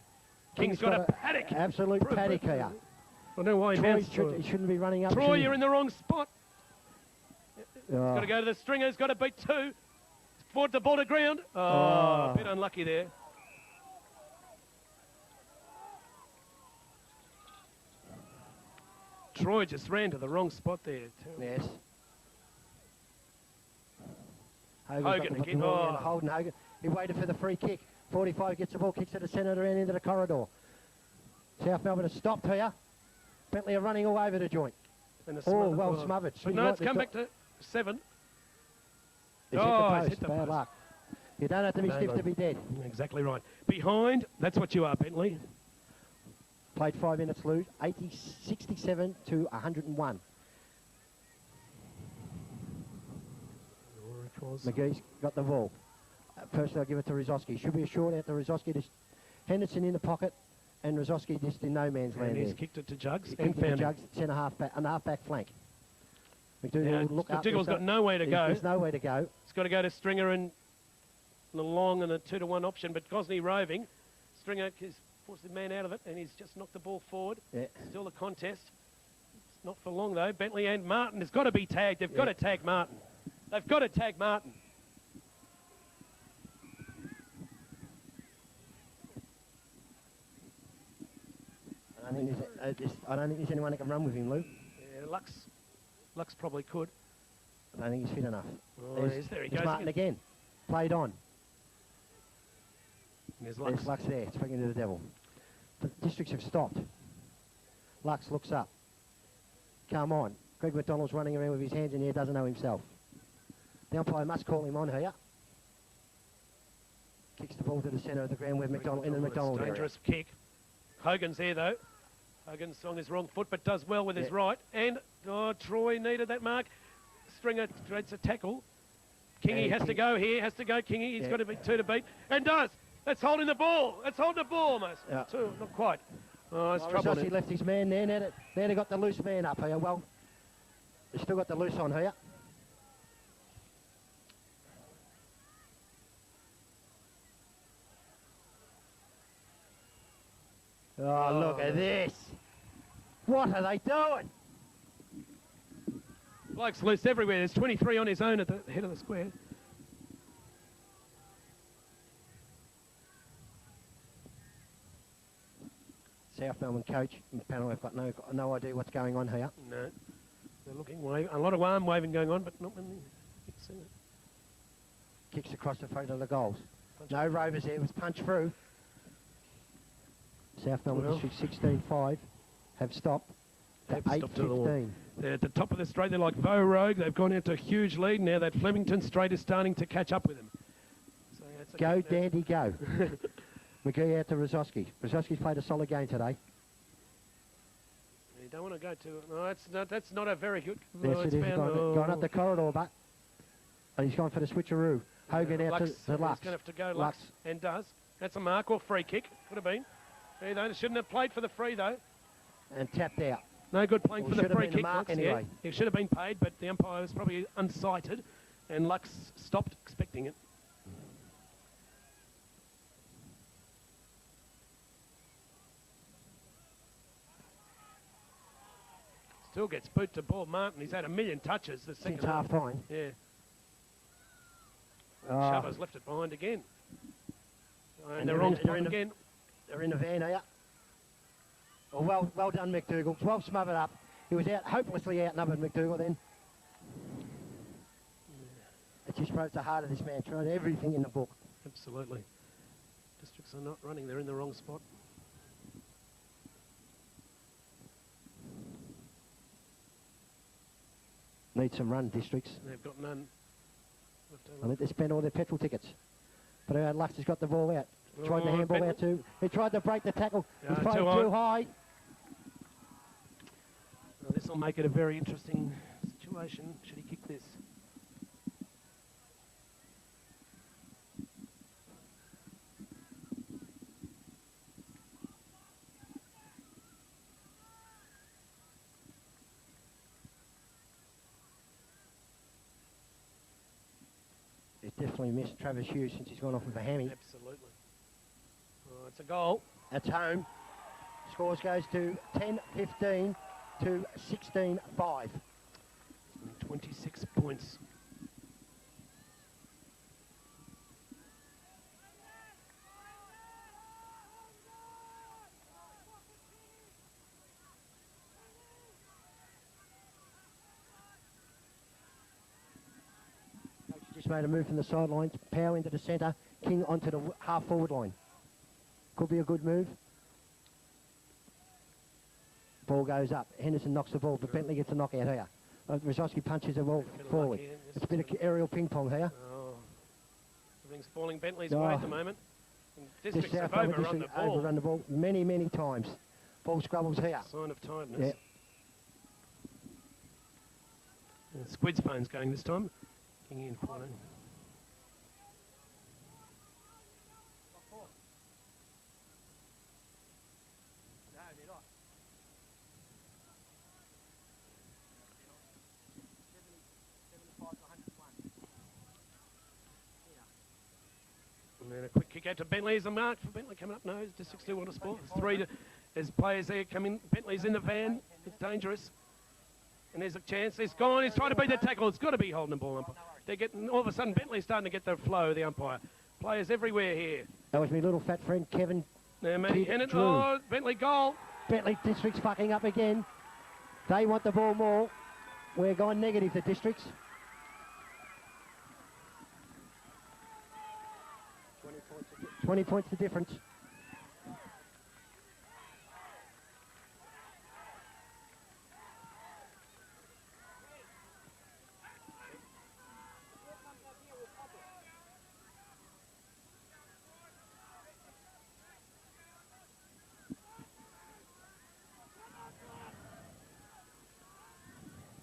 King's got a paddock. Absolute paddock here. I don't know why he bounced. He shouldn't be running up. Troy, you're in the wrong spot. He's Oh. got to go to the Stringer. He's got to beat two. Forward the ball to ground. Oh, a bit unlucky there. Troy just ran to the wrong spot there. Yes. Hogan again. Holden Hogan. He waited for the free kick. 45 gets the ball, kicks to the centre around into the corridor. South Melbourne has stopped here. Bentleigh are running all over the joint. Oh, well smothered. But no, it's come back to 7. He's hit the post. Bad luck. You don't have to be stiff to be dead. Exactly right. Behind, that's what you are, Bentleigh. Played 5 minutes, lose. 67 to 101. McGee's got the ball. First, I'll give it to Rozoski. Should be a short out to Rozoski. There's Henderson in the pocket, and Rozoski just in no man's land. And he's there. kicked it to Jugs and found him. Jugs, centre half back, and half back flank. McDougall look up. McDougall's got nowhere to go. There's nowhere to go. He's got to go to Stringer and the long and a 2-to-1 option, but Gosney roving. Stringer has forced the man out of it, and he's just knocked the ball forward. Yeah. Still a contest. It's not for long, though. Bentleigh and Martin has got to be tagged. They've got to tag Martin. They've got to tag Martin. I don't think there's anyone that can run with him, Lou. Yeah, Lux probably could. I don't think he's fit enough. Oh, there he goes. Martin again. Played on. There's Lux. There's Lux there, speaking to the devil. The Districts have stopped. Lux looks up. Come on. Greg McDonald's running around with his hands in the air, doesn't know himself. The umpire must call him on here. Kicks the ball to the centre of the ground with McDonald in the McDonald area. Dangerous kick. Hogan's there though. Hogan's on his wrong foot but does well with his right. And Troy needed that mark. Stringer creates a tackle. Kingy has to go here, has to go Kingy. He's got to be 2 to beat. And does. That's holding the ball. That's holding the ball almost. 2, not quite. Oh, it's trouble. He left his man there. Now they got the loose man up here. Well, they still got the loose on here. Oh, look at this. What are they doing? Bloke's loose everywhere. There's 23 on his own at the head of the square. South Melbourne coach and panel have got no idea what's going on here. No. They're looking, a lot of arm waving going on, but not when they see it. Kicks across the front of the goals. No rovers there. It was punched through. South Melbourne District 16-5 have stopped at 8:15. They're at the top of the straight. They're like Vo Rogue. They've gone into a huge lead now. That Flemington straight is starting to catch up with them. So go, Dandy, go. McGee out to Rosowski. Rosowski's played a solid game today. You don't want to go to... No, that's not a very good... Yes, it is. Gone up the corridor, but... And he's gone for the switcheroo. Hogan out to Lux. He's going to have to go Lux. And does. That's a mark or free kick. Could have been. They shouldn't have played for the free, though. And tapped out. No good playing for the free kick. Anyway. He should have been paid, but the umpire was probably unsighted. And Lux stopped expecting it. Still gets boot to ball. Martin, he's had a million touches the second half. Since half-time. Yeah. Shovers left it behind again. And they're wrong spot again. They're in the van here. Oh, well done, McDougall. 12 smothered up. He was hopelessly outnumbered, McDougall, then. It just broke the heart of this man. Tried everything in the book. Absolutely. Districts are not running. They're in the wrong spot. Need some run, Districts. They've got none. I think they spent all their petrol tickets. But Lux has got the ball out. Tried the handball out too. He tried to break the tackle. He's playing too high. Well, this will make it a very interesting situation. Should he kick this? He's definitely missed Travis Hughes since he's gone off with a hammy. Absolutely. Oh, it's a goal. That's home. Scores goes to 10-15 to 16-5. 26 points. Coach just made a move from the sidelines. Power into the centre. King onto the half-forward line. Could be a good move. Ball goes up. Henderson knocks the ball, but Bentleigh gets a knockout here. Rosowski punches the ball forward. It's a bit of aerial ping-pong here. Oh. Everything's falling Bentley's way at the moment. Districts have overrun the ball many, many times. Ball scrabbles here. Sign of tiredness. Yeah. Squid's phone's going this time. King in 14. And then a quick kick out to Bentley. Is a mark for Bentleigh coming up. No, Districts still want to score. There's players there coming. Bentley's in the van. It's dangerous. And there's a chance. He's gone. He's trying to beat the tackle. It's got to be holding the ball. They're getting, all of a sudden, Bentley's starting to get the flow, the umpire. Players everywhere here. That was my little fat friend, Kevin. Now, Matty Hennon. Oh, Bentleigh goal. Bentleigh Districts fucking up again. They want the ball more. We're going negative, the Districts. 20 points the difference.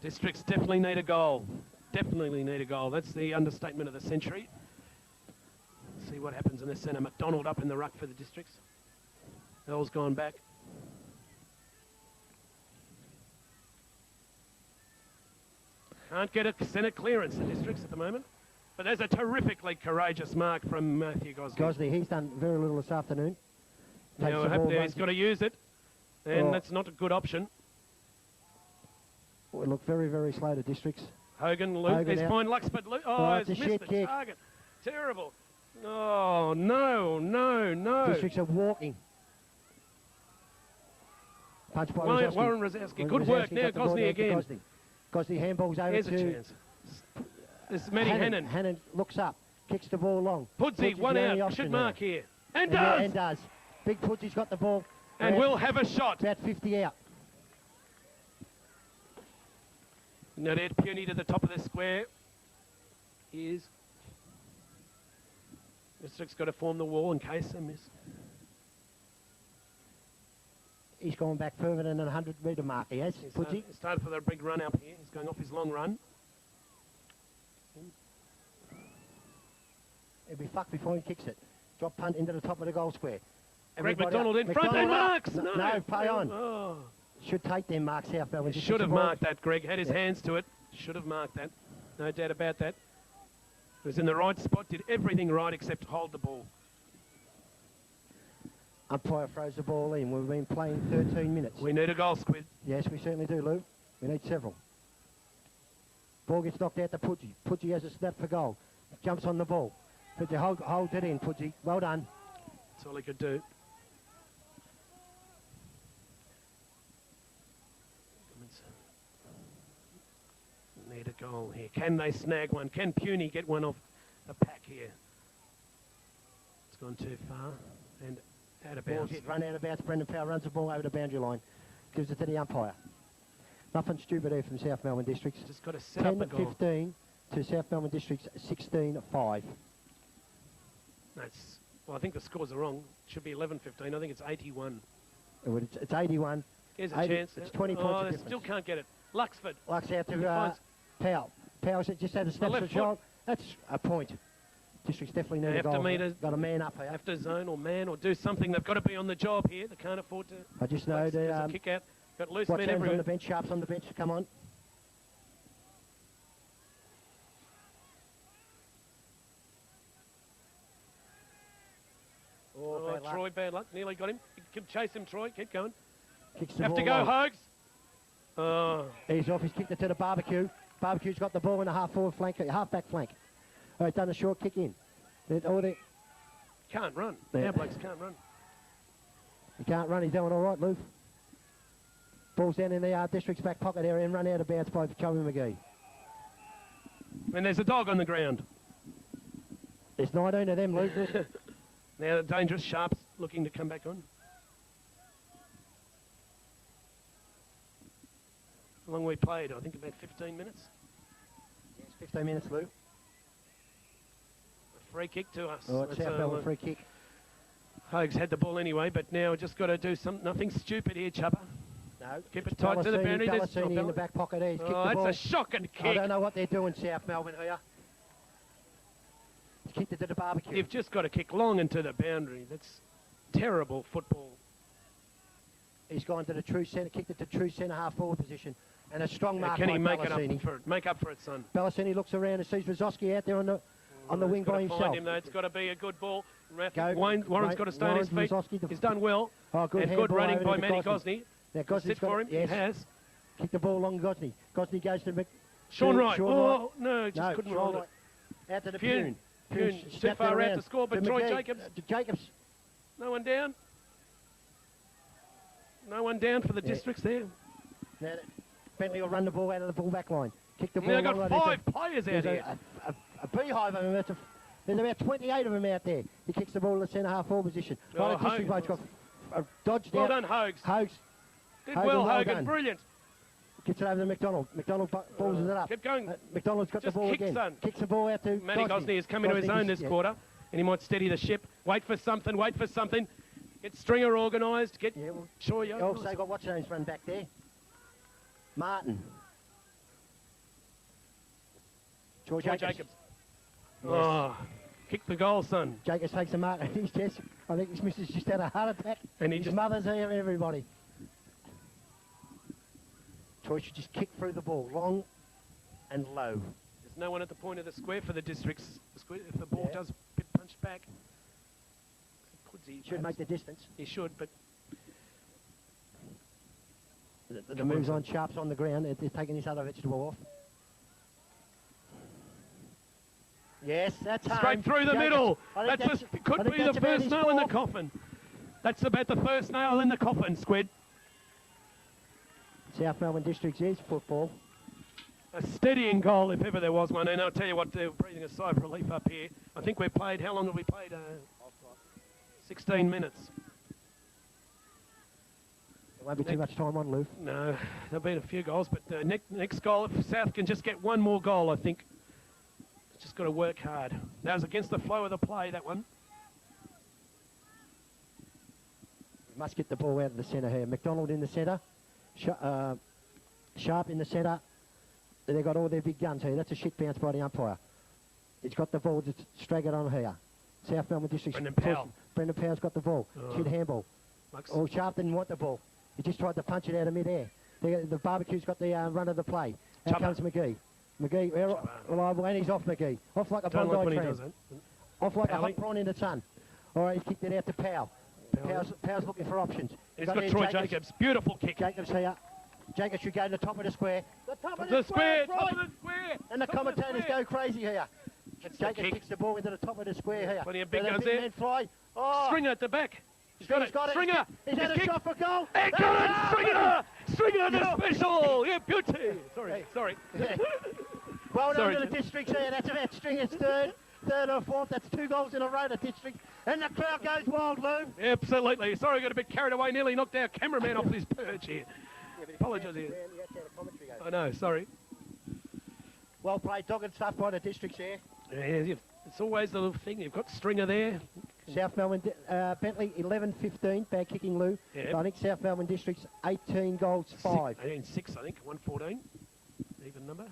Districts definitely need a goal. Definitely need a goal. That's the understatement of the century. See what happens in the centre. McDonald up in the ruck for the Districts. Earl's gone back. Can't get a centre clearance, the Districts, at the moment. But there's a terrifically courageous mark from Matthew Gosney. Gosney, he's done very little this afternoon. Now, he's got to use it, and that's not a good option. We look very, very slow to Districts. Hogan, Luke, he's fine. Luxford, Luke. Oh, he's missed the kick. target. Terrible. Oh, no, no, no. Districts are walking. Punch by Rosowski. Warren Rosowski. Good work now. Gosney again. Gosney handballs over Here's to... a chance. This is Matty Hannon. Hannon looks up, kicks the ball long. Pudsey, one out. Should mark here. And does. And does. Big Pudsey's got the ball. And will have a shot. About 50 out. Now there's Puny to the top of the square. Here's... District's got to form the wall in case they miss. He's gone back further than the 100-metre mark, he has. Pudsey. He started for the big run up here. He's going off his long run. He'll be fucked before he kicks it. Drop punt into the top of the goal square. Greg McDonald in front and marks! No, play on. Oh. Should take them marks, South Melbourne. Should have marked that, Greg. Had his hands to it. Should have marked that. No doubt about that. He was in the right spot, did everything right except hold the ball. Umpire throws the ball in. We've been playing 13 minutes. We need a goal, Squid. Yes, we certainly do, Lou. We need several. Ball gets knocked out to Pudsey. Pudsey has a snap for goal. Jumps on the ball. Pudsey holds it in, Pudsey. Well done. That's all he could do. Need a goal here. Can they snag one? Can Puny get one off the pack here? It's gone too far and out of bounds. Run out of bounds. Brendan Powell runs the ball over the boundary line. Gives it to the umpire. Nothing stupid here from South Melbourne Districts. Just got to set up the goal. 10-15 to South Melbourne Districts 16-5. That's, well, I think the scores are wrong. It should be 11-15. I think it's 81. It's 81. Here's a chance. It's 20 points of difference. Still can't get it. Luxford. Lux out to Powell. Powell just had a snap for shot. That's a point. Districts definitely need a goal. Got a man up here. Have to zone or man or do something. They've got to be on the job here. They can't afford to. I just know that. Kick out. Got loose men everywhere. On the bench. Sharps on the bench. Come on. Oh, Troy, bad luck. Nearly got him. Chase him, Troy. Keep going. Kicks the Have ball to go, low. Hogs. Oh. He's off. He's kicked it to the Barbecue. Barbecue's got the ball in the half-forward flank, half-back flank. Oh, he's done a short kick in. Can't run. Our blokes can't run. He can't run. He's doing all right, Lou. Ball's down in the District's back pocket area and run out of bounds by Joey McGee. And there's a dog on the ground. There's 19 of them, Lou. Now the dangerous Sharps looking to come back on. How long we played? I think about 15 minutes. Yes, 15 minutes, Lou. A free kick to us. Oh, it's South Melbourne free kick. Hogs had the ball anyway, but now just got to do nothing stupid here, Chubba. No. Keep it tight to the boundary. Bellacini in the back pocket there. He's kicked the ball. That's a shocking kick. I don't know what they're doing, South Melbourne here. He's kicked it to the Barbecue. You've just got to kick long into the boundary. That's terrible football. He's gone to the true centre, kicked it to true centre half forward position. And a strong mark Can by he make up for it, son? Bellacini looks around and sees Rosowski out there on the wing by himself. Find him, though. It's got to be a good ball. Warren's got to stay on his feet. He's done well. Oh, good and good running by Matty Gosney. Now Gosney's for him. Yes. He has. Kick the ball along Gosney. Gosney goes to Sean Wright. Oh, no, just couldn't hold it. Out to the Pune. Pune too far out to score, but Troy Jacobs. Jacobs. No one down. No one down for the Districts there. Now Bentleigh will run the ball out of the full-back line. Kick the ball. They've got 5 players out here. A beehive of them. There's about 28 of them out there. He kicks the ball to the centre half-forward position. Oh, District bloke's got dodged well out. done, Hogs. Did Hogan, well, well Hogan. done. Brilliant. Gets it over to McDonald. McDonald balls it up. Keep going. McDonald's got Just the ball kick, again. son. Kicks the ball out to Matty Gosney is coming to his own this quarter, and he might steady the ship. Wait for something. Get Stringer organised. Get sure you. Also got what's his name's run back there. Martin. Troy Jacobs. Yes. Oh, kick the goal, son. Jacobs takes a mark at his chest. I think his missus just had a heart attack. And his mother's here, everybody. Troy should just kick through the ball, long and low. There's no one at the point of the square for the Districts. If the ball does get punched back, He should make the distance. He should, but... The moves on, Sharp's on the ground. They're taking this other vegetable off. Yes, that's straight through the middle. That could be the first nail in the coffin. That's about the first nail in the coffin, Squid. South Melbourne Districts is football. A steadying goal, if ever there was one. And I'll tell you what, they're breathing a sigh of relief up here. I think we've played, how long have we played? 16 minutes. There won't be too much time on, Lou. No, there'll be a few goals, but next goal, if South can just get one more goal, I think. It's just got to work hard. That was against the flow of the play, that one. We must get the ball out of the centre here. McDonald in the centre. Sharp in the centre. They've got all their big guns here. That's a shit bounce by the umpire. He's got the ball, just straight it on here. South Melbourne District. Brendan Powell's got the ball. Shit handball. Oh, Sharp didn't want the ball. He just tried to punch it out of mid-air. The barbecue's got the run of the play. Out comes McGee. McGee, reliable, and he's off McGee. Off like a Bondi tram. Off like a hot prawn in the sun. All right, he's kicked it out to Powell. Powell's looking for options. He's got Troy Jacobs. Beautiful kick. Jacobs here. Jacobs should go to the top of the square. The top of the square! Top of the square! And the commentators go crazy here. Jacobs kicks the ball into the top of the square here. Plenty of big guns there. Fly. Oh. Stringer at the back. He's got it. Stringer! He's had a shot for goal! He got it! Stringer! Stringer the special! Yeah, beauty! Sorry. Well done to the Districts here. That's about Stringer's third or fourth. That's 2 goals in a row, the Districts. And the crowd goes wild, Lou. Absolutely. Sorry, I got a bit carried away. Nearly knocked our cameraman off his perch here. Apologise here. I know, sorry. Well played, dogged stuff by the Districts here. Yeah, it's always the little thing. You've got Stringer there. South Melbourne, Bentleigh 11-15, bad kicking, Lou. Yep. I think South Melbourne Districts 18 goals, 5. 18-6, I think, 114. Even number.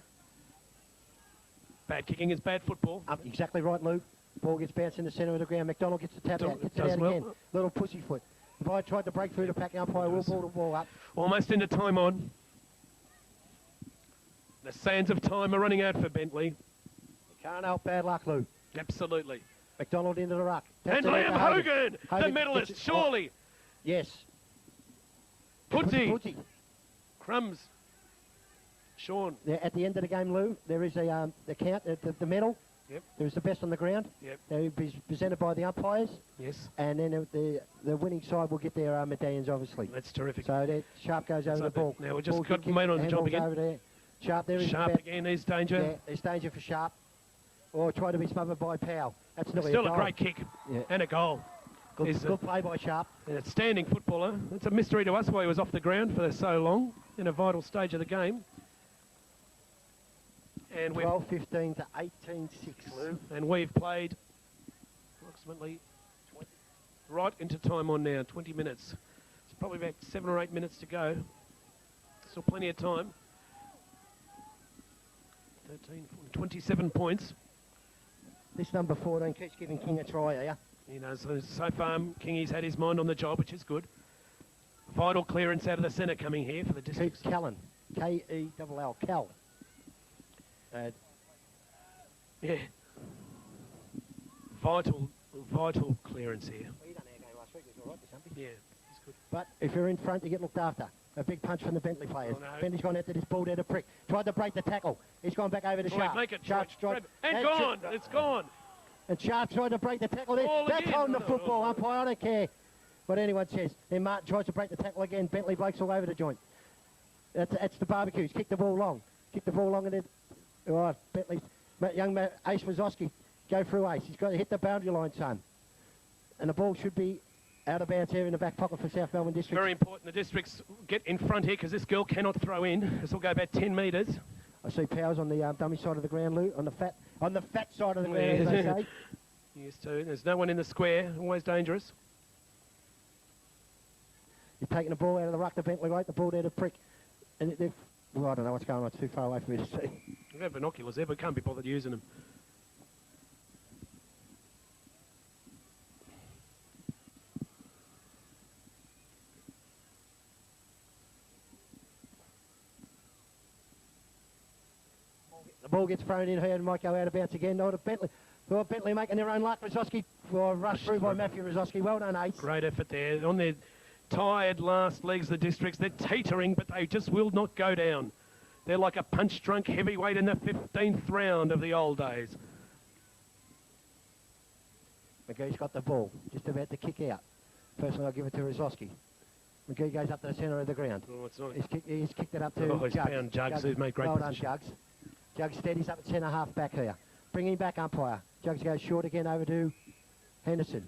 Bad kicking is bad football. Exactly right, Lou. Ball gets bounced in the centre of the ground. McDonald gets the tap out, gets it out again. Little pussyfoot. If I tried to break through the pack, umpire will pull the ball up. Almost into time on. The sands of time are running out for Bentleigh. You can't help bad luck, Lou. Absolutely. McDonald into the ruck. And Liam Hogan, the medalist, surely. Yes. Putty. Crumbs. Sean. At the end of the game, Lou, there is the count, the medal. Yep. There is the best on the ground. Yep. They will be presented by the umpires. Yes. And then the winning side will get their medallions, obviously. That's terrific. So Sharp goes over the ball. Now we've just got made on the job again. Over there. Sharp there is Sharp again, there's danger. Yeah, there's danger for Sharp. Or try to be smothered by Powell. That's still a great kick and a goal. Good play by Sharp. An outstanding footballer. It's a mystery to us why he was off the ground for so long in a vital stage of the game. And 12-15 to 18-6, Lou. And we've played approximately right into time on now, 20 minutes. It's probably about 7 or 8 minutes to go. Still plenty of time. 13, 27 points. This number 14 keeps giving King a try here. You know, so far Kingy's had his mind on the job, which is good. Vital clearance out of the centre coming here for the Districts. Callan. K-E-L-L. Cal. Yeah. Vital clearance here. Well, he done our game last week. He was all right this humpy. Yeah, he's good. But if you're in front, you get looked after. A big punch from the Bentleigh players. Oh, no. Bentley's gone out to this ball there to prick. Tried to break the tackle. He's gone back over to Sharp. Make it. Sharp and gone. It's gone. And Sharp tried to break the tackle there. That's holding the football, umpire. I don't care what anyone says. Then Martin tries to break the tackle again. Bentleigh breaks all over the joint. That's the barbecues. Kick the ball long. Kick the ball long and then... All right, Bentleigh. Young Ace Wazowski. Go through Ace. He's got to hit the boundary line, son. And the ball should be out of bounds here in the back pocket for South Melbourne Districts. Very important. The Districts get in front here because this girl cannot throw in. This will go about 10 metres. I see Powers on the dummy side of the ground, Lou. On the fat side of the ground, as they say. Used to. There's no one in the square. Always dangerous. You're taking the ball out of the ruck to Bentleigh, right? The ball there to prick. And Well, I don't know what's going on. It's too far away for me to see. We've got binoculars there, but can't be bothered using them. The ball gets thrown in here and might go out of bounds again. Not a Bentleigh. Well, Bentleigh making their own luck. Rosowski, rushed through by Matthew Rosowski. Well done, Ace. Great effort there. On their tired last legs, the Districts, they're teetering, but they just will not go down. They're like a punch-drunk heavyweight in the 15th round of the old days. McGee's got the ball, just about to kick out. Personally, I'll give it to Rosowski. McGee goes up to the centre of the ground. Oh, it's not. He's kicked it up to he's Jugs. found Jugs, who's made great well position. done, Jugs. Jugs steadies up at centre half back here. Bringing back umpire. Jugs goes short again over to Henderson.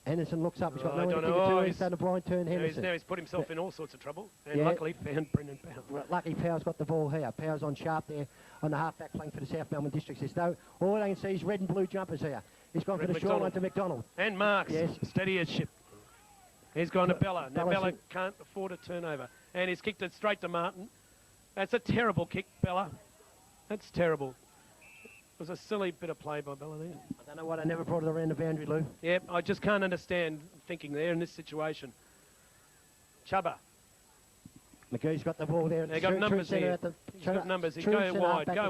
Henderson looks up. He's got no one to give it to. He's done a blind turn, Henderson. Now he's put himself in all sorts of trouble. And luckily found Brendan Powell. Well, lucky Powell's got the ball here. Powell's on sharp there on the half-back flank for the South Melbourne Districts. There's no, all I can see is red and blue jumpers here. He's gone for the short one to McDonald. And Marks, yes. Steady as ship. He's gone to Bella. Now Bella can't afford a turnover. And he's kicked it straight to Martin. That's a terrible kick, Bella. That's terrible. It was a silly bit of play by Bella there. I don't know what, I never brought it around the boundary, Lou. Yep, I just can't understand thinking there in this situation. Chubba. McGee's got the ball there. They got numbers here. He's got numbers. He's go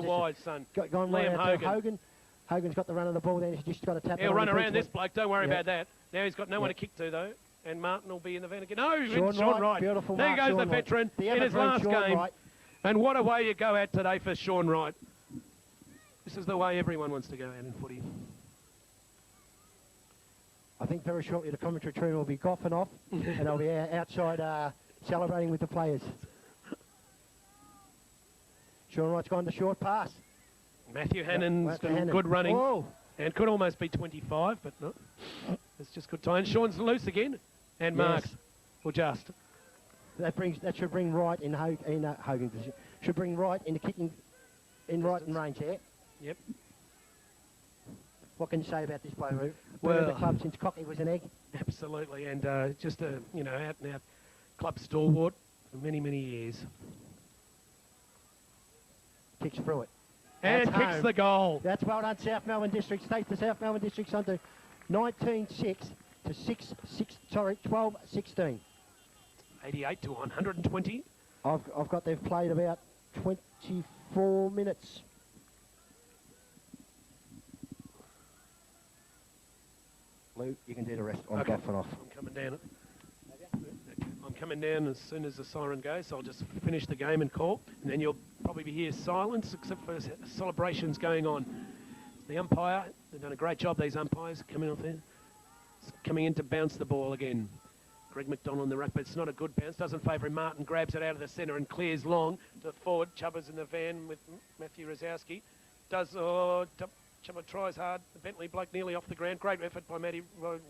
wide, son. Gone Liam Hogan. Hogan's got the run of the ball there. He's just got to tap it. He'll run around this bloke. Don't worry about that. Now he's got no one to kick to, though. And Martin will be in the van again. No, Sean Wright. Beautiful there mark, goes Sean the veteran in his last game. Wright. And what a way you go out today for Sean Wright. This is the way everyone wants to go out in footy. I think very shortly the commentary tree will be coughing off and they'll be outside celebrating with the players. Sean Wright's gone to short pass. Matthew Hannon's got good running. Whoa. And could almost be 25, but no. It's just good time. Sean's loose again. And Marks will just. That should bring Wright in Hogan. Should bring Wright into kicking in right and range there. Yep. What can you say about this bloke, Roo? Well, Been in the club since Cocky was an egg. Absolutely, and just a out and out club stalwart for many, many years. Kicks through it. And That's kicks home. the goal. That's well done, South Melbourne Districts. Takes the South Melbourne Districts onto 19-6 to 12-16. 88 to 120. I've got they've played about 24 minutes. Lou, you can do the rest. I'm buffing off. I'm coming down. I'm coming down as soon as the siren goes, so I'll just finish the game and call, and then you'll probably hear silence except for celebrations going on. The umpire, they've done a great job, these umpires, coming off there. Coming in to bounce the ball again. Greg McDonald in the ruck, but it's not a good bounce. Doesn't favour him. Martin grabs it out of the centre and clears long to the forward. Chubba's in the van with Matthew Rosowski. Chubba tries hard. The Bentleigh bloke nearly off the ground. Great effort by Matty,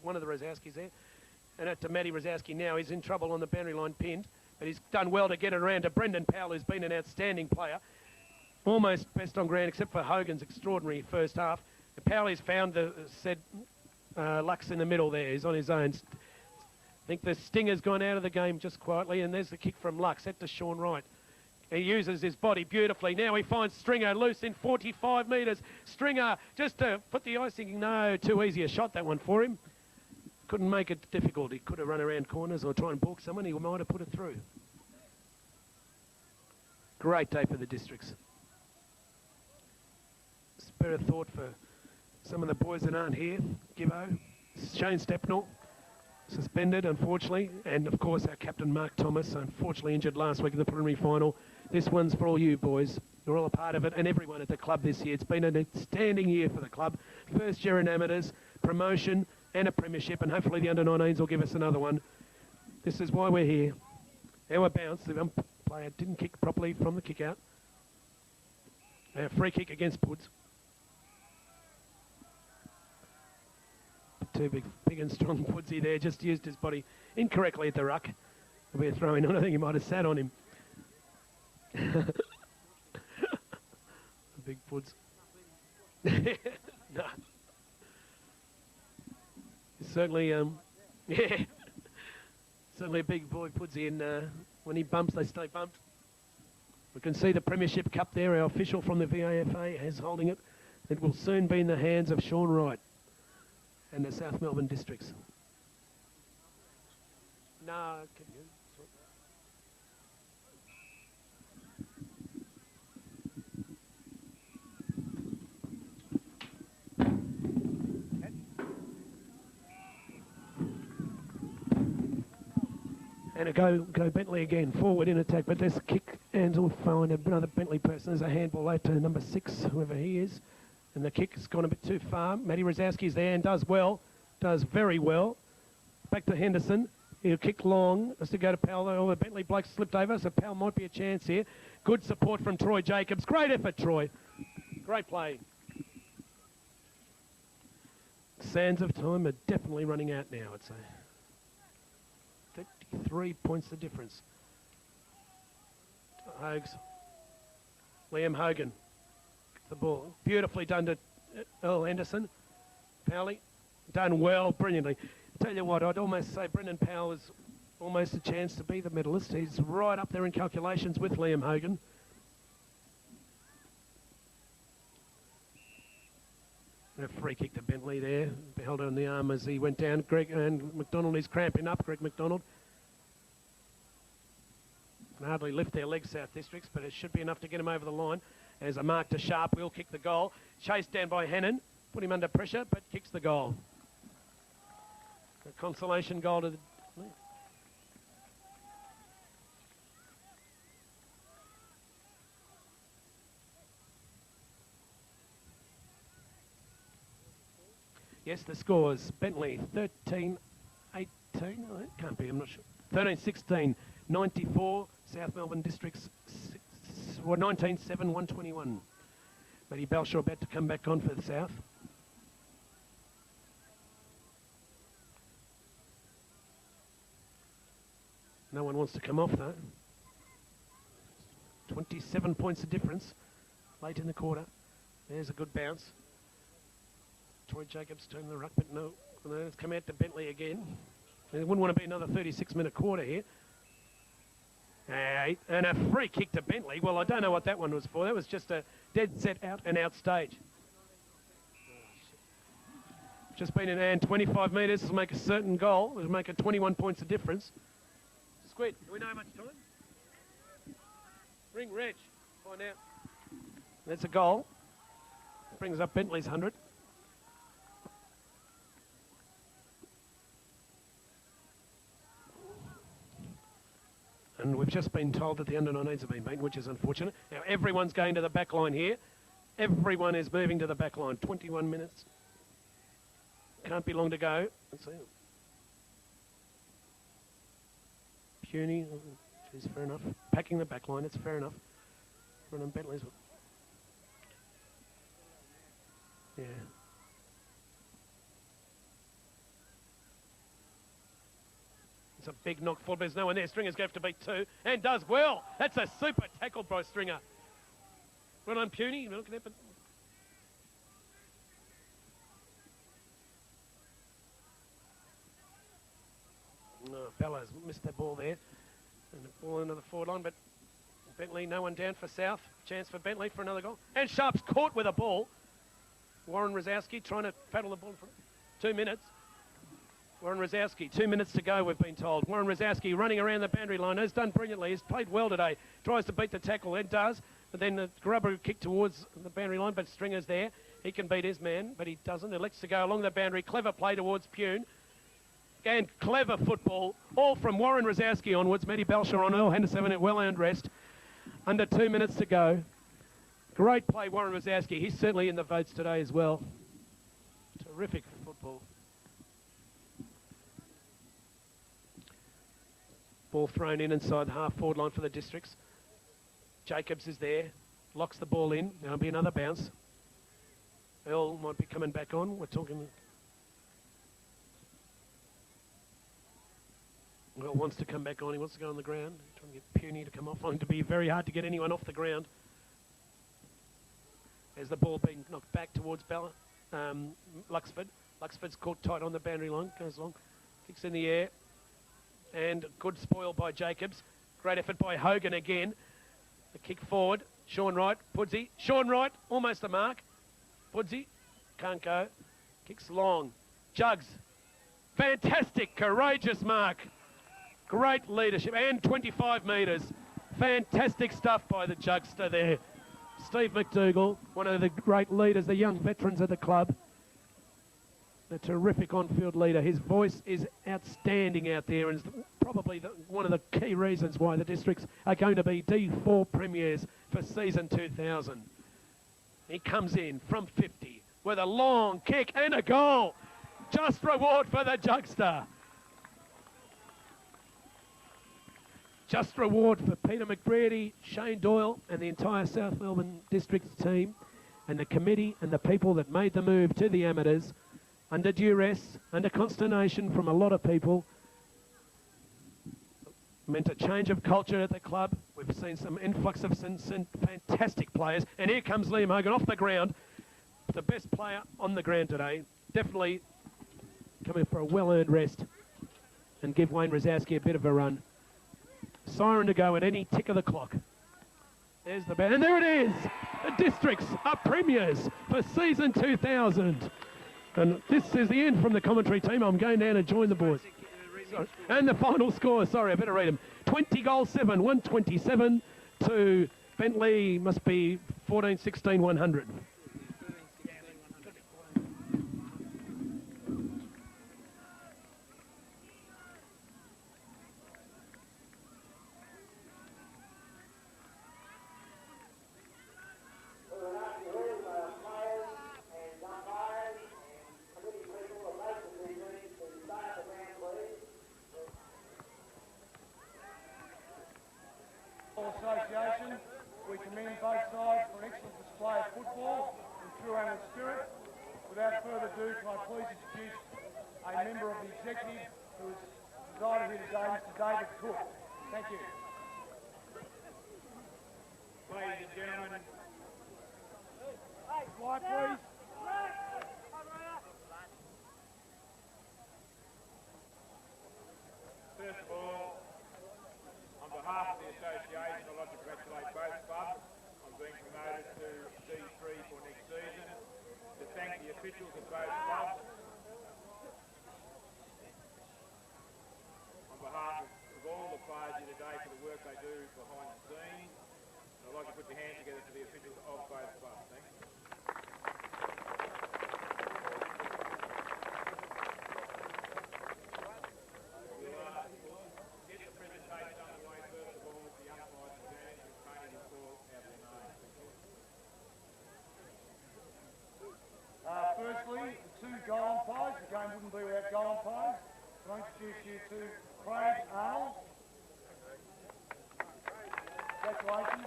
one of the Rosowskis there. And out to Matty Rosowski now. He's in trouble on the boundary line pinned, but he's done well to get it around to Brendan Powell, who's been an outstanding player. Almost best on ground, except for Hogan's extraordinary first half. Powell has found the Lux in the middle there. He's on his own. I think the stinger's gone out of the game just quietly, and there's the kick from Lux, set to Sean Wright. He uses his body beautifully. Now he finds Stringer loose in 45 metres. Stringer just to put the icing. No, too easy a shot, that one for him. Couldn't make it difficult. He could have run around corners or try and balk someone. He might have put it through. Great day for the Districts. Spare a thought for some of the boys that aren't here. Gibbo, Shane Stepnell, suspended, unfortunately, and of course our captain Mark Thomas, unfortunately injured last week in the preliminary final. This one's for all you boys. You're all a part of it, and everyone at the club this year. It's been an outstanding year for the club. First year in amateurs, promotion and a premiership, and hopefully the under-19s will give us another one. This is why we're here. Our bounce, the player didn't kick properly from the kick-out. A free kick against Poods. Too big and strong Woodsy there, just used his body incorrectly at the ruck. There'll be a throw in on. I think he might have sat on him. The big Woods. No. Certainly, yeah. Certainly a big boy Woodsy, and when he bumps, they stay bumped. We can see the Premiership Cup there. Our official from the VAFA is holding it. It will soon be in the hands of Sean Wright and the South Melbourne Districts. No, and a go Bentleigh again, forward in attack, but this kick, and we'll find another Bentleigh person. There's a handball out to number 6, whoever he is. And the kick has gone a bit too far. Matty Rosowski's there and does well, does very well. Back to Henderson. He'll kick long, has to go to Powell. Oh, the Bentleigh bloke slipped over, so Powell might be a chance here. Good support from Troy Jacobs. Great effort, Troy. Great play. Sands of time are definitely running out now, I'd say. 33 points the difference. Hogs. Liam Hogan. The ball. Beautifully done to Earl Henderson. Powley. Done well, brilliantly. Tell you what, I'd almost say Brendan Powell is almost a chance to be the medalist. He's right up there in calculations with Liam Hogan. A free kick to Bentleigh there. Held on the arm as he went down. Greg and McDonald is cramping up. Greg McDonald. Can hardly lift their legs, South Districts, but it should be enough to get him over the line. As a mark to Sharp, will kick the goal. Chased down by Hannon. Put him under pressure, but kicks the goal. A consolation goal to the... Yes, the scores. Bentleigh 13-18. Oh, it can't be, I'm not sure. 13-16. 94. South Melbourne Districts 19-7, 121. Matty Belshaw about to come back on for the South. No one wants to come off though. 27 points of difference late in the quarter. There's a good bounce. Troy Jacobs turned the ruck, but no, it's come out to Bentleigh again. It wouldn't want to be another 36-minute quarter here. And a free kick to Bentleigh. Well, I don't know what that one was for. That was just a dead set out and out stage. Just been in hand 25 metres to make a certain goal. It'll make it 21 points of difference. Squid, do we know how much time? Ring Reg, find out. That's a goal. Brings up Bentleigh's 100. And we've just been told that the under-19s have been beaten, which is unfortunate. Now everyone's going to the back line here. Everyone is moving to the back line. 21 minutes. Can't be long to go. Let's see. Puny, geez, fair enough. Packing the back line, it's fair enough. Run on Bentleigh's. Yeah. It's a big knock forward, but there's no one there. Stringer's going to have to beat 2, and does well. That's a super tackle by Stringer. Run on Puny, you're looking at it. No, Bella's missed that ball there. And the ball into the forward line, but Bentleigh, no one down for South. Chance for Bentleigh for another goal. And Sharp's caught with a ball. Warren Rosowski trying to paddle the ball for 2 minutes. Warren Rosowski, 2 minutes to go, we've been told. Warren Rosowski running around the boundary line, has done brilliantly, he's played well today. Tries to beat the tackle, and does, but then the grubber kick towards the boundary line, but Stringer's there. He can beat his man, but he doesn't. Elects to go along the boundary. Clever play towards Pune. And clever football, all from Warren Rosowski onwards. Matty Belshaw on Earl Henderson at well-earned rest. Under 2 minutes to go. Great play, Warren Rosowski. He's certainly in the votes today as well. Terrific football. Ball thrown in inside the half-forward line for the Districts. Jacobs is there. Locks the ball in. There'll be another bounce. Earl might be coming back on. We're talking... Earl wants to come back on. He wants to go on the ground. Trying to get Puny to come off. Going to be very hard to get anyone off the ground. As the ball being knocked back towards Luxford. Luxford's caught tight on the boundary line. Goes long. Kicks in the air. And good spoil by Jacobs. Great effort by Hogan again. The kick forward. Sean Wright. Pudsey. Sean Wright. Almost a mark. Pudsey. Can't go. Kicks long. Jugs. Fantastic, courageous mark. Great leadership. And 25 metres. Fantastic stuff by the Jugster there. Steve McDougall, one of the great leaders, the young veterans of the club. A terrific on-field leader. His voice is outstanding out there and is probably one of the key reasons why the Districts are going to be D4 premiers for season 2000. He comes in from 50 with a long kick and a goal. Just reward for the Jugster. Just reward for Peter McBready, Shane Doyle and the entire South Melbourne Districts team and the committee and the people that made the move to the amateurs under duress, under consternation from a lot of people. Meant a change of culture at the club. We've seen some influx of some fantastic players. And here comes Liam Hogan off the ground. The best player on the ground today. Definitely coming for a well-earned rest and give Wayne Rosowski a bit of a run. Siren to go at any tick of the clock. There's the bat, and there it is! The Districts are premiers for season 2000. And this is the end from the commentary team. I'm going down and join the boys. Sorry. And the final score, sorry, I better read them. 20-7, 127 to Bentleigh, must be 14-16, 100. Association, we commend both sides for an excellent display of football and true animal spirit. Without further ado, can I please introduce a member of the executive who has presided here today, Mr. David Cook. Thank you. Ladies and gentlemen, Slide, please. first of all, on behalf of the association, I'd like to congratulate both clubs on being promoted to D3 for next season, to thank the officials of both clubs. On behalf of all the players here today for the work they do behind the scenes, and I'd like to put your hands together for the officials of both clubs. Thank you. Firstly, the two goal umpires. The game wouldn't be without goal umpires. Can I introduce you to Craig Arnold? Congratulations.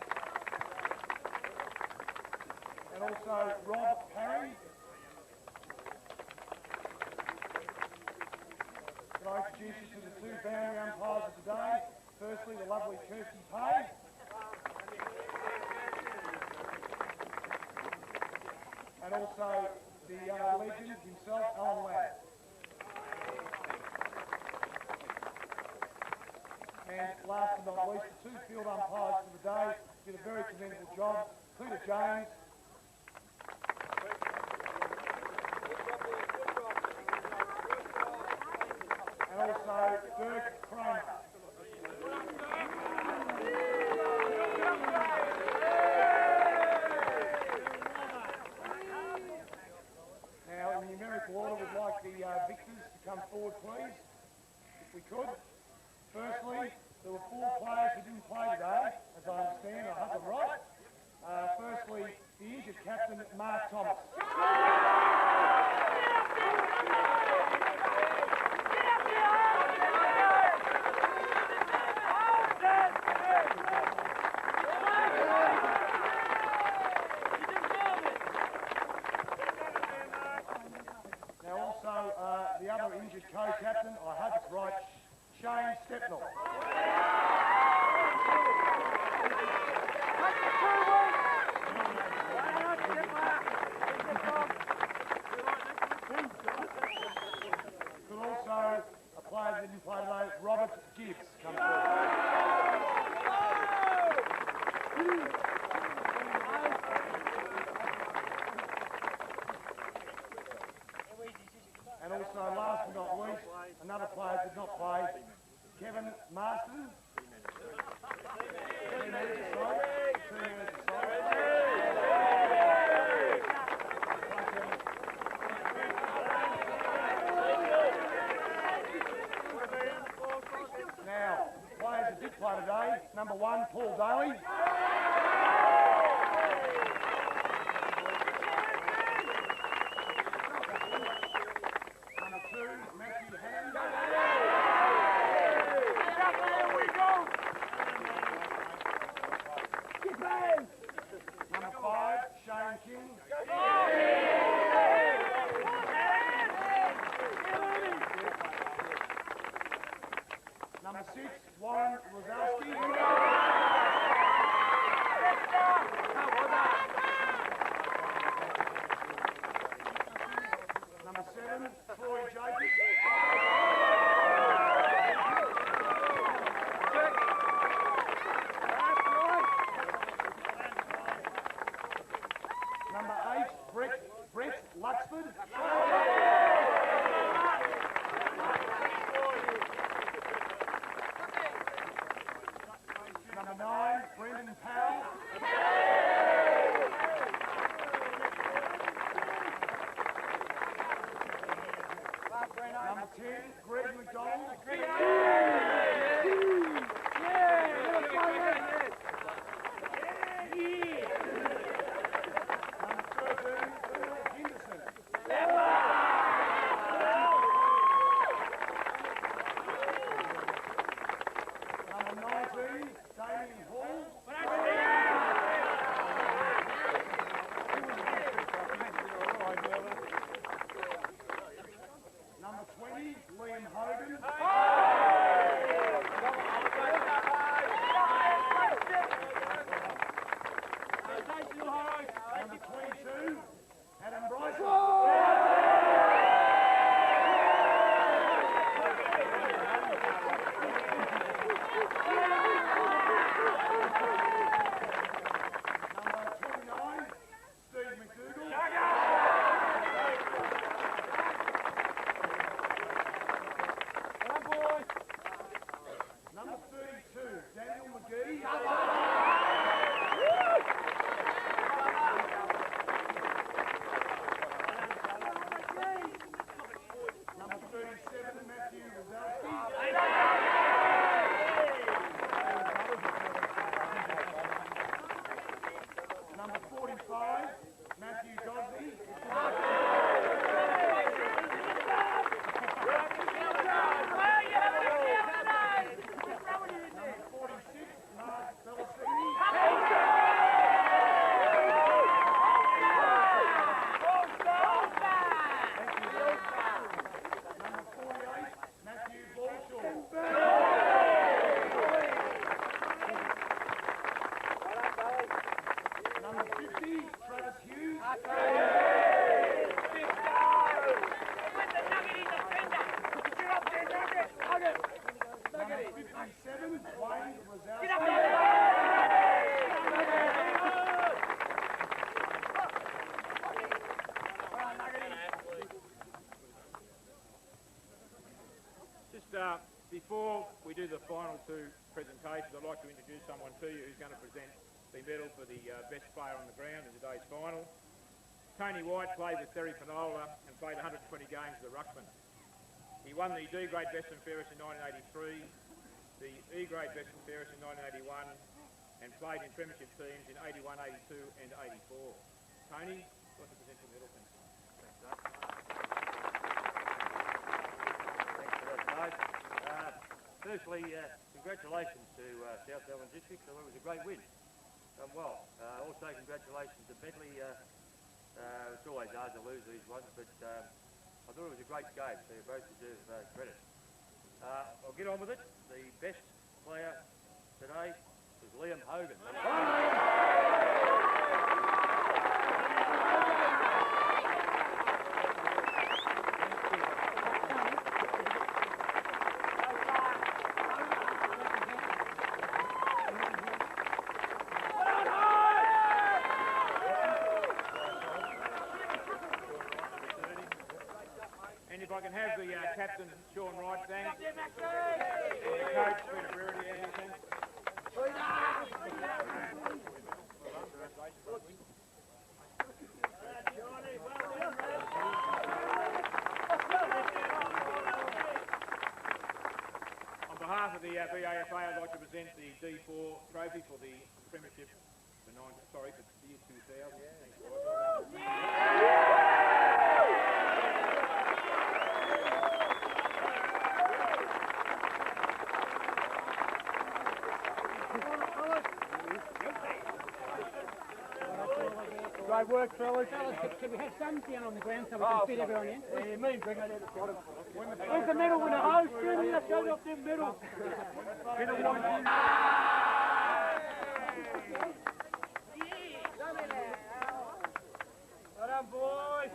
And also Rob Parry. Can I introduce you to the two boundary umpires of today? Firstly, the lovely Kirsty Pay. And also the legend himself, Alan Ladd. And last but not least, the two field umpires for the day did a very commendable job. Peter James. And also Dirk Kramer. Now, in numerical order, we'd like the victors to come forward, please, if we could. Firstly, there were 4 players who didn't play today, as I understand, I hope I'm right. Firstly, the injured captain, Mark Thomas. Now also, the other injured co-captain, I hope it's right, Shane Stepnell. Could also, a player that didn't play today, Robert Gibbs, come forward. did not play. Kevin Marston. 3 minutes aside. 2 minutes aside. Now, players that did play today. Number 1, Paul Daly. Number 2, Matthew Hannon. Number 5, Shane King. Number 6, Warren Rosowski. Number 7, Troy Jacobs. Number 8, Brett Luxford. Number 9, Brendan Powell. Number 10, Greg McDonald. Number 13, Henderson. Number 19, Damien Hall. Number 20, Liam Hogan. Number 22, Adam Bryson. Number 29, Steve McDougall. Number 32, Daniel McGee. Number 37, Matthew Wazowski. Number 45, Matthew Gosney. Number 46, Mark Bellacini. Number 48, Matthew Balshaw. Number 50, Travis Hughes. Number 57, Wayne Rosowski. Just before we do the final 2 presentations, I'd like to introduce someone to you who's going to present the medal for the best player on the ground in today's final. Tony White played with Terry Pinola and played 120 games as a ruckman. He won the D grade best and fairest in 1983, the E grade best and fairest in 1981, and played in premiership teams in 81, 82 and 84. Tony, I'd like to present your medal. Thanks. Thanks for that, mate. Firstly, congratulations to South Melbourne District. It was a great win. Done well. Also, congratulations to Bentleigh. It's always hard to lose these ones, but I thought it was a great game, so you both deserve credit. I'll get on with it. The best player today was Liam Hogan. I can have the captain, Sean Wright, thanks. And the coach, Peter Brerety, everything. On behalf of the VAFA, I'd like to present the D4 trophy for the Premiership for for the year 2000. Thanks, Great work, fellas. Can we have some down on the ground so we can fit everyone in? Yeah, me and Greg are at the bottom. Where's the medal with the hose? Show off them medal. Well done, boys.